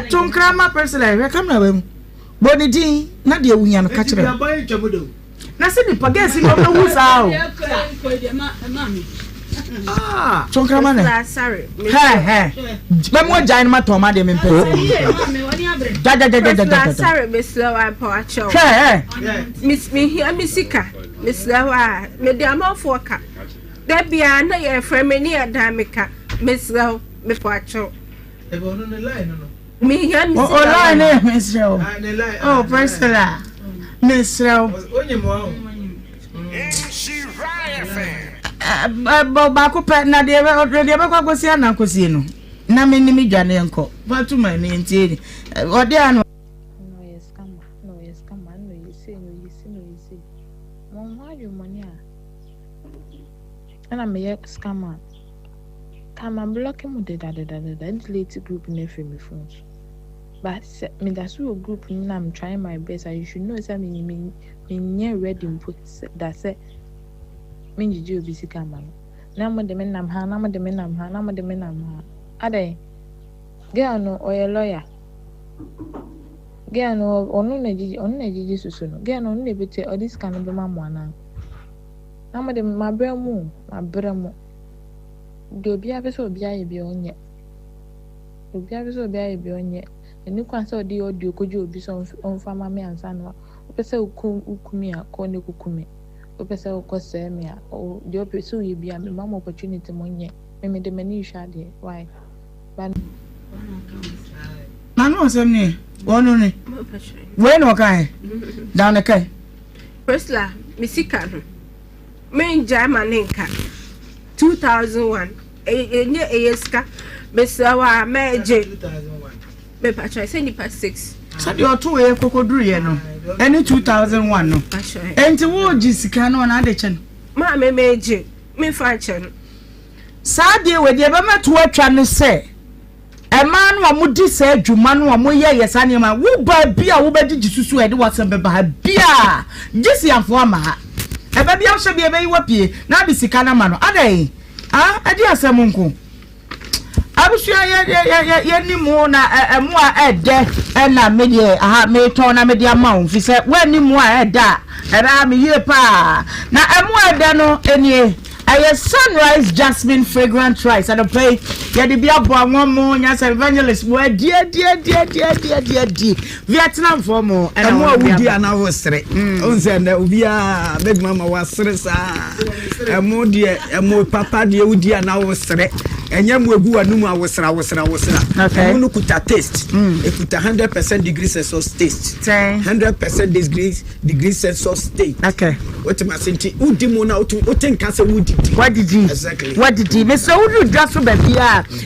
tunkrama personal we kam na we boni din na de awunya no ka kire na se ni pagesi no hu sa o tunkrama na sorry me mo jain ma to ma de me pese sorry Miss Lawa Pacho Miss me here misika Miss Lawa me de amafo ka da bia na ye frame ni adamika Miss Lawa me Pacho e go no line no me here misika line Miss Lawa oh personal Miss Lawa onye mo ba ko pe na de ba kwa gosi ana kosi no na me ni mi dwane enko ba tu ma ni ntie ode ano no yes kama no yesi mo nwa yu money ana me ye scammer kama block mu de da delete group na free me phones but me that so group na I'm trying my best and you should know say me ready input that say minji obi sika ma na mo de menam ha ade girl no oye lawyer girl no onu na jiji susu no girl no na bete odis kan be ma mo ana na mo de mabra mu do obi abeso obi aye bi onye eni kwa so di audio kojo obi so onfa ma me ansa no opese ukumi akọ ne kukumi opese ukose me o di opese uye bia me mama opportunity monye me de mani hwade why ban manu osemni wonu ni we no kai down the kai Presla misika no me jama nenka 2001 enye eyeska mesawa meje 2001 me patcha say ni past 6 sadi oto we kokoduru ye no any 2001 no enti wo jisika no na ade chen ma me meje me fa chen sadi we de be meto atwa ne se ema no amudi se adwuma no amoye yesa ne ma wo ba bia wo be digisusu e de wasem be ba bia gisi amfo ama ha e ba bia hye bia be yiwa pie na bi sika na ma no ade ade asem nko abusua ye ni mu na emu a ede na me de me ton na me de ama wo fi se we ni mu a eda era me ye pa na emu ede no enie aye sunrise jasmine fragrant rice and pay ye de bia bo awon mo nya evangelist mo die Vietnam for mo emu awudi ana wo sere onse na obi a big mama wa sere sa emu de emu papa de awudi ana wo sere enye mu egu anum a wo sere emu no kuta taste ekuta 100% degree Celsius taste 100% degree Celsius taste okay what ma senti udi mo na otenka se wudi what did you exactly what did you me so would just so baby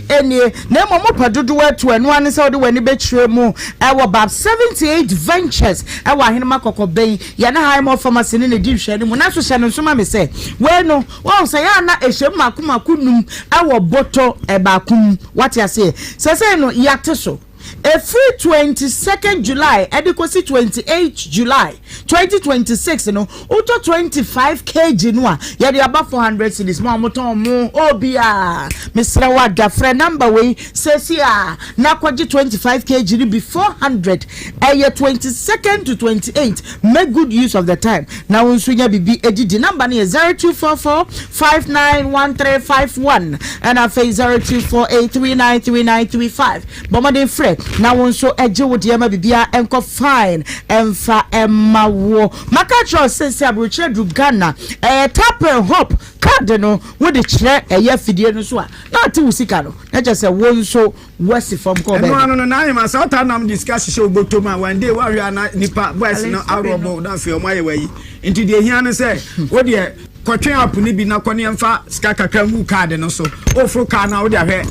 eni na mo padodo watu anu an se wode wani betire mu e wo bab 78 ventures e wo ahenema kokoben ya na high more pharmacy ne di hwe ne mu na so hye no soma me se we no wo se ya na ehye makomakunum e wo boto e ba kum what you say se no yate so a free 22nd July, adequacy 28th July 2026, auto 25 kg noa, yadi above 400 cedis, moton mo, obia, Mr. Wada, friend number way, says ya, nakwaji 25 kg be 400, a year 22nd to 28th, make good use of the time. Now, unswinya bibi, the number is 0244 591351, and I face 0248393935, Bomade Fred. se na won so eje wo de ma bibia enko fine emfa emma wo maka se abroche du Ghana tap and hop card no wo de kire fidie no so a na ati usika no na je se won so wasi from ko be no na ima sa ta nam discuss show botoma one day wa hwe na nipa boys no arobo na fe o maye wayi nti de hia no se wo de kotwen app ni bi na kone mfa ska kakra mu card no so ofro card na wo de hwe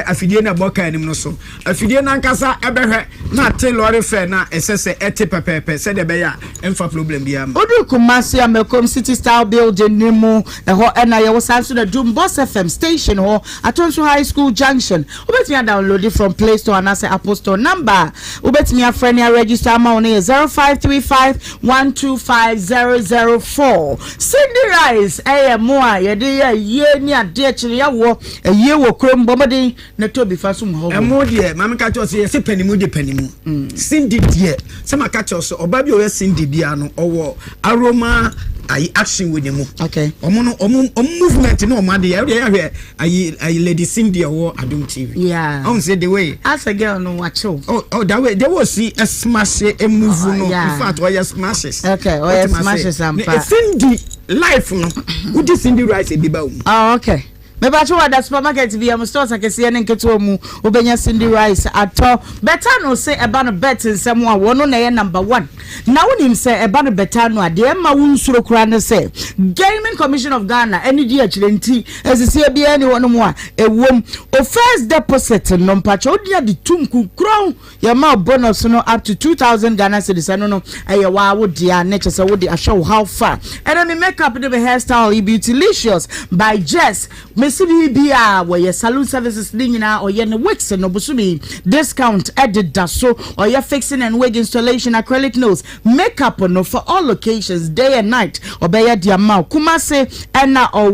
afidie na boka anim no so afidie na nkasa ebehwe na te lorry fair na esese ete pepepe se de be ya emfa problem bia ma odu Kumasi Amekom City Style Building nimu ho na ye wo sanso na Dum Boss FM station ho Atonso High School Junction obetimi download it from Play Store and Apple Store number obetimi afreni register amount is 0535125004 Cindy Rice moa ye de ye ni ade chiri ya wo ye wo krom bomodi na tobi fasum ho emo de mama ka cho se se panimu de panimu Cindy de se maka cho so oba bi o ye Cindy bia no owo aroma ayi action with them. Okay. Omo movement no ma de ayi Lady Cindy or Adum TV. Yeah. I say the way. As a girl no watch. Oh that way. They will see a smash a move no. Yeah. In fact, or smashes. Okay. Or smashes and Cindy life no. Who did Cindy Rice a biba? Oh okay. Me ba chwa da supermarket bi am stores akese ne nketo mu obenya Cindy Rice ato better no say eba no bet nsem a wono na ye number 1 na wonim say eba no better no ade ma wunsuro kura ne say Gaming Commission of Ghana eni di akire nti esisi bia ni wono mu a ewom o first deposit no mpacho odia di tunku kron ye ma bonus no up to 2000 Ghana cedis no eye wa wo dia ne chese wo di show how far and me makeup the hairstyle Beautylicious by Jess Bia where your salon services dingina or yen wigs no busumi discount added da so or your fixing and wig installation acrylic nails makeup no for all locations day and night or beya diamau Kumasi ena or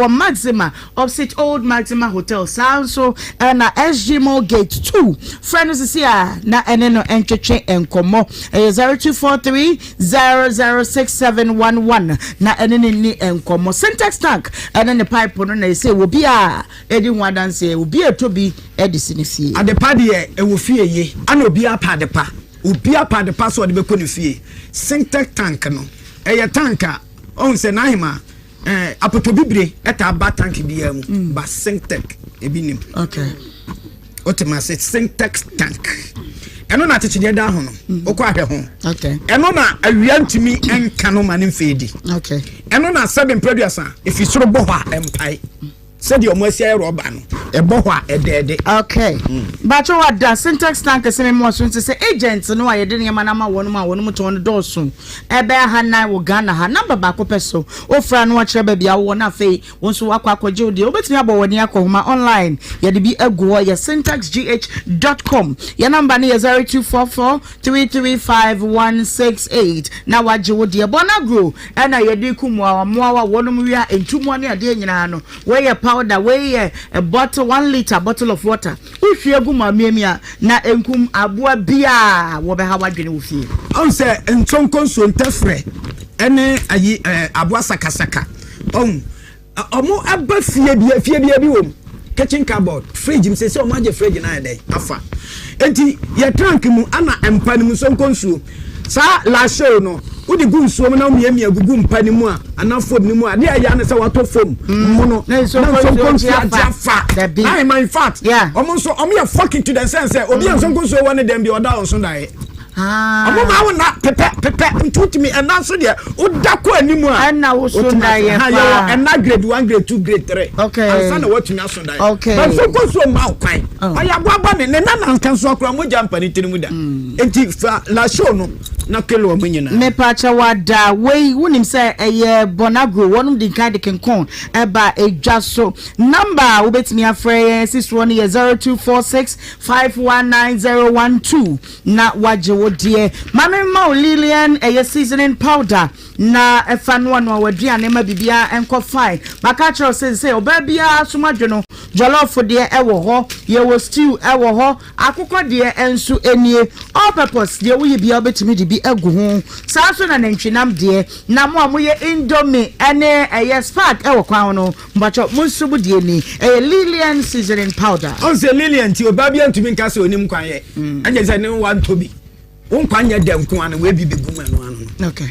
Maxima opposite Old Maxima Hotel Sanso ena SG Mall Gate 2 friends is here na eneno encheche enkomo 0243 006711 na enene ni enkomo syntax tank enene pipe no na will be a edi wadan say will be a tobi edison fie adepa de e wo fie ye ana obi apa adepa obi apa adepa so de be ko ne fie syntax tank no e tanka on se na hima apoto bibre eta ba tank bia mu ba syntax e bi nim okay otema se syntax tank eno na techide da ho no okọ ahwe ho okay eno na awia ntimi enka no mane mfedi okay eno na 7 producer if you soro bo ha empai said your mercy roba no e bo ho a edede okay but what da syntax tank se me mo so say agent no aye de ne ma na ma wonu ma wonu to no dosun e be ha na wo Ghana ha number ba ko peso ofra no kire ba bia wo na fe won so wakwa akwaje odi obetimi abo woni akoma online ye de bi aguo ye syntaxgh.com your number ne 0244335168 na waje wo de bona grow na ye de kumu a mo wonu wi a entumu ne ade nyina no we ye powder we a bottle 1 liter bottle of water uhwe gu ma miamia na enkum aboa bia wo be ha wadwene wo fie on say entonko so ntafre ene ayi aboa sakasaka on omo aba fie bia bi wom kitchen cupboard fridge mse se o maje fridge na dey afa enti ye tank mu ana empani mu so nkonsuo sa la show no udi gu nsuo na miamia gugu mpani mu a ana fom ni mu a de aya na se wato fom mu no na so nkonsuo afa I in fact omo so omo ya fucking to the sense obi so nkonsuo woni dem bi oda on so dai omo ma wona pepe ntutimi ena so de odako animu a na wo so dai ha yo ena grade 1 grade 2 grade 3 okay ansa na watumi aso dai okay but so nkonsuo ma kwan oya boaba ne na nkan so akura mo jampa ni tirimu da enti fa la show no na kelo omunyina me pacha wada we wonim say eye bonagro wonum di kind de kenkon eba edwa so number wo betimi afre 6100246519012 na waje wo die mama ma Lilian eye seasoning powder na efa no no waduane ma bibia enko fine maka chero say oba bia somadwo jollof de ewo ho ye wo stew ewo ho akukọ de ensu enie all purpose de wo ye bia obetimi de bi agu ho saa so na nantwinam de na mo amoye indomie ene spark ewo kwan no mbacho musubu de ni Lilian seasoning powder on say Lilian ti oba bia ntumi nka se onim kwan ye anje se ne wan tobi won kwan ye dem kwan we bi begu ma no ano okay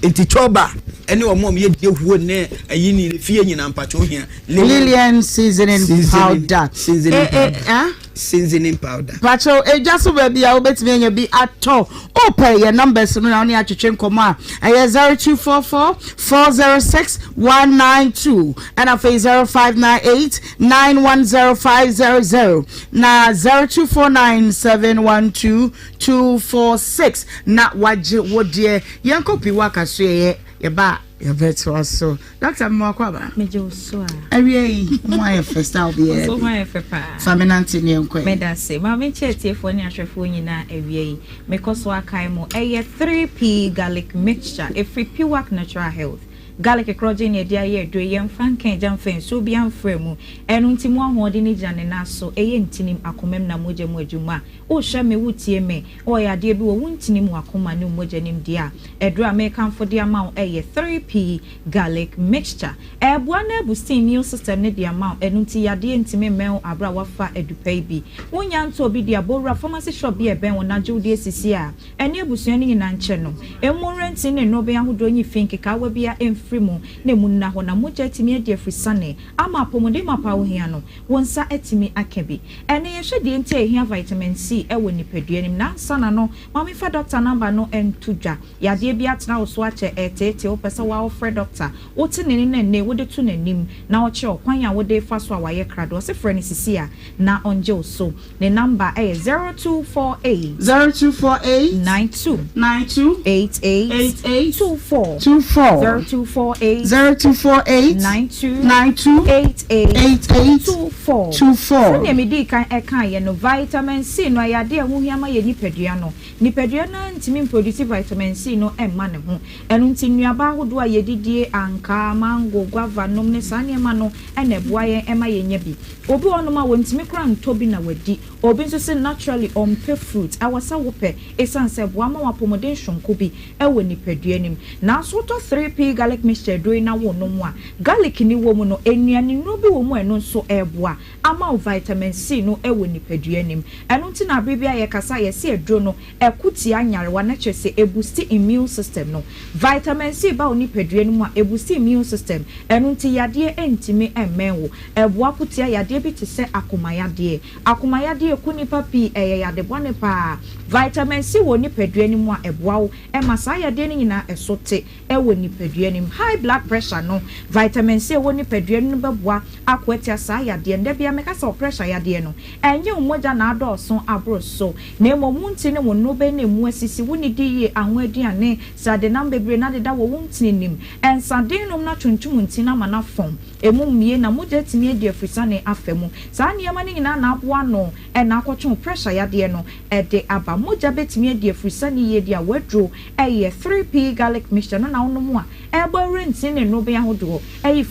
enti choba ene o mom ye die huo ne ayi ni fie nyina mpacho hia Lilian seasoning powder seasoning powder pacho ejaso ba bia obetimi anya bi ato open your numbers no na oni atwetwe nkoma 0244 406 192 and a 0598 910500 na 0249 712 na waje wodie yankopi wakaso ye ba your virtual so Dr. Mwakwaba mejo so awie my first I'll be so my fepa faminanti ne nkwe medase ma me chetiefo ni ahwefo nyina awie mekoso akai mo 3p garlic mixture a free pure natural health garlic ekroje ne dia ye do ye mfan kan jamfen so bia mfremu enu ntimu ahode ni jane na so ntinim akomem na moje mu adwuma o hwe me wutie me o ya de bi wo ntinim akoma ne moje nim dia edro american for dia ma 3p garlic mixture ebua na boost immune system ne dia ma enu nti ya de ntime men abra wafa edupai bi wonya nto obi dia bowra pharmacy shop bi eben wona jude sisi a ene ebusuan ni nyina nche no emu renti ne no be ahodo nyi finki ka wa bia frimu ne munna ho na moja timi ade afrisane ama pomode mapa wo hia no wonsa atimi akabi ene ye hwede nti ehia vitamin C ewo nipadua nim na sana no mami fa doctor number no entudwa yade bia tena wo so ache etete wo pesa wa ofre doctor wo tinene na ne wo de tu nanim na wo che okwan ya wo de fa so awaye krado se frɛ ne sisi a na onje wo so ne number 0248 92 88 24 0248 92 88 ne medi kan eka ye no vitamin C no ayade ahuhia ma ye nipadua na ntimi produce vitamin C no emma ne ho enu ntinuaba hodo a ye didie anka mango guava nom ne sane ma no ene boa ye emma ye nya bi obi ono ma wontimi kra ntobi na wadi obi nso se naturally on pe fruit awasa wo pe esanse boa ma wapomodin shonko bi ewo nipadua nim na so to 3p garlic mixture do na wo no mu a garlic ni wo mu no enuane no bi wo mu eno nso eboa ama vitamin C no ewo nipadua nim eno nti na bibia ye kasa ye se edro no ekuti anyarewa na kyese eboost immune system no vitamin C ba oni padua nim a eboost immune system eno nti yade entimi emenwo eboa putia yade bi te se akomayade kuni papi yade bone pa vitamin C wo nipadua nim a eboa wo emasa yade ni nyina esote ewo nipadua nim high blood pressure no vitamin C wo nipadua nim beboa akwati asa yade nda bia meka sa pressure yade no enye umoja na adoso abroso na emomunti ne wo no be na emu asisi wo ni di ye anwo aduane sade nam bebre na deda wo wunti nim ensade nom na twuntum nti na mana fom emu mie na moja timi edi afrisane afemu saa niema ni nyina na aboa no na akotwe pressure yade no de aba moja betimi edi afrisane ye dia wadro 3p garlic mixture no na wonom a eba renti ne no be ahodo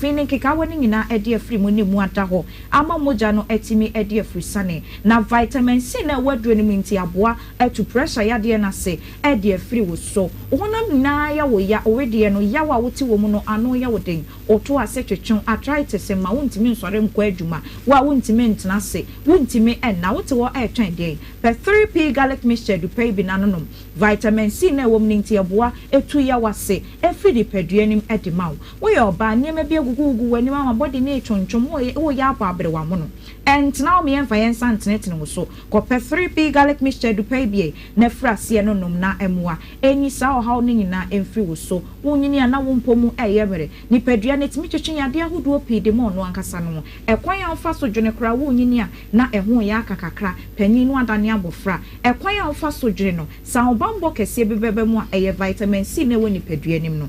fini keka woni nyina edi afri mu ne mu ata ho ama moja no etimi edi afrisane na vitamin C na wadro ni minti aboa to pressure yade na se edi afri wo so honam na ya wo ya owede no ya wa woti wo mu no ano ya woden oto ase twetwen arthritis ma wontimi nsore nkwa adwuma wa wontimi ntena se wontimi na wote wo twɛn den per 3p garlic mixture du pay bi nanom vitamin C na wom ninti aboa etu ya wase efri di padua nim edimaw wo ye oba niema bi agugugu wani ma body na etwontwom wo ya aba abere wa mo no entena o me yemfa yensa ntene wo so ko per 3p garlic mixture du pay bi na frase no nom na emua enyi sa o haw ni nyina emfri wo so wo nyini na wo mpomu eyemere ni padua na timi twetwen yade ahodo pi de mo no ankasa no ekwan ya mfa so dwene kra wo nyini a na eho ya akakakra panyin no adane abofra ekwan ya mfa so dwene no sa obambo kese bebebe mu a vitamin C na wo ni padua nim no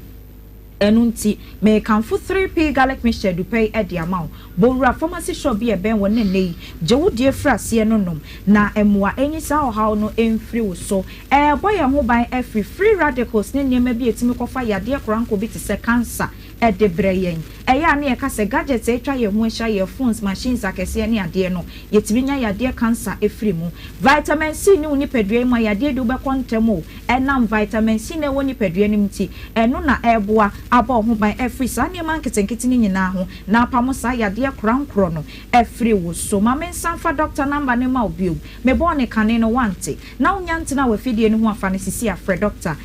enunti me kanfo 3p garlic mixture du pay e di amount bowura pharmacy shop bi e ben won nei jewudie frase no nom na emwa enyisa ohaw no emfiri wo so boy ho ban free radicals ne niam bi etimi kofa yade koranko bi te se cancer e de breyen eya na e ka se gadgets e twa ye ho ehya ye phones machines akese ne ade no yetimi nya yade cancer efiri mu vitamin C ni woni pedue ma yade de be kontemo enam vitamin C ne woni pedue nim ti eno na eboa aba ho ban free sa ne man ketenkete ni nyina ho na apamo sa yade korankro no efiri wo so ma men sanfa doctor number ne ma obi me born kane no wante na unyante na wafidie ne ho afa ne sisi afre doctor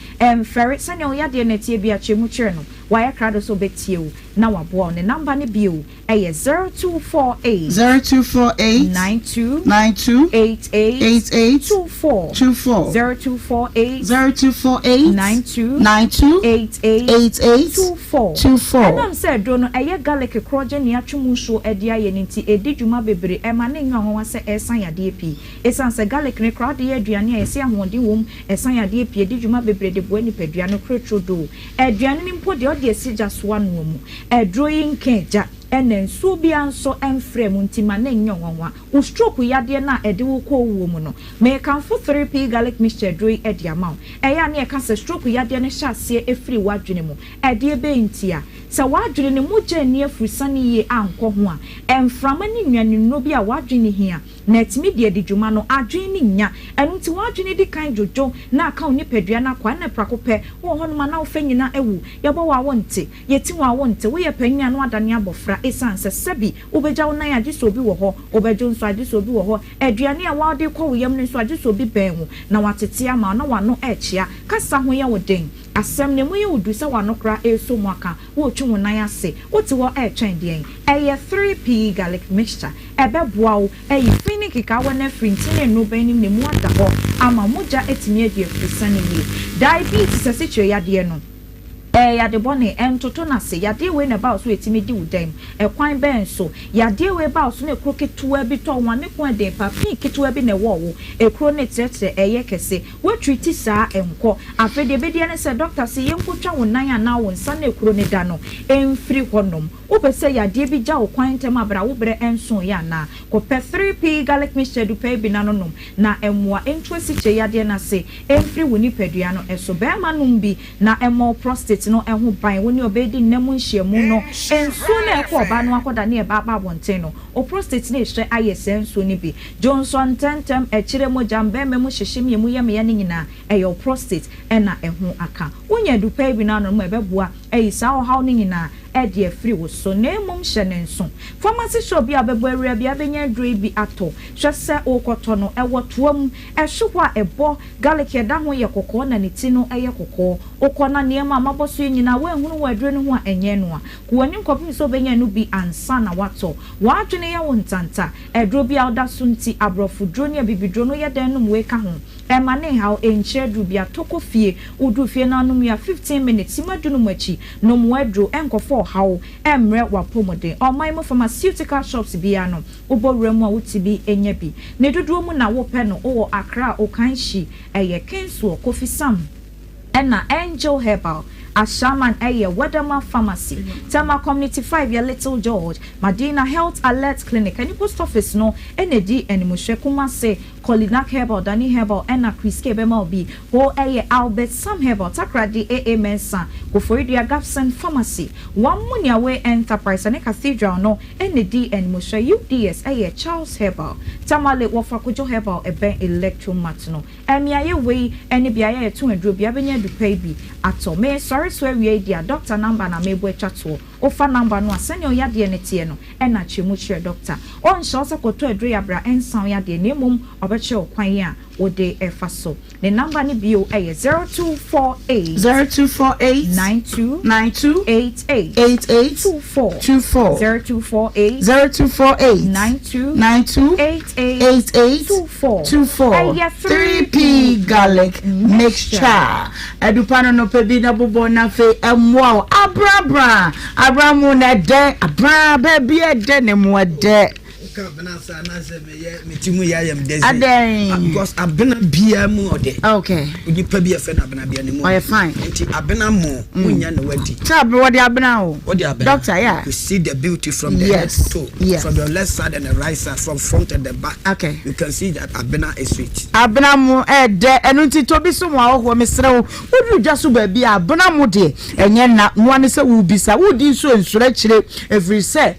ferret sane o yade na tie bia chemu kire no waya krado so betie o na wabo ne number ne bio 0248 92 88 24 0248 92 88 24 and am said do no garlic kroje ne atwemu so ede aye nti edijuma bebre ema ne nwa ho se esan yade pi esan se garlic ne krade ye aduane ese ahode wom esan yade pi edijuma bebre de bo ni padua no krotrodo aduane ni mpo de ode esija so anu mu edroyin kenja enen so bia nso enfrem ntima na nyonwanwa wo stroke yade na ede wo ko wo mu no me kanfo 3p garlic mixture droi ede amount eya na e ka se stroke yade ne hyase efiri wadwene mu ede be ntia se wadwene ne mu gye ne afusane ye anko ho a enframa ne nwane no bia wadwene hia na etimi de adwuma no adwene ni nya enu ti wadwene di kan jojo na aka oni padua na kwa na prakope wo ho no ma na wo fanyina ewu yebo wa wonte yeti wa wonte wo ye panya no adane abofra esanse sebi obeja wonan agiso bi wo ho obejo nso agiso bi wo ho aduane a wade kwa wo yam nso agiso bi ben ho na watete ama na wano echia kasa ho ye woden asem ne mu ye wodu se wano kra eso mu aka wo twu wonan ase wote wo etwen den eye 3p garlic mixture ebeboa wo eye fini kika wona frintine no banim ne mu ada ho ama moja etimi adi afrisane ye diabetes asitwe yade no yade bone entoto na se yade we na ba so etimi di udem kwan ben so yade we ba so na ekro ketua bi to wane ko den papi ketua bi na wo ekro ne tretre eye kese we treat sa enko afede be dia ne se doctor se yenkotwa wonan ana wo nsa na ekro ne da no emfiri honom wo be se yade bi ja wo kwan tem abra wo bre enso ya na ko pe 3p garlic mixture du pe bi na nonom na emwa entwa si che yade na se emfiri woni padua no eso be ma num bi na emo prostate no ehu ban woni obedi nemu nhyiamu no ensu na ekọ ba no akoda na eba ba bonten no o prostate na ehwe ayese ensu ni bi Johnson tentem ekire mo jambe memu hyehyem yemu yem ya nyina eyo prostate na ehu aka wonya du pa bi na no mo ebeboa eyisa o haw ni nyina ede afiri wo so na emom hye ne nso pharmacy shop bi abebo area bi abenya dro bi ato hwese okoto no ewo toam ehwehwa ebo garlic eda ho ye kokko na ne ti no eye kokko okona niema maboso nyina we hunu wadro no ho a enye no a kuwani nkopim so benya no bi ansa na wato wadwene ye wontanta edro bi awda so nti abrofu dro ne bibidro no ye den no we ka ho emane haw enche dro bi atoko fie udu fie na no ya 15 minutes madunu machi no mwadro enkofo haw emre wapomode omaimo pharmaceutical shops bia no oboremu a wotibi enya bi ne dodo mu na wo pe no wo Accra Okanshi eye Kensu Kofi Sam ena Angel Herbal Ashaman eye Wedama Pharmacy Tama Community 5 ya Little George Madina Health Alert Clinic and post office no enedi enimushe kumase Kolinak Herbal Dani Herbal ena Chris Kebema obi ho eye Albert Sam Herbal Takradi AA Mensa Koforidia Gapson Pharmacy Wamunia we Enterprise and Cathedral no enedi enimushe UDS eye Charles Herbal Tamale Wafakujo Herbal ebe Electromat no emia ye we eni biaye ye to edro bia benya du pay bi ato me sorry so we dia doctor number na mebo chato ofa number no asene oyade ne tie no e na chemu chire doctor on sho se koto edro ya bra ensan yade ne mum obeche okwan a wode efa so the number ni bio e 0248 92 88 0248 92 88 24 3p garlic mixture edupano no pebi na bobo na fe emwa abramu na de abra baby ede ne mo de ka bena sa na se me ye metimu ya yam desi Adeng. Because abena bia mu ode. Okay. Udi pa bia fe na abena bia ne mu. Oh, fine. Enti abena mu munya ne wadi. Tell what the abena o. What the abena? Doctor, yeah. You see the beauty from the head to toe. Yes. From your left side and the right side, from front and the back. Okay. You can see that abena is sweet. Abena mu de enu nti to bi so mo awo mesre wo. Wodu dwa so ba bia abena mu de enye na no ane se wo bisa wo di so ensure kire every say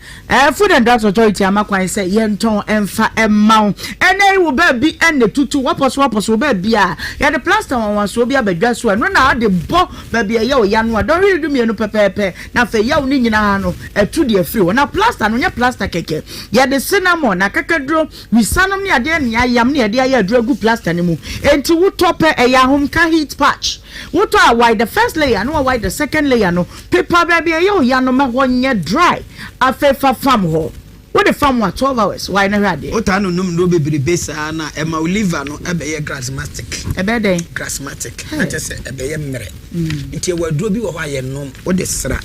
Food and Drugs Authority amakwan say yenton emfa emma ene wo ba bi ene tutu wapos wo ba bia ya the plaster wan so bia badwa so no na de bo ba bia ye o ya no don really do me no pepepe na fe ya ni nyina ha no etu de afri wo na plaster no nya plaster keke ya de cinnamon na kakadro wisanom ne ade ne ayam ne ade aye adro gu plaster ne mu enti wo tope ya hom ka heat patch wo to wide the first layer no wide the second layer no paper ba bia ye o ya no ma ho nye dry afefa fam ho what the farm was 12 hours why na rade o ta no num no bebre besa na e ma oliver no e be ye grassmatic e be den grassmatic na te se e be ye mmere nti e waduro bi wo ho aye nom wo de sra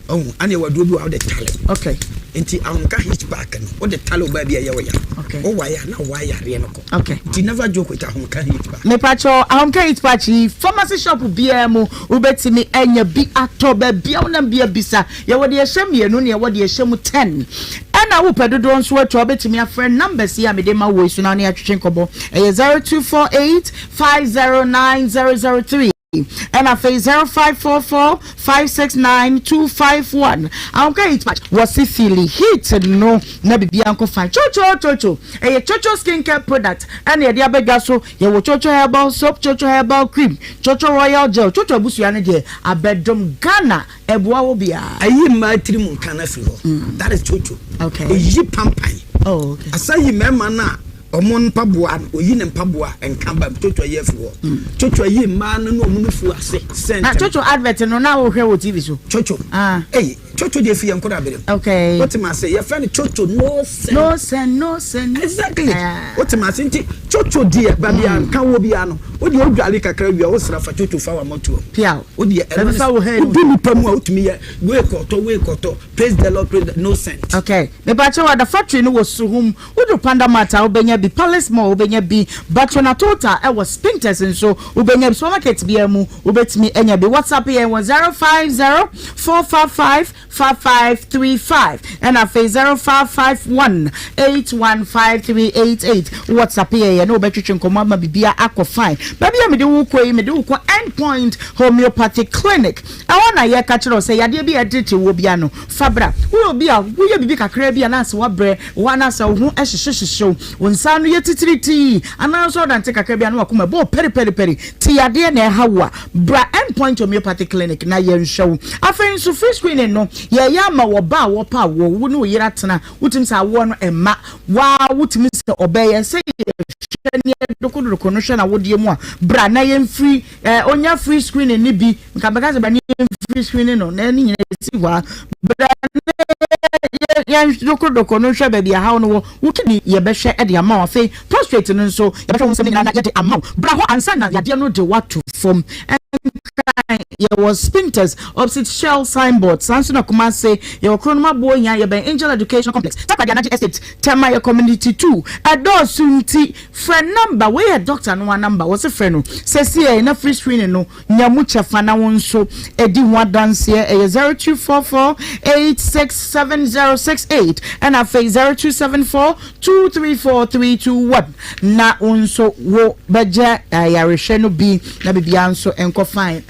oh ane waduro bi wo de tale okay nti anka hitch back no wo de tale ba bia ye wo ya okay o wa ya na wa ya re no ko okay nti never joke with anka hitch back me pacho anka hitch back pharmacy shop bia mu ubetimi enya bi atoba bia una bia bisa ye wo de ehye mienu ne ye wo de ehye mu 10 ana wo pedodo nso atwa betimi afre numbers ya me de ma wo isu na ne atwetwe kobo 0248 509003 and I face 0544 569 251. Okay, it's much. Was it feeling heat? No, never be uncle fine. Chocho. A chocho skincare product. And the other gaso, you will chocho herbal soap, chocho herbal cream, chocho royal gel, chocho busuana de a bedroom Ghana, a boabia. I hear my trim can that is chocho. Okay. A ye pampai. Oh, okay. I say you memana. Omon pabua oyin pabua enkamba toto ye fo toto ye ma no omu fu ase sent na toto advert no na wo hwe wo TV so toto toto de fi enko da bere okay what ma say your friend toto no sen exactly what ma say nti toto de ba bia kan wo bia no wo de odwale kakra bia wo sra fa toto fa wa moto pia wo de e fa wo he wo nipa mu a utumi ye we koto praise the Lord praise no sent okay me ba che wa da factory no wo suhum wo do panda mata wo benya bi palace mo ubenya bi batona total e was spinters nso ubenya supermarket bi amu ubetimi enya bi WhatsApp ye 050455535 and a face 0551815388 WhatsApp ye no betwetwe nkomo ma bibia akọ fine baby me de wo koi me de wo endpoint homeopathic clinic I wanna ye ka kire say yade bi edete wo bia no fabra wo bi a wo ye bibi kakra bia na se wa bre wo na se wo hu ehyehyehyew wonsa no ye titiriti ananso dante kakra bia no wakoma bo peri ti yade na hawa bra endpoint homeopathic clinic na ye nhwew afen so free screening no ye ya ma wo ba wo pa wo no yira tena wutim sa wo no emma wa wutim se obeye se ni dokuduko no hwe na wodie mu a bra na ye free onya free screening ni bi nka beka se ba ni free screening no na ni nyina si wa bra ya dokuduko no hwe ba bia ha no wo kini ye be hwe e de ama afi prostrate no so ye be hwe so ni na ye de ama bra ho ansa na ya de no de watu from there was spinters opposite Shell signboard Sansuna Kumase your Kronoma Boya your Angel Education Complex Takadianaji Estate Tema your community 2 Ado Sunti friend number where a doctor no one number was a friend says here in a free screening no nyamucha fana wonso edi one dance here 0244867068 and a face 0274234321 na unso wo beja yarisheno bi na bibianso enko fine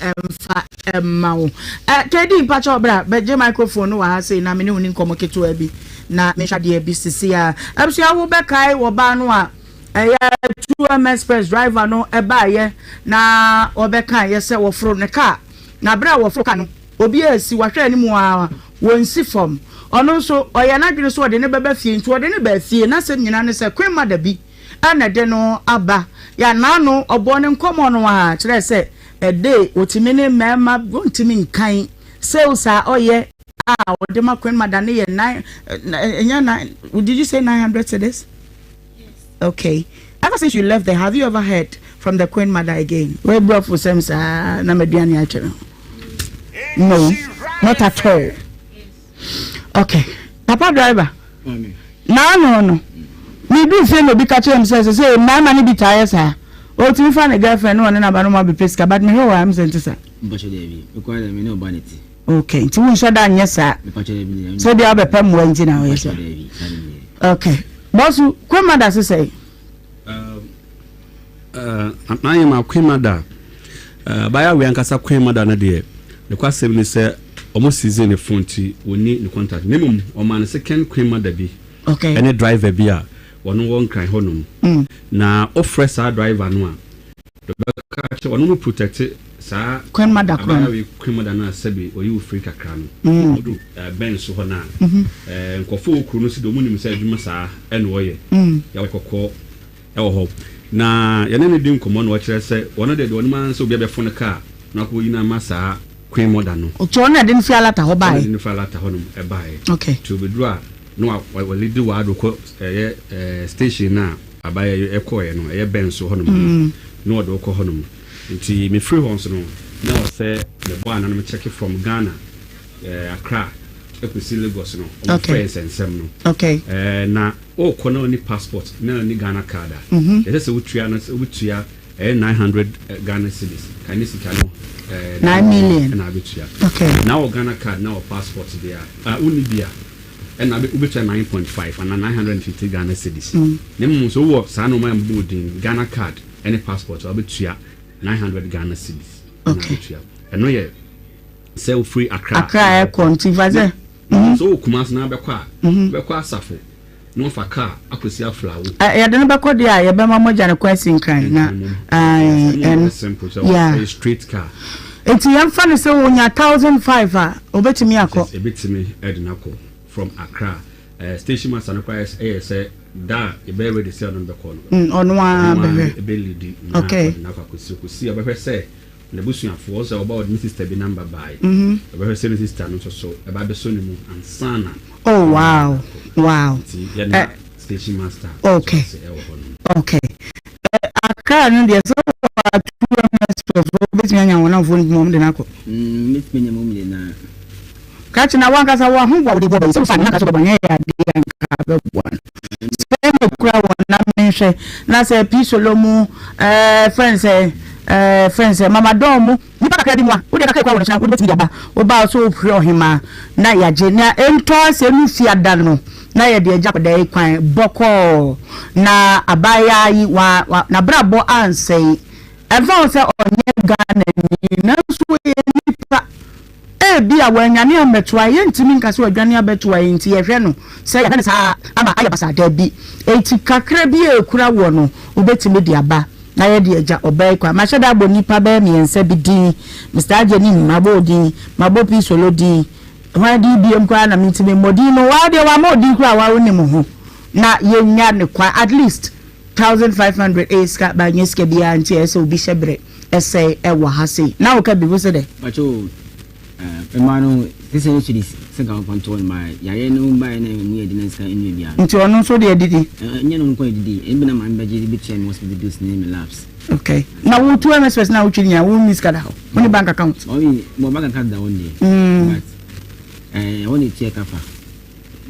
fa emma kedi mpacha obra beje microphone wa ha say na me ne woni nkomo keto abi na me hwade abi sisi a abso ya wo be kai wo ba no a ya 2M express driver no e ba ye na obe kan ye se wo fro ne car na bra wo fro ka no obi asi wa hwe ani mu a wonsi form ono so oya na dwene so de ne beba fie nti ode ne ba fie na se nyina ne se kwema da bi ana de no aba ya na no obo ne nkomo no a kire se a day otimene mema gontimi nkan sales are oye ode makwen madane ye 9 did you say 900 to this? Yes. Okay, ever since you left there have you ever heard from the Queen Mother again? We brought for some na mediani actually. No, not at all. Yes. Okay, Papa driver no me do say no be catch him say my money be tired sir o ti fa ne girlfriend no na ba no ma be pesca but me how am saying sir but you dey because me no vanity okay ti won shoda anya sir so dey abepem mo nti na we sir okay boss kwemada say I am a kwemada baya we ankasa kwemada na de the question ni say almost season the phone ti woni the contact nemum o man second kwemada bi okay any driver bi a wono won kran honum na offers our driver no a the catch wono protect sa kwemada kran we kwemada na sabi o you free kakra no do ben so ho na nkofo okru no si do munim say adwuma sa ene wo ye ya kokko e wo ho na yene ne din komo no kire se wono de wono man so bia be fone car na ko yina masa kwemada no o to na de nfi alata ho bai de nfi alata ho no e bai okay to be do a no wa lead wa do ko station na abaya ekoye no e ben so ho no no wa do ko ho no nti me free horns no na o say the boy na me check it from Ghana Accra ekwesi Lagos no o friends and some no okay na o ko na ni passport na ni Ghana card e say wutua na wutua 900 Ghana cedis kan isi kan 9 million na abetua okay now Ghana card now passport there uni bia and I be 9.5 and 950 Ghana cedis nem so wo sa no ma mbodin Ghana card any passport abetua 900 Ghana cedis okay and no ye sell free Accra continue so kumas na bekwa asafo no fa car akosi aflawo ya de no bekọ de a ye be ma moja ne kwasi kran na and simple so a straight car enti yam fa ne se wonya 1500 a obetimi akọ ebetimi edinako from Accra station master no kwa say da e be ready say on bekọ no onu a be lead okay na akosi abehwe say the busuafo was about Mrs. Tebi number by the sister no so about the sonimu and sana oh wow station master okay Accra no dey so bet me anya wona phone mom de nako met me mom de na catch na wan kasa wa hu wa de bo so fa na kasa bo nya ya de nka be one say me kura wona menhwe na say pisolomu friends mama domu nipa kakra bi mu a wo de kakra kwa wo na wo betimi aba wo ba so pre Ohemaa na ya je na ento ase nu fi ada no na ya de agya da kwan boko na abaya yi wa na brabo ansei efa se onye Ghana ni na so ye nipa bi a wanyane ameto aye ntimi nkase wadwane abeto aye nti ye hwe no se ya na sa ama ayabasa da bi enti kakra bi ekura wo no wo betimi de aba na ye de agya obey kwa ma hweda abo nipa ba mi ensa bi din Mr. Ajeni mabo din mabo pisolo din wa di biem kwa na mitime modi no wa de wa modi kwa wa woni mo ho na ye nya ne kwa at least 1500 eska ba nyeske bia nti ese obi hyebre ese ewa ha sei na wo ka bi bo se de bacho emano this is actually second control my yaye no buy na mu edina ska enu bia nti ono so de edidi nya no nko edidi e bi na man baje bi chain must be do name labs okay na wo tu MSS na wo twinya wo miss kada ho woni bank account mo bank account da woni but woni tie kafa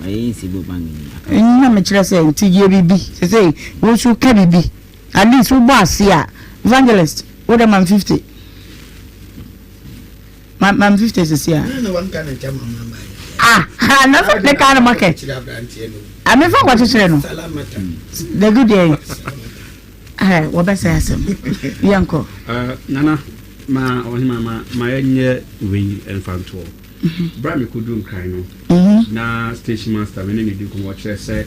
ayi si bo bank ni na me kire say nti ye bibi say wo su ka bibi at least wo boss ya evangelist wo da man 50 man 50 is here no one can tell mama na so the kind of market I me for what you no the good day what be say asem yanko nana ma Ohemaa ma enye we enfanto bra me kudu nkran no na station master me ne di ko wo kire say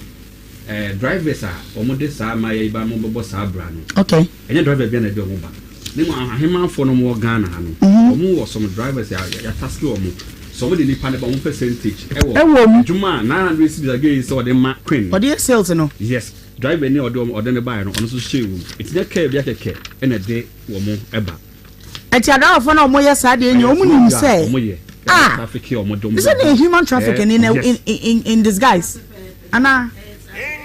drivers are omode sa ma ye ba mo bobo sa bra no okay enye driver bia na de omo ba ni mo Ohemaa fo no mo Ghana ha no omo wo some drivers ya task omo so we dey nipa ne ba 1% ewo juma 900 cedis again so de ma queen but the sales no yes driver ni ode ne buy no ono so shewu it's the care bia keke ene de wo mo eba eti ada fo na omo ye sa de enye omo nim say traffic here omo dom is it a human trafficking in disguise ana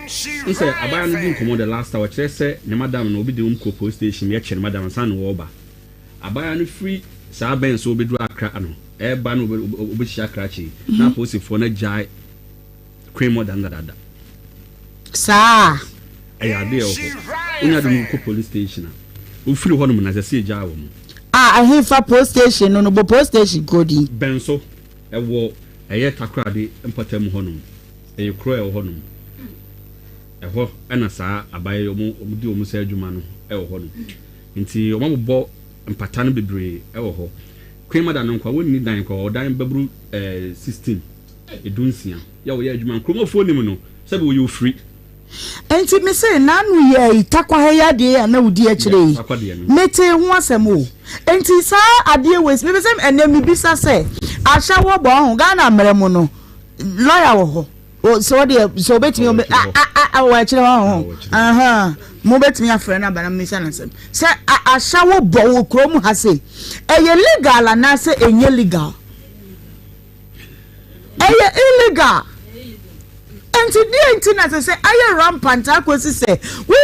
he said abaya no din komo the last hour kire say ne madam no obi de umko police station ye kire madam san wo ba abaya no free sa ben so obi do Accra no e ba no obi hia Accra chi na police for na jai cream more than that Sa. Ade o. Unya do ko police station. U free ho no na se gya wo mu. I hear for post station no bo post station godi. Benso ewo eye takrade empatam ho no. Eye kro e ho no. Eho ena saa abaye omudi omusa adwuma no e ho no. Nti omabbo empata no bebre e ho. Queen madam nkwa wonni dan kwa odan babru 16 edunsia ya wo ya adwuma kromofo nim no sabe wo you free enti me say nanu ye itakwa ya de na wudi a kire mete ho asem o enti sa ade wes me say enemi bisa say ahya wo bo ho Ghana meremu no lawyer wo ho so de so betimi wo kire ho mo betimi afre na bana me say na sem say ahya wo bo wo krom ha say eye legal na say enye legal eye illegal enti na say aye rampant akosi say we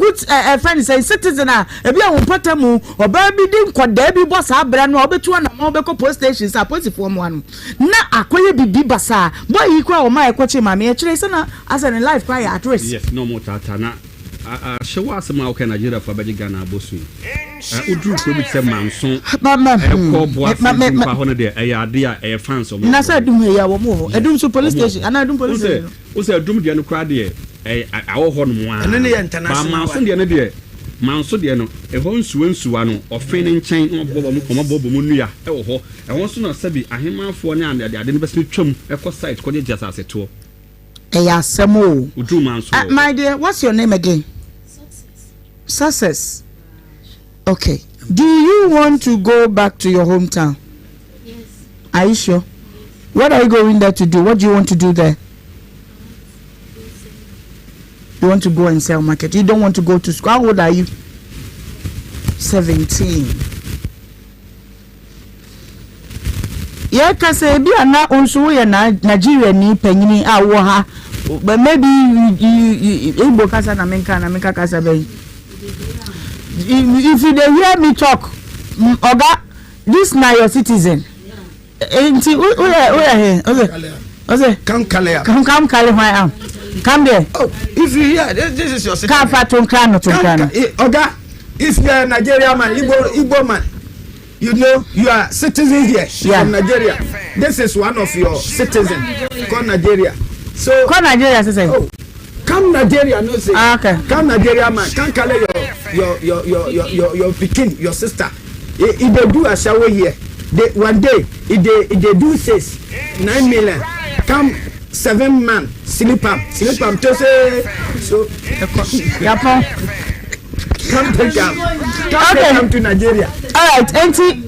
good friend say citizen ebi a wonpata mu oba bi di nkoda bi boss abra no obetu na ma obeko post station sa policefoɔ mo anu na akoye bibi basa boy yi kwa o ma ekoche ma me kire say na as in life kwa ya address yes no more tata na shewa asema o ka Nigeria fa baji Ghana abosu udru ko bi se manso ko boa fa ho no de ade a fans o na say dum ya wo mo edum so police station ana edum police station o say edum de no kra de awo ho no mo a eno ne international ba manso de no de manso de no ho nsuwa no ofin nchen no bobo mu nua wo ho ho so no sabi ahemafo ne ade no bese twam ko site ko de jasase to ya semo udru manso my dear, what's your name again? Success. Okay. Do you want to go back to your hometown? Yes. Are you sure? What are you going there to do? What do you want to do there? You want to go and sell market. You don't want to go to school. How old are you? 17. Yeah, kase bi ana onso ye na Nigeria ni panyini a wo ha. But maybe you Igbo kasa na menka kasa be. If you dey hear me talk, oga, this na your citizen. Enti here. Okay. Come kale why am. Come there. Oh, if you hear this is your citizen. Come fa tonkano. Oga, if you are Nigeria man, Igbo man, you know you are citizen here from Nigeria. This is one of your citizen called Nigeria. So come Nigeria say. Oh, come Nigeria no say. Okay. Come Nigeria man. Come call your pikin, your sister. If they do a shower here, one day if they do 9 million. Come 7 man sleep am to say so. Come take them. Come to Nigeria. All right, enti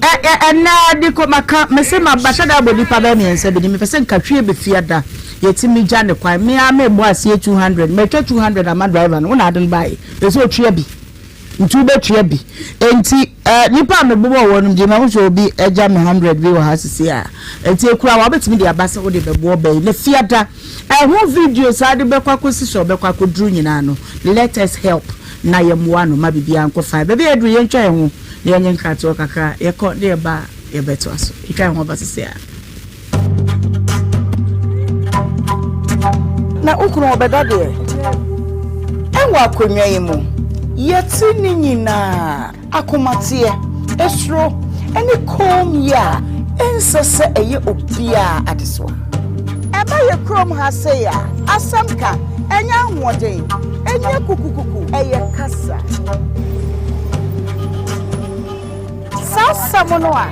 na de ko maka me se ma bashada bodi pa ba mi ense bi me pese nkatwe be fiada yetimi gya ne kwan me a me bo ase 200 me twa 200 ama driver no na adon bai be so twa bi ntu be twa bi enti nipa me bo wo no de ma wo so obi eja me 100 bi wo ha sisi a enti ekura wa betimi de abase wo de be bo bai ne fiada ho video sa de be kwa kosi so be kwa kodru nyina no let us help na yemwa no ma bibia nko fa be be edu ye ntwa ye ho ne yenye nkrato kakra ye ko de ba ye beto aso ika ho ba sisi a na ukuru obeda de enwa akonwa yi mu yeti ni nyina akomatie esro eni kom ya ensese eye obia adesoa eba ye krom ha se ya asamka enya hoden enya kukukuku eye kasa sasa mono a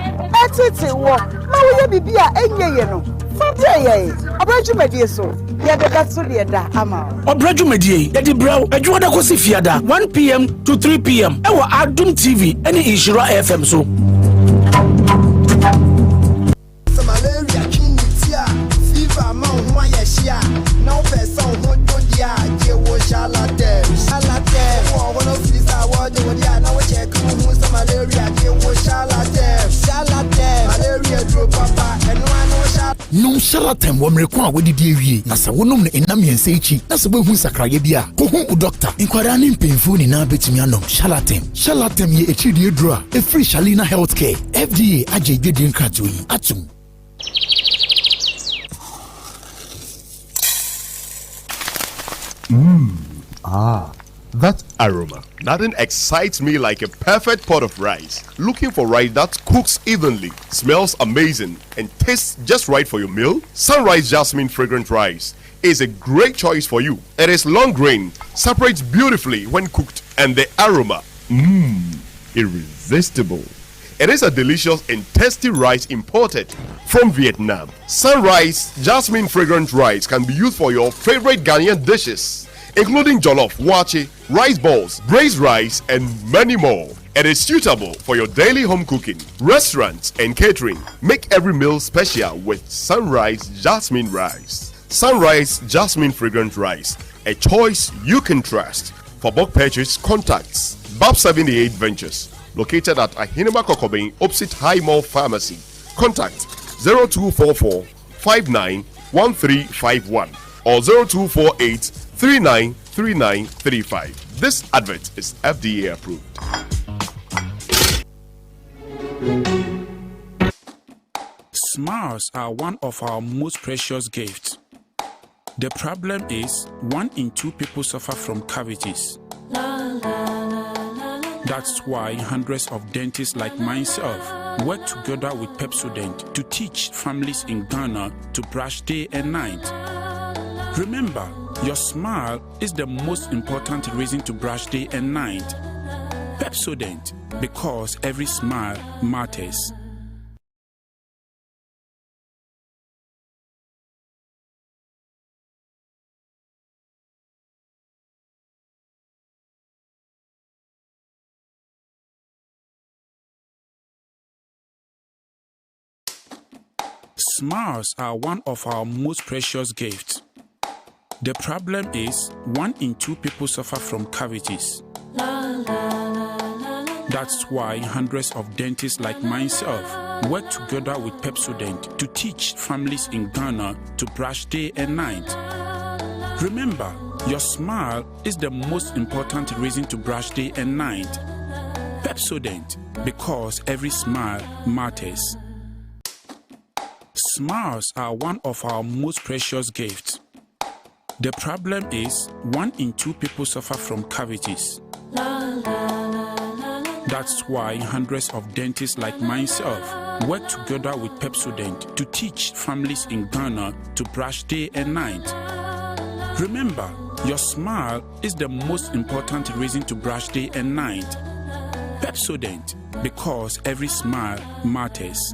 etete wo ma wo ye bibia enye ye no fabre ye obrajumedie so ye de gatso de da ama obrajumedie ye di braw adwo da kosi fiada 1 p.m. to 3 p.m. ewo Adum TV ene Nhyira FM so malaria kinitia fever ma ho ayehia na o pesa ho dia je wo shalate wo wono frisa wo de wo dia na wo check ho malaria je wo shalate malaria dro papa eno ano sha no shalatem wo mreku a wodidi awie na se wonom no enam yense echi na se behu sakraye bia ko hu doctor inkwara ni mpemfu ni na betimi anom shalatem ye echi die dro a e free Shalina Healthcare FDA aje dwedi nkrato yi atum That aroma. Nothing excites me like a perfect pot of rice. Looking for rice that cooks evenly, smells amazing, and tastes just right for your meal? Sunrise Jasmine Fragrant Rice is a great choice for you. It is long grain, separates beautifully when cooked, and the aroma, irresistible. It is a delicious and tasty rice imported from Vietnam. Sunrise Jasmine Fragrant Rice can be used for your favorite Ghanaian dishes, including jollof, wache, rice balls, braised rice, and many more. It is suitable for your daily home cooking, restaurants, and catering. Make every meal special with Sunrise Jasmine Rice. Sunrise Jasmine Fragrant Rice, a choice you can trust. For bulk purchase, contacts BAP 78 Ventures, located at Ohemaa Kokobin, opposite High Mall Pharmacy. Contact 0244 591351 or 0248 393935. This advert is FDA approved. Smiles are one of our most precious gifts. The problem is 1 in 2 people suffer from cavities. That's why hundreds of dentists like myself work together with Pepsodent to teach families in Ghana to brush day and night. Remember, your smile is the most important reason to brush day and night. Pepsodent, because every smile matters. Smiles are one of our most precious gifts. The problem is 1 in 2 people suffer from cavities. That's why hundreds of dentists like myself work together with Pepsodent to teach families in Ghana to brush day and night. Remember, your smile is the most important reason to brush day and night. Pepsodent, because every smile matters. Smiles are one of our most precious gifts. The problem is 1 in 2 people suffer from cavities. That's why hundreds of dentists like myself work together with Pepsodent to teach families in Ghana to brush day and night. Remember, your smile is the most important reason to brush day and night. Pepsodent, because every smile matters.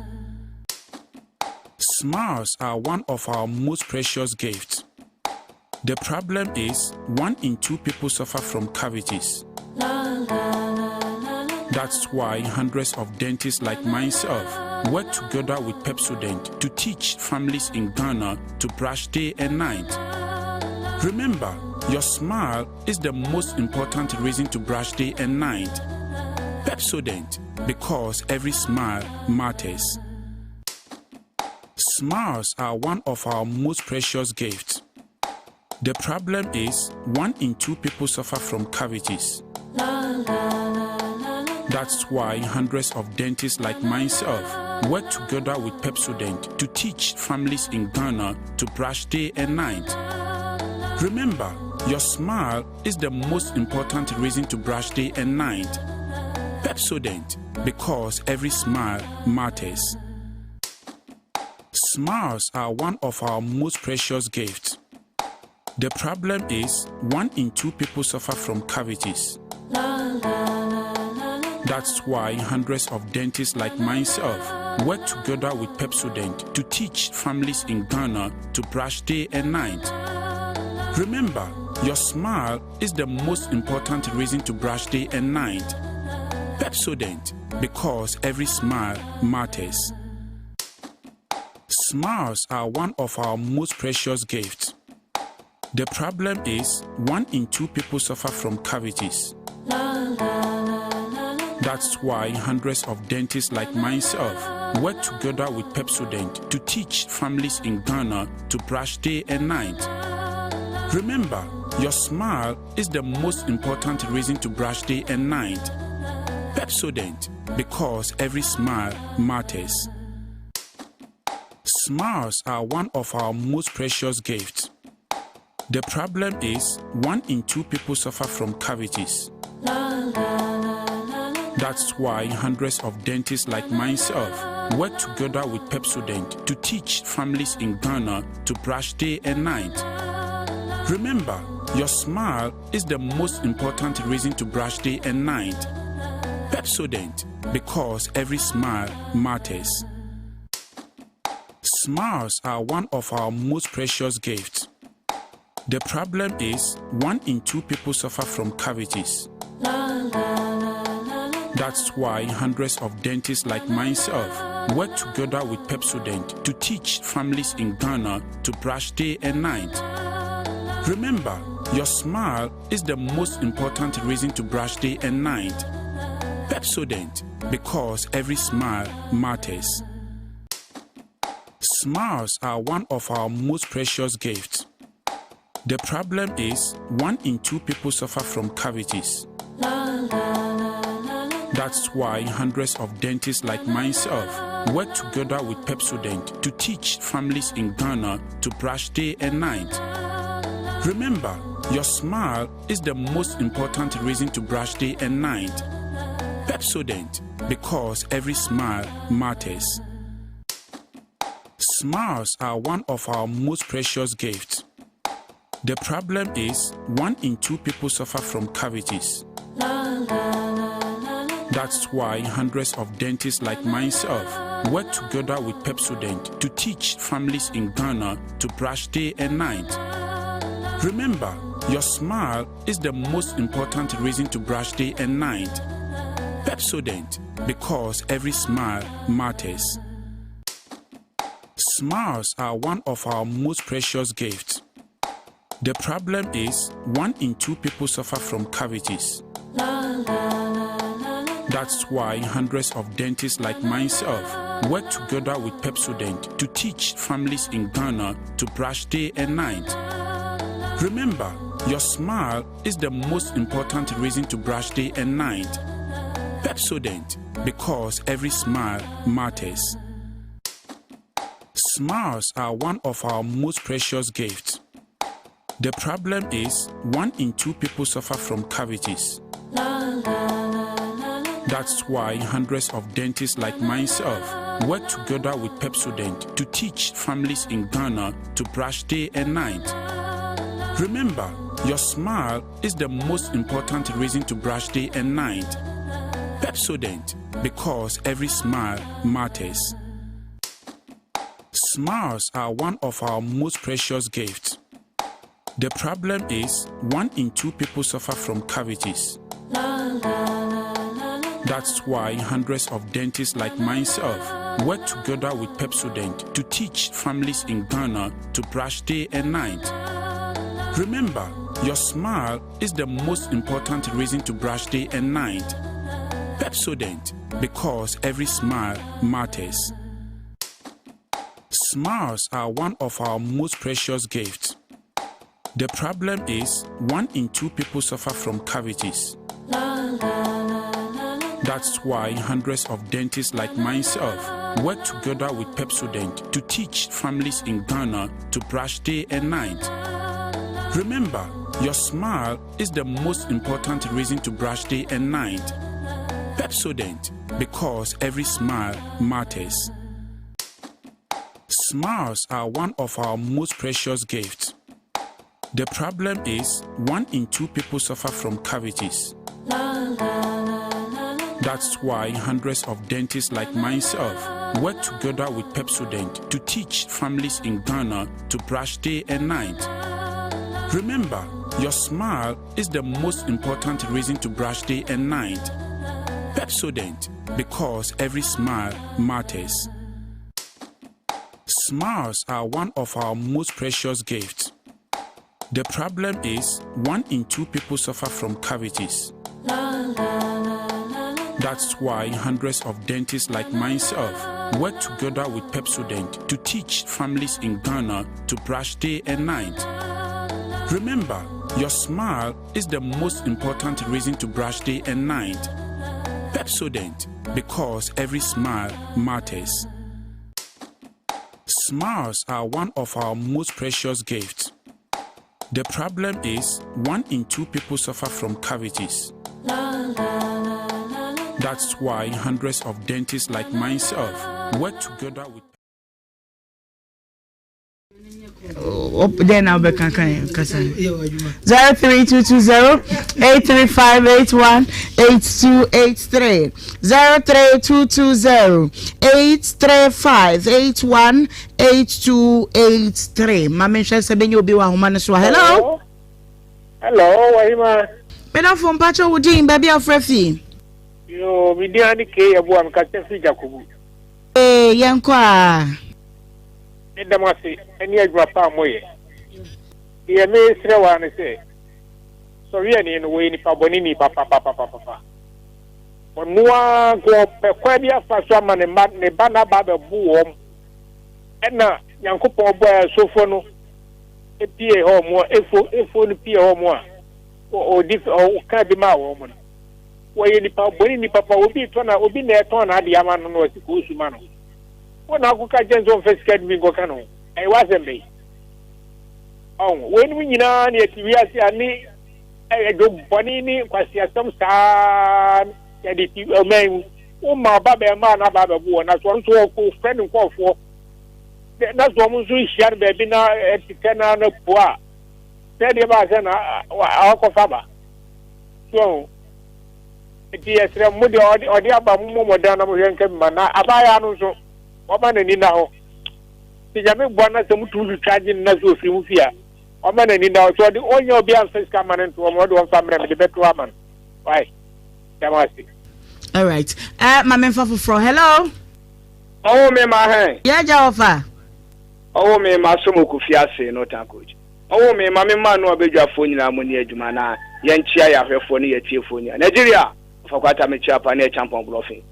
Smiles are one of our most precious gifts. The problem is 1 in 2 people suffer from cavities. That's why hundreds of dentists like myself work together with Pepsodent to teach families in Ghana to brush day and night. Remember, your smile is the most important reason to brush day and night. Pepsodent, because every smile matters. Smiles are one of our most precious gifts. The problem is 1 in 2 people suffer from cavities. That's why hundreds of dentists like myself work together with Pepsodent to teach families in Ghana to brush day and night. Remember, your smile is the most important reason to brush day and night. Pepsodent, because every smile matters. Smiles are one of our most precious gifts. The problem is 1 in 2 people suffer from cavities. That's why hundreds of dentists like myself work together with Pepsodent to teach families in Ghana to brush day and night. Remember, your smile is the most important reason to brush day and night. Pepsodent, because every smile matters. Smiles are one of our most precious gifts. The problem is 1 in 2 people suffer from cavities. That's why hundreds of dentists like myself work together with Pepsodent to teach families in Ghana to brush day and night. Remember, your smile is the most important reason to brush day and night. Pepsodent, because every smile matters. Smiles are one of our most precious gifts. The problem is 1 in 2 people suffer from cavities. That's why hundreds of dentists like myself work together with Pepsodent to teach families in Ghana to brush day and night. Remember, your smile is the most important reason to brush day and night. Pepsodent, because every smile matters. Smiles are one of our most precious gifts. The problem is 1 in 2 people suffer from cavities. That's why hundreds of dentists like myself work together with Pepsodent to teach families in Ghana to brush day and night. Remember, your smile is the most important reason to brush day and night. Pepsodent, because every smile matters. Smiles are one of our most precious gifts. The problem is 1 in 2 people suffer from cavities. That's why hundreds of dentists like myself work together with Pepsodent to teach families in Ghana to brush day and night. Remember, your smile is the most important reason to brush day and night. Pepsodent, because every smile matters. Smiles are one of our most precious gifts. The problem is 1 in 2 people suffer from cavities. That's why hundreds of dentists like myself work together with Pepsodent to teach families in Ghana to brush day and night. Remember, your smile is the most important reason to brush day and night. Pepsodent, because every smile matters. Smiles are one of our most precious gifts. The problem is 1 in 2 people suffer from cavities. That's why hundreds of dentists like myself work together with Pepsodent to teach families in Ghana to brush day and night. Remember, your smile is the most important reason to brush day and night. Pepsodent, because every smile matters. Smiles are one of our most precious gifts. The problem is 1 in 2 people suffer from cavities. That's why hundreds of dentists like myself work together with Pepsodent to teach families in Ghana to brush day and night. Remember, your smile is the most important reason to brush day and night. Pepsodent, because every smile matters. Smiles are one of our most precious gifts. The problem is 1 in 2 people suffer from cavities. That's why hundreds of dentists like myself work together with Pepsodent to teach families in Ghana to brush day and night. Remember, your smile is the most important reason to brush day and night. Pepsodent, because every smile matters. Smiles are one of our most precious gifts. The problem is 1 in 2 people suffer from cavities. That's why hundreds of dentists like myself work together with Pepsodent to teach families in Ghana to brush day and night. Remember, your smile is the most important reason to brush day and night. Pepsodent, because every smile matters. Smiles are one of our most precious gifts. The problem is 1 in 2 people suffer from cavities. That's why hundreds of dentists like myself work together with Pepsodent to teach families in Ghana to brush day and night. Remember, your smile is the most important reason to brush day and night. Pepsodent, because every smile matters. Smiles are one of our most precious gifts. The problem is 1 in 2 people suffer from cavities. That's why hundreds of dentists like myself work together with Pepsodent to teach families in Ghana to brush day and night. Remember, your smile is the most important reason to brush day and night. Pepsodent, because every smile matters. Smiles are one of our most precious gifts. The problem is 1 in 2 people suffer from cavities. That's why hundreds of dentists like myself work together with then I'll be can't 03220-835-81-8283 03220-835-81-8283 Mama Shasa Benyo Biwa Humana Swa. Hello. Hello, Ohemaa. Bedo from Pacho Wudin, baby of Refi. Yo, mi diani ke abu am katefi Jakubu. Yankwa. Ndamasi, eni adwa pa moye. Ye me sire wa ne se. So we ni no we ni pa boni ni papa. Onua go pe kwa bia fa so ama ne ba na ba be bu wom. Ena Yankopon bo sofo no epie ho mo efo ni pie ho mo a. O ka bi ma wo mo no. Wo ye ni pa boni ni papa obi to na ade ama no no asiku usuma no. When I go catch on first get me go cano, I wasn't me. Oh, when we know we are seeing a good bonini, quasi some sun, and if you a man, my baby, man, about a boy, and that's one so cool friend and call for. That's almost we share baby now at 10 and a poor. Said about an alcohol. So, yes, Moody or the other more than a man, I buy also. Oman ni now. Sijame bwana se mtu recharge na so fi mufia. Oman ni now so the only obi an first come and to omodo on family the better man. Why? Damasi. All right. My men for hello. Oh me ma hen. Yeah, Jawfa. Oh me ma so mo kufia se no tankoji. Oh me ma no abedwa fo nyina mo ni adwuma na ye nchia ya hwefo ni ye tiefo ni. Nigeria fa kwata me chiapa na champion bluffing.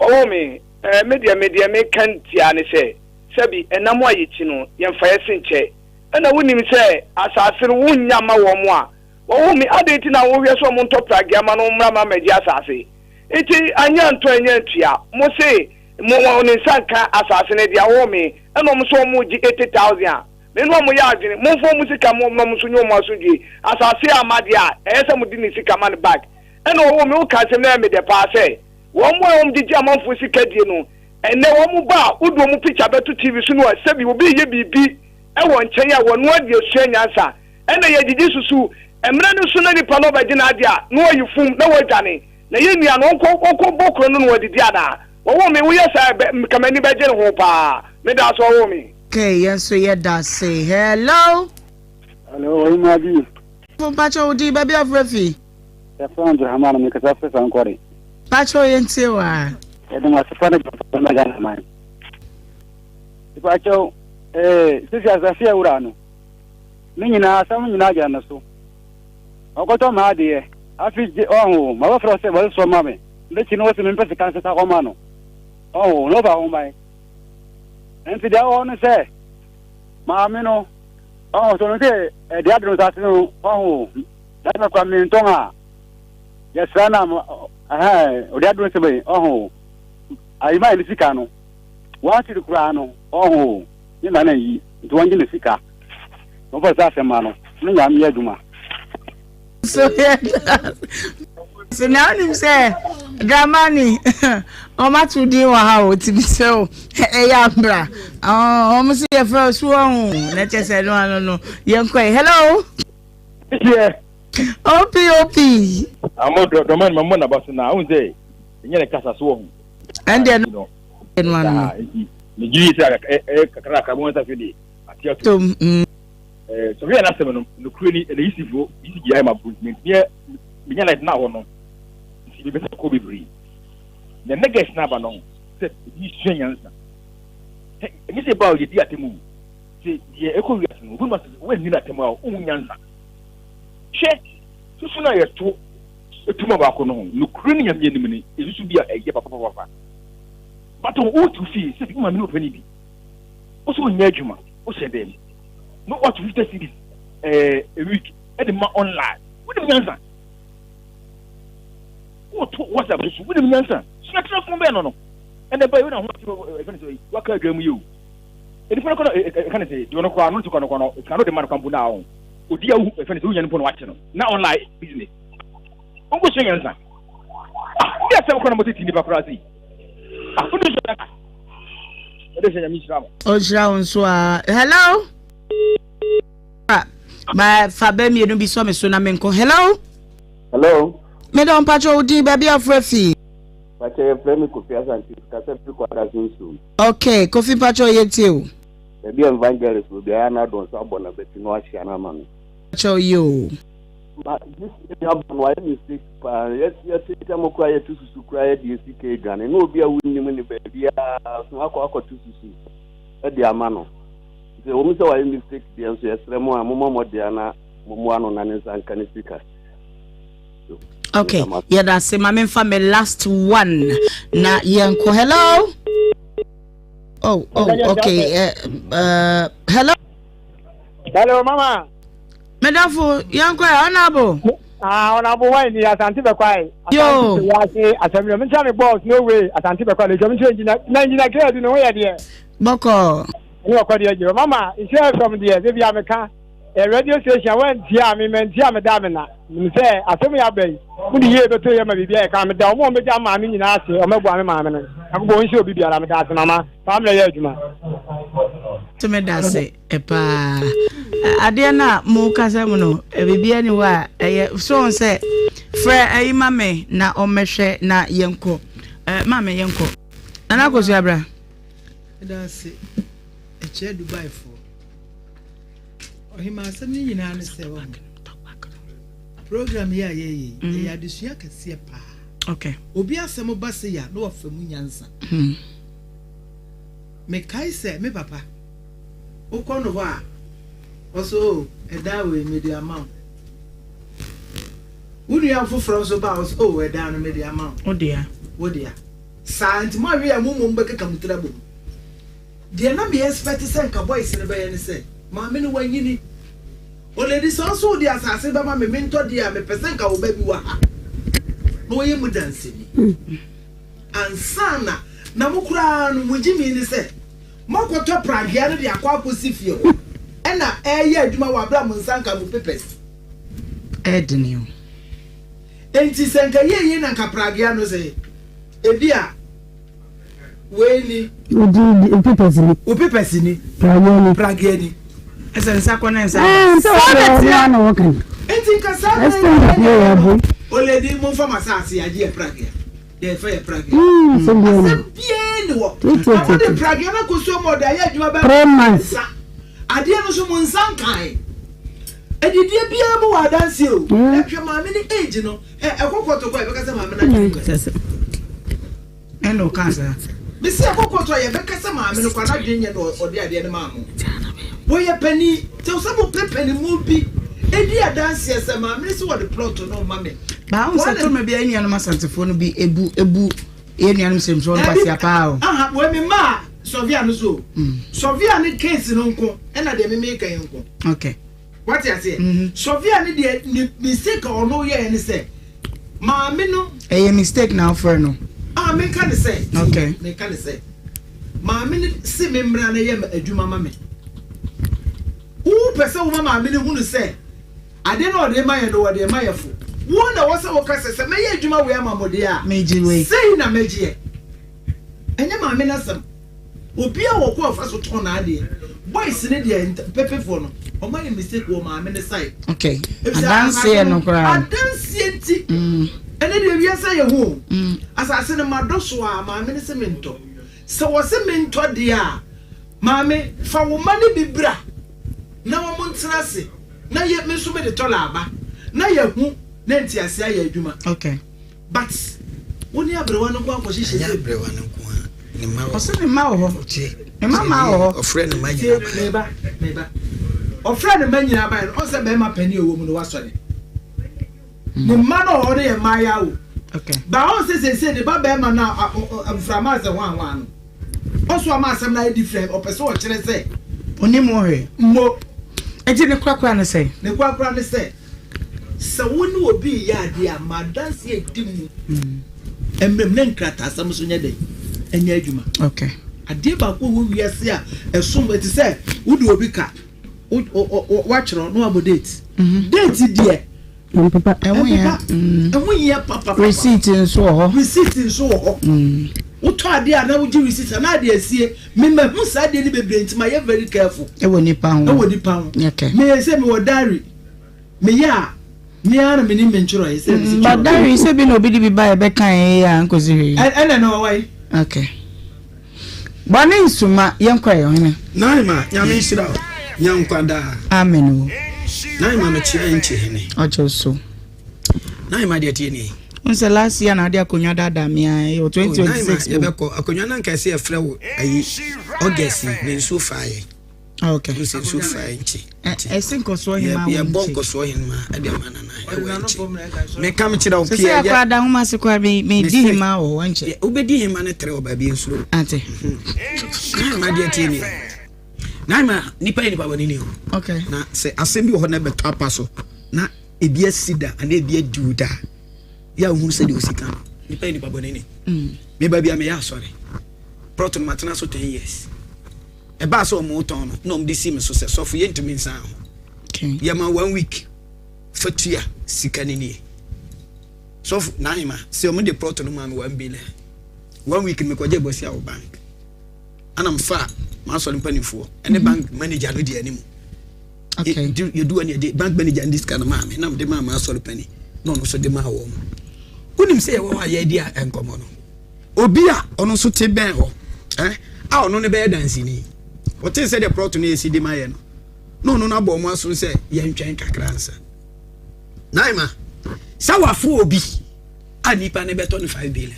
Oh me media me kan tia ne se sabi enamo ayichi no yemfa yesenche na wonim se asase no wonya ma wo mo a wo mi adeti na wo hwe so mo ntopra ma no mra ma magi asase enti anya nto anya ntua mo se mo woni sanka asase ne dia wo mi eno mo so mo gi 80,000 me no mo ya adwene mo fo mo sika mo no mo so nyo mo asodwi asase amade a eyese mo di ni sika man back eno wo mi wo ka se na me de pa se wọ́n didi amanfo sika die no ene wọ́n ba udo mu picture beto TV so no sebi obi ye bibi e won nchen ya wonu ade osua nyansa ene ye didi susu emre no so na nipa no baje na ade a no yifum na wajane na ye nua no kokko bokro no no didi ada wo me wo ye sa kamani baje ho pa me da so wo me okay yes so ye da say hello Ohemaa bi from Pacho Udi baby of Refi ya found Hamana me kasa fa sankore Pacho yentewa. Ede masifana kwa magana man. Pacho sisi asafia urano. Ninyi na asamu nyina ga na so. Okoto ma de afi ma wa frose wa so mame. Ndechi no wose me mpese kansa ta koma no. No ba ho mai. Enti da ono se. Maame no. So no te de adro sa no. Da kwa me ntonga. Yesana odi adun se be ayi ma ni sika no wa ti kura no ni na yi nti wangi ni sika no fa sa sema no ni nya me aduma so now nim say Dramani o ma tu din wa ha o ti bi se o ya mbra o mo se ye fa su na che se no yenkoi hello yeah OP. Amo do man mamma na baso na unze nyere kasa so hu. And then no. Ni giri sa kakra ka mo ta fidi. Atia to. So we na sem no kru ni e yisifo yisi gi ai ma bu. Me nya light na ho no. Si be be ko bibri. The next na ba no. Se yi shenyansa. Ni se ba o di atemu. Se ye eko wi aso. Bu ma se we ni na atemu a o nyansa. She susu na yeto etuma ba ko no no kru ni nyam yenim ni esusu bia eye papa but o to fi se bi ma me no pani bi o so nya adwuma o se dem no what 50 cities a week e de ma online we dem nyansa o to WhatsApp so we dem nyansa so na tira fon be no and the boy we na ho e kan say waka adwamu you e di fona ko kan say di ono ko anu to ko no e kan no de man kwambu na o odi awu e fene so nya no wache no na online business onko so nya nsa ya se ko na motiti ni bakura zi afudu so na ode se nya mi shira mo o shira on so hello ma fabe mi no bi so me so na menko hello me don pacho odi baby afrefi pacho frame ko fi asanti ka se fi ko ada sunsu okay kofi pacho yeti o baby evangelist will be ana don so abona beti no ashi ana ma pacho yo ma this is abon why mistake pa yes tamo kwa ye tususu kwa ye di CK gane no obi a wunni mu ni baby a so akọ tususu e di amano the woman say why mistake the answer esremo ammo dia na mumu ano na nsa nka ni speaker. Okay, yeah, that's it. My for me last one. Na yanko hello. Oh, okay. Hello. Hello, mama. Medafu yanko honorable. Honorable why ni Asante Bekwai. Yo. Asante me tell me boss no way Asante Bekwai le jomi change na engineer clear do no way there. Boko. Ni akwa there mama, it's here from there. Baby America. A radio station went here me men here me damina. Me say asemi abai. Mudi ye beto ye ma bibia e ka me da omo me ja ma me nyina ase o me bua me ma me no. Akbo nshi obi biara me da ase mama. Family ye adwuma. To me da se e pa. Ade na mu kasa mu no e bibia ni wa e so say frɛ ayi mame na omehwe na yenko. Mame yenko. Nana kosu abra. Da se e che Dubai for Ohemaa asɛm ni nyina ne sɛ wo program ya ya adesua kɛseɛ pa okay obi asɛm ba se ya na wɔfa mu nyansa me kai sɛ me papa wokɔ no hɔ a ɔso ɛda we media amount wunu afoforo so ba ɔso ɛda no media amount wodia saa ntimo awe ya mumu mbɛkeka mutra bom de na me expect sɛ nka boys ne bɛyɛ ne sɛ maame no wanyini oledi so di asase ba ma me mento di a me pesen ka wo ba bi wa ha no ye mu danse ni ansana na mukura no mujimi ni se mokoto pragia no di akwa akosi o e na eye adwuma wa bra mu nsanka mu pepes edni o enti senka ye na nka pragia no se ebi a we ni pepes ni pragia ni esensa kona ensa na wokan enti kasa na oledi mo fama sase aje pragia de fe pragia so bien wo ama de pragia na ko so mo da ya adwuma ba 3 months ade no so mo nsan kan edidie bia mo wa danse o e hwe maame ni age no ekokoto ko e be kasa maame na eno kansa bisi ekokoto ye be kasa maame no kwa na dwenye no ode ade ne maamo boye pani te usamo pepeni mubi edi adanse ese maame so wo de plot no mame ba on se to me bia enu no masantefo no bi ebu enu anu semso no pasia pa o aha we me ma sovia no so sovia ni case no nko e na de me make nko okay what you say sovia ni de ni mistake ono ye ni say maame no e mistake now for no me can say okay me can say maame ni si me mra na ye adwuma mame pese wo mama me ne hunu se ade na ode maye do ode maye fo wo na wo se wo kase se me ye adwuma we amamode a meji we sei na meji enye ma me na sam obi a wo ko afa so ton na ade boys ne de pepe fo no o maye mistake wo ma me ne sai okay adanse no kra adanse nti ene de wi asa ye hu asase ne madoso a ma me ne se mento se wo se mento de a ma me fa wo ma ne bibra na wo montrase na ye me so me de tola aba na ye hu na ntiase ya adwuma okay but woni abrewa no kwa kwoshishe ya abrewa no kwa ni ma wo se ni ma wo ni ma wo ofre ni ma nyina meba ofre ni ma nyina ba no se be ma pani owo mu no wasore ni ma no ho de ma ya wo okay ba o se ni ba be ma na amframa se wan no oso ama asem na different o pese o kire se oni mo he mo enti ne kwakwa ne se se woni obi ya ade a madanse edimu emrem na nkrata asam so nya de enya adwuma okay ade ba ko wo wiase a esom eti se wudi obi ka watch no about date. Date dear. Papa, papa. Receipt in so. What are there now? Would you receipt an idea? See, me, who said any baby into my very careful. It won't pound. Okay. May I say me diary? Me ya. Me are a minimum choice. But diary said be nobody be by a beck and cosy. And I know why. Okay. Bani suma young choir. Naima, Yamishira, young Quada. Amen. Naima, a change. Or just so. Naima, dear Tini. Once the last year, Nadia Cunyada Damia, or 2026. A Cunyana can see a flow, August, in so fire. Okay. You say so fire. I think I saw him. Yeah, Bonko saw him, Adamana. May come to the Okia, Damasqua may deem him out, won't you? Obey him and a trail by being slow. Auntie. My dear Tini. Naima, Nipa in Babanino. Okay. Now, say, assembly or never tapaso. Now, a beer cedar and a beer juda. Ya who said you can. Nipa in Babanini. Maybe I may sorry. Proton Matanaso 10 years. A bass or moton, no, this seems so for you to mean sound. Okay. Yama 1 week. For 2 years, Sikanini. So, Naima, so many proton man 1 billion. 1 week in Mekoja bank. And I'm far, Master and Penny for, and the bank manager no the anymore. Okay. You do any bank manager and this kind of man, and I'm the man, Master Penny. No, so the man woman. Couldn't say, oh, I idea and come on. Obia, on so te ben ho. I no be dancing. What is the proton is the Mayan? No, no, bomb was to say, young chanka crancer. Naima, Sawa Fu Obi, I need a better 25 billion.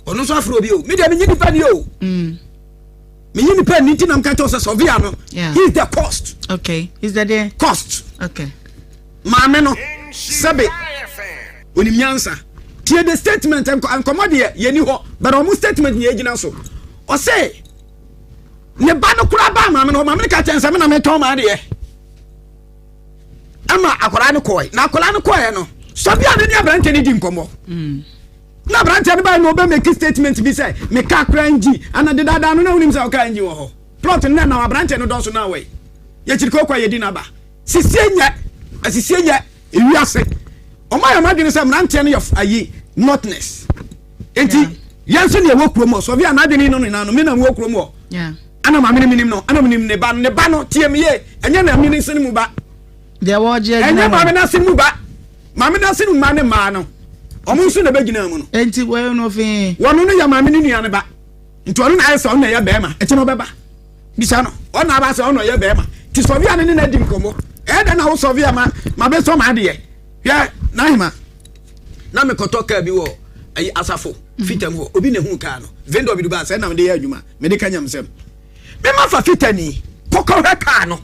Or no, so for you, me, I'm in you. Me, you depend on Catos of Viano. Yeah. He's the cost. Okay. Is that the cost? Okay. Mameno, Sabe, Unimiansa. Tear the statement and commodia, Yeniho, but almost statement the agent also. Or say, Nebano Kurabama, no Mamaka and Samana Metoma, dear. Ama Akorano Koi, now Colano Koi, no. Stop your branch anything come up. Na branch anybody no be make statement be say, me ka kranji, and I did that no know himself kranji wo. Plot na na branch no do so na way. Ye chiriko kwa ye di na ba. Sisienya, asisienya, ewiase. Oma ya madwene say branch no of ayi notness. Enti yanso ne wo krom so bia na adwene no na no me na wo krom wo. Yeah. Ana ma minim no, ana minim ne ba no tie me ye. Enye na minim sene mu ba. There was je. Enye ma me na sene mu ba. Ma me na sene mu ma ne ma no. Omo nso na begina mu no. Enti we no fe. Wono no ya ma me ni nuane ba. Nti ono na ayese ono ya be ma. Eche no beba. Bisa no. Ono aba se ono ya be ma. Ti so bia ne na di nkomo. E da na wo so bia ma be so ma de ye. Ya na hima. Na me kotoka bi wo ayi asafo. Fitam ho. Obi ne hu ka no. Vendor bi du ba se na me de ya adwuma. Me de kanyam sem. Me ma fa fitani. Poko hwe ka no.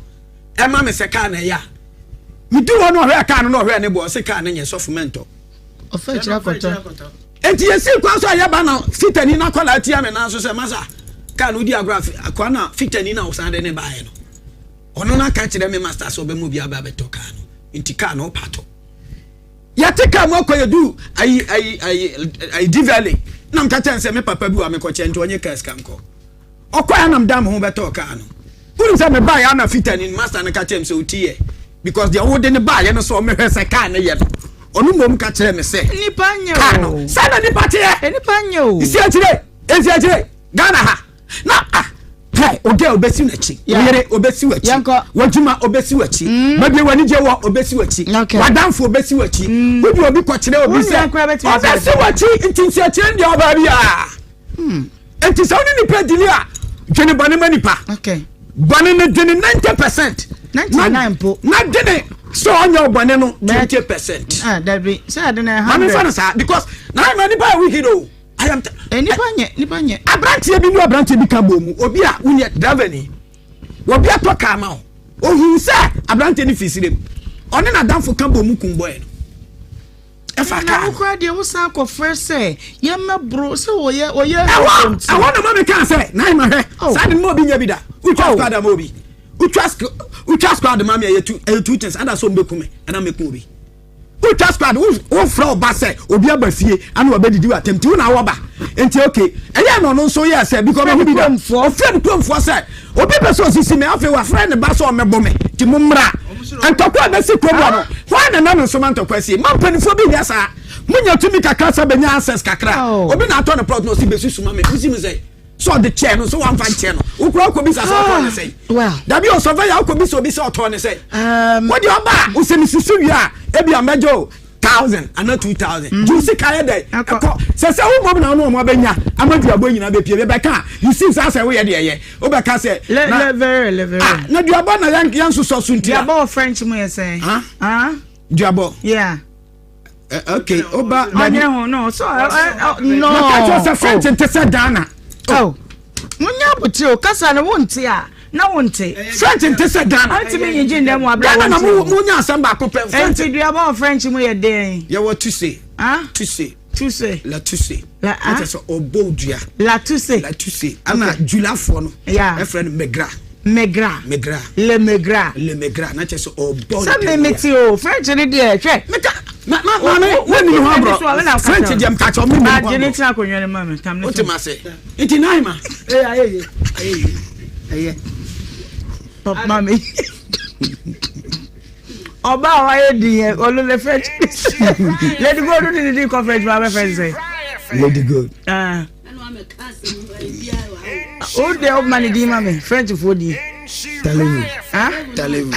E ma me se ka na ya. Me du wo no hwe ka no hwe ne bo se ka na nye sofumento. Ofechira koto. Enti yesi kwa so ayaba na fitani na kola tia me na so se masa ka no di agraph akwa na fitani na usande ne bae no. Ono na ka kire me master so be mu bia ba beto ka no. Enti ka no pato. Ya tika mo ko yedu ai divale. Na mka tense me papa bi wa me ko chento onye ka ska nko. Okwa na mdam ho beto ka no. Unu se me bae na fitani master na ka chem se utie because the old ne bae no so me hwese ka ne ye no. Onu mom ka kire me se nipa nyo sana nipa tie nipa nyo isi akire Ghana ha na hey oge obesi nachi yere obesi wachi wajuma obesi wachi mabie wani je wo obesi wachi wadanfo obesi wachi wodi obi ko kire obi se obesi wachi ntinsi akire ndi oba bia enti so ni nipa dini a dwene bane manipa okay bane ne dwene 90% 99 po na dwene so onye obane no 20%. That be say I don't know how. I'm fan sir because na many buy we hero. I am nipa nye. Abrantie bi no abrantie bi ka bomu. Obi a unye driver ni. Obi a to ka ma o. Ohun say abrantie ni fisirem. Oni na danfo ka bomu kunboy no. E fa ka. Na ukwa de wo san ko first say ye me bro say oye. I want to mama can say na ma he. Say mo bi nya bi da. Ucha squad mo bi. Ucha squad mama ye two things and so mbekume and I make movie. recruiter squad wo fra oba say obi abafie ana obedidi wa temti na wo ba enti okay eya no no so yes because me bi da friend kromfo say obi person sisi me afi wa friend ba so mebo me ti mumra antokwa na si program no why na no so man tokwa si man panifo bi nya sa munya tumi kakra sa benya access kakra obi na ato na plot no si besusu ma me usi me say so the chair no so one fan chair no ukro ko bi sa so to say well da bi o surveyor ko bi so bi say to ne say what you ba o se mi susu wi a e bi amejo 1000 and not 2000 you see kaya dey say wo mom na no mo benya amadu abo nyina be pie be ka you see say we dey ye o be ka say level na du abo na yan so so ntia du abo French mo ye say du abo yeah okay oba no so no ka say French ntese Ghana oh munya buti o kasa na wonte a na wonte French ntese Ghana anti me yinje ndem abra Ghana na munya asamba ko pe French du aba French mo ye den ye what to say to say la to say la ata so obodua la to say ana julafo no yeah e friend megra le megra na che so obo sa me meti o French ni de hwe when you have French dem catch on me ma jeni tina ko nwe ma me kam ne to ma say iti nai ma pop mami oba wa ye di e olu le French lady go do the conference ma be French say lady go o de o mani di ma me French for di Talevu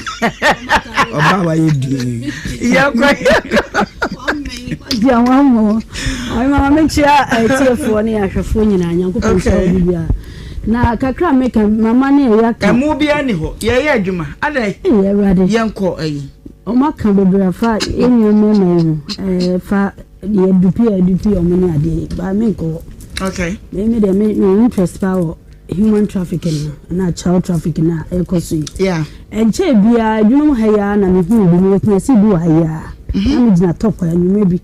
oba wa ye di ya kwa dia wamo ai mama menchia tiefo ne ahwefo nyina nyankopon so bibia na kakra make mama ne ya ka mu bia ni ho ye ye adwuma adai ye rade yenko ayi o maka bebra fa enyo me fa ye dupi o me ne ade ba me ko okay me de me interest power human trafficking na child trafficking na ekosu yeah enche bia adwuma ha ya na me hu bi me kwesi bi wa ya na me dina top ya nyuma bi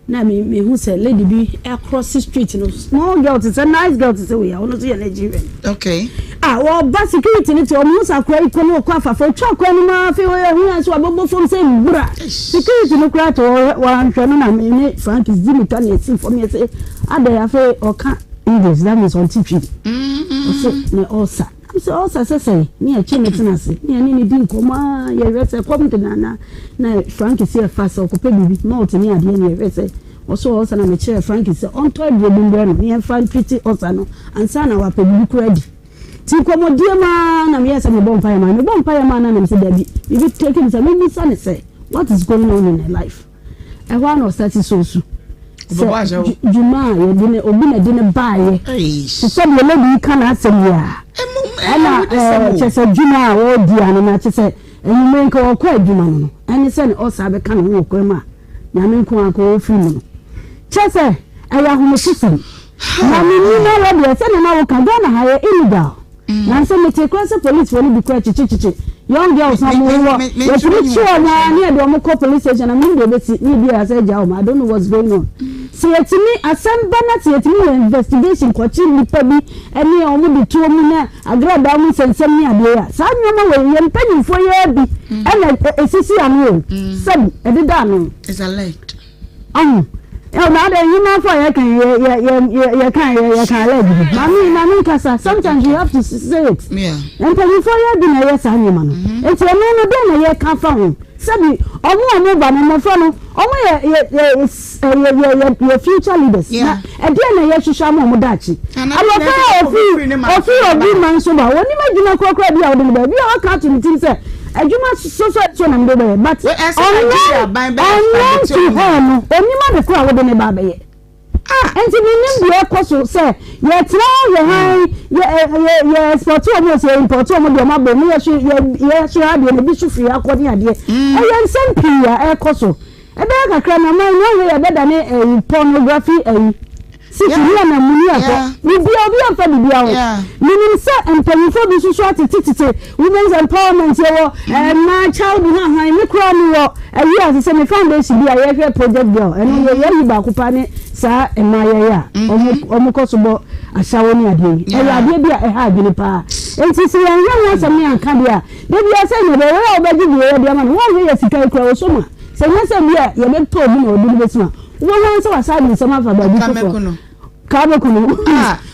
na me hu say lady bi across the street no small girl to say nice girl to say we are no so Nigerian okay wo ba security ni to mu sa kwa iko no kwa afafo twa kwa ni ma fe we hu an so abobo fom say mbura security no kwa to wa nhwe no na me Frank is dimi to na si for me say ada ya fe oka English that means on TV so ne osa so osa say ni a chine tenase ni din koma ye rese come to na Frank is here fast o ko pe bibi mouth ni ade ni rese oso osa na me chere Frank is on to de bumbe no ni fan pretty osa no ansa na wa pe bibi kuradi ti komodie ma na me yesa me bompa ya ma na me se dabi bibi take it say me say say what is going on in her life I want to start so Juma ye dine obi na dine baye so be lady kan asem ya ana chese Juma o dia na chese enyume nka o kwa Juma no ani se ne o sa be kan ho kwa ma na me nko akọ ofi mu chese aya hu musem na me ni na la dia se ne na wo kan na ha ye illegal na so me take cross police for ni bi kwa chichichichi young girls na mo wo we pretty sure na ni e do mo call police station na me dey be ni bi as e ja o I don't know what's going on so yetimi asamba na yetimi investigation ko chi nipa bi eni o mu bitu mu na agrada mu sensem ni ade ya sa nyoma we ye mpanyimfo ye bi ena esisi anu sab edida no is a late na da yima for ye kan leg mami kasa sometimes you have to say it yeah mpanyimfo ye bi na ye sa nyoma no enti eno no do na ye kan fa ho sabi omo ba no fo no omo ye future leaders na e dey na ye hwehwa mo dachi alofa ofi obi man so ba woni madwuma kokora bi a wode ba bi a waka to meeting say adwuma so na mbe but oni ma de kura wode ne ba be ye enti mi nim bi ekoso say ye try ye han ye export o say import o mo de ma bo mi ye hwe ade ne bi sufri akodi ade e ye nsem pia ekoso ebe kakra na ma nyo ye beda ne pornography sikiri na muni akọ ni bi obi amfa bibi awo minim se empanyifo bi susu atititite women's empowerment yewo na child na han me kura mi wo ayi ase se me foundation bi aye hwe project girl eno ye ba kupa ne sa emaye ya omukosobo asawo ni ade ade bi a ha adwene pa enti se yan yan asem ni anka dia de bi ase ne be we obaji bi ye de ma no wo ye sika kura wo so ma se nyese bia ye be to bi na odu betima wo wan se wasa di nsem afa ba bi ko Kabekuno.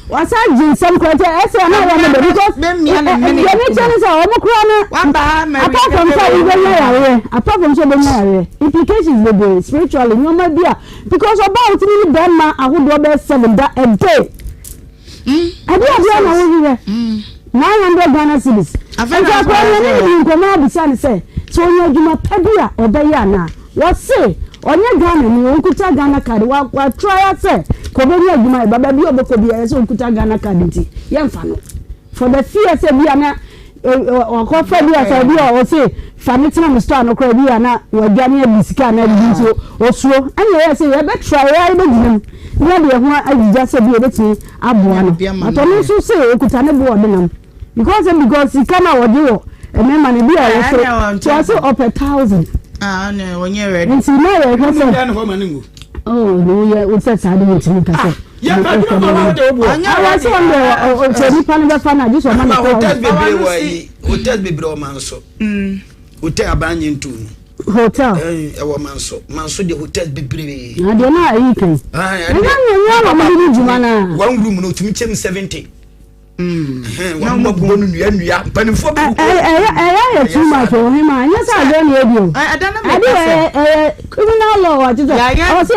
Wasa jinsem kwete ese na wa me because me mia na me. Ye me chane say o mo kro na. Wamba me. Apart from say we dey yare. Apart from say we dey yare. Implications dey spiritually no ma bia because about me dem ma ahodo be 7 da a day. Abi na wo here. 900 Ghana cedis. After ko ni ko ma bi san say so onye adwuma padua e be ya na. What say onye Ghana ni onkuta Ghana card wa try say ko be ni adwuma e baba bi obeko bi e say onkuta Ghana card nti ye mfa no for the fear say bi na o ko fa bi say bi o say family na store no ko bi na wa dwane abisika na bi nti osuo anya ye say ye be try ya be ginam na de ho agija say bi obetini aboa no atoni so say onkuta ne bo odinam because he come out wo e me man bi a so so up 1,000 no, when you're ready. It's no, oh, no, yeah, what's that? I don't think I yeah, I was on the Panama fan. I just want to hotel be bro manso. Hotel abanyin too. Hotel. Manso the hotel be brave. I don't know, you can. One room, no, to meet him 70. One more bone, yeah, but in 4 too much for him. Yes, I don't know. I don't know. Criminal law. I was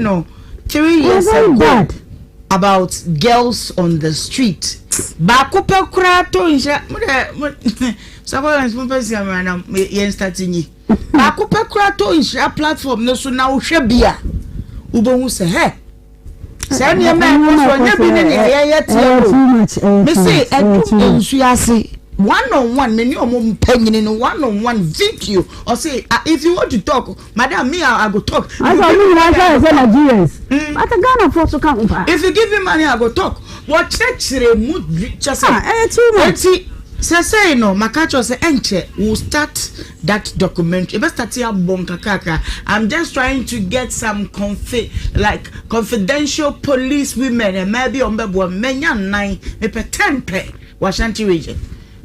no 3 years ago about girls on the street. Bakupe krato insha. Sabola mpesi amana yen starting. Bakupe krato insha platform no so na uhwe bia. Ubohu se he. Send your man for your business. Me say, I one-on-one, many of them penning in one-on-one video. Or say, if you want to talk, Madam, me, I go talk. I Nigerians. But I Ghana for to come. If you give me money, I go talk. What church mood just too much. Say no, Makacho say enche will start that documentary. Best start here bonka kaka. I'm just trying to get some confidential police women and maybe on bebo menya 9 maybe 10 pe Washanti region.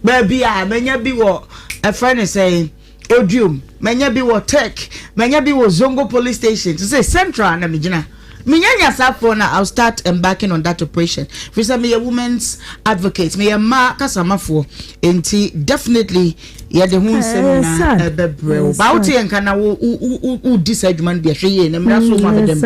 Baby menya be what a friend is saying Odium, menya be what tech, menya be what Zongo police station. To say central na mijina. Minyanya sapona I'll start embarking on that operation. For me a woman's advocate, me a ma kasamafo enti definitely ya de hun seminar bebre. Bauti enkana wo disadman be hwe na mra so ma dem.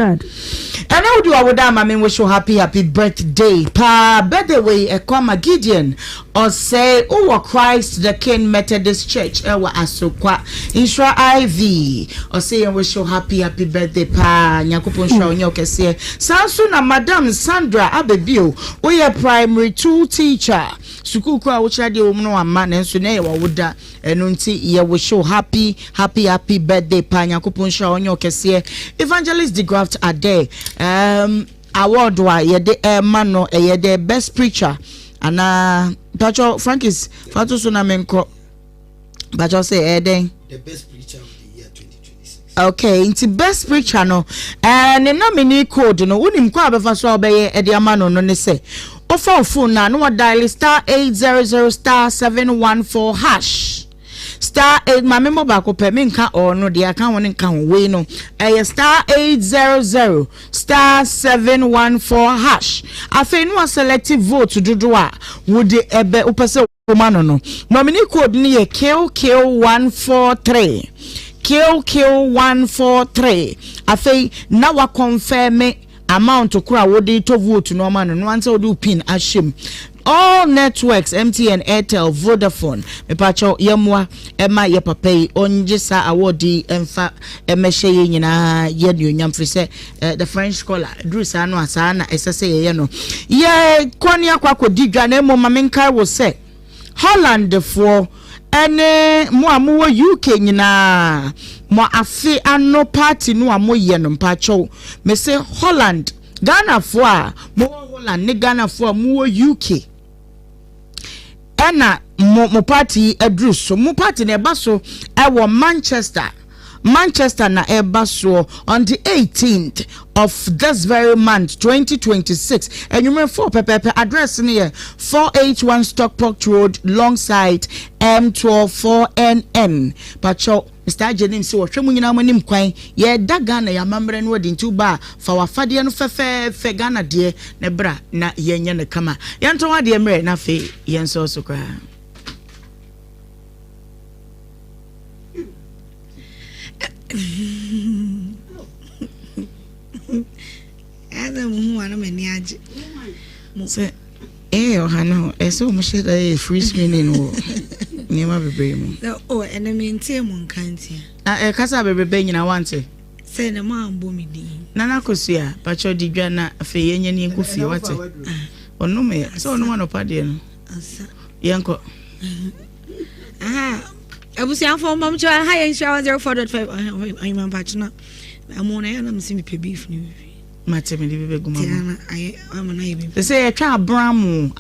And how do I would am wish you happy birthday. Pa birthday way e kwama Gideon or say oh Christ the King Methodist Church ewa asokwa Insra IV or say wish you happy birthday pa nyakopon sha onye Sansu na Madam Sandra Abebio, we primary 2 teacher. Suku kwa ucha di umno amane nsune wa wuda enunti ye wish you happy birthday pa nyakoponsha onyo kese. Evangelist de Graft Ade award wa ye de mano ye de best preacher ana Pacho Frankis Fatu suna menko Pacho say eden the best preacher of the year 2026. Okay, into best preacher no and nominee code no unim kwa befa so obeye e de amano no ne say offer phone na no dial *800 *714 hash *8 my memo back up me nka or no the account one nka we no *800 *714 hash afi no selective vote dodo a would ebe opese mano no nominee code ni ye KQ143 KQ143 afi na wa confirm amount to kura wodi to vote no man no answer wodi pin ashim all networks MTN Airtel Vodafone me pacho yemwa ema ye papai onjisa awodi emfa emehye ye nyina ye nuonyam firi se the French scholar drusa no asa na esese ye no ye kwani akwa didwa na emo mamenkai wo se Holland for ene mo amu UK nyina mo afi ano party no amoye no mpacho me say Holland Ghana for a mo Holland ne Ghana for mo UK ena mo party adru so mo party ne ba so e wo Manchester Manchester na Ebaso on the 18th of this very month 2026. And you may for Pepe address near 481 Stockport Road alongside M124NN. Pacho Mr. Jenim so hwemu nyina manim kwan ye da Ghana ya mamre no de ntu ba fa wafade no fefe Ghana de ne bra na yenye ne kama yanto wa de mre na fe yenso so kwa Adam hu ana mani age se ohana eso mo sheda free screening wo Nima bebe mu. Oh, and I maintain mon cantia. Kasa bebe nyina wante. Say na ma ambo mi di. Nana kosia, pacho di dwa na afi yenye ni nkofie wate. Ono me, so ono ma no pade no. Asa. Yanko. Aha. Abusia for mom cho ha yen shower 04.5. I am patchna. Amona ya na msimi pe beef ni. Mate me di bebe guma. Tiana, I am na ibi. They say twa abramu.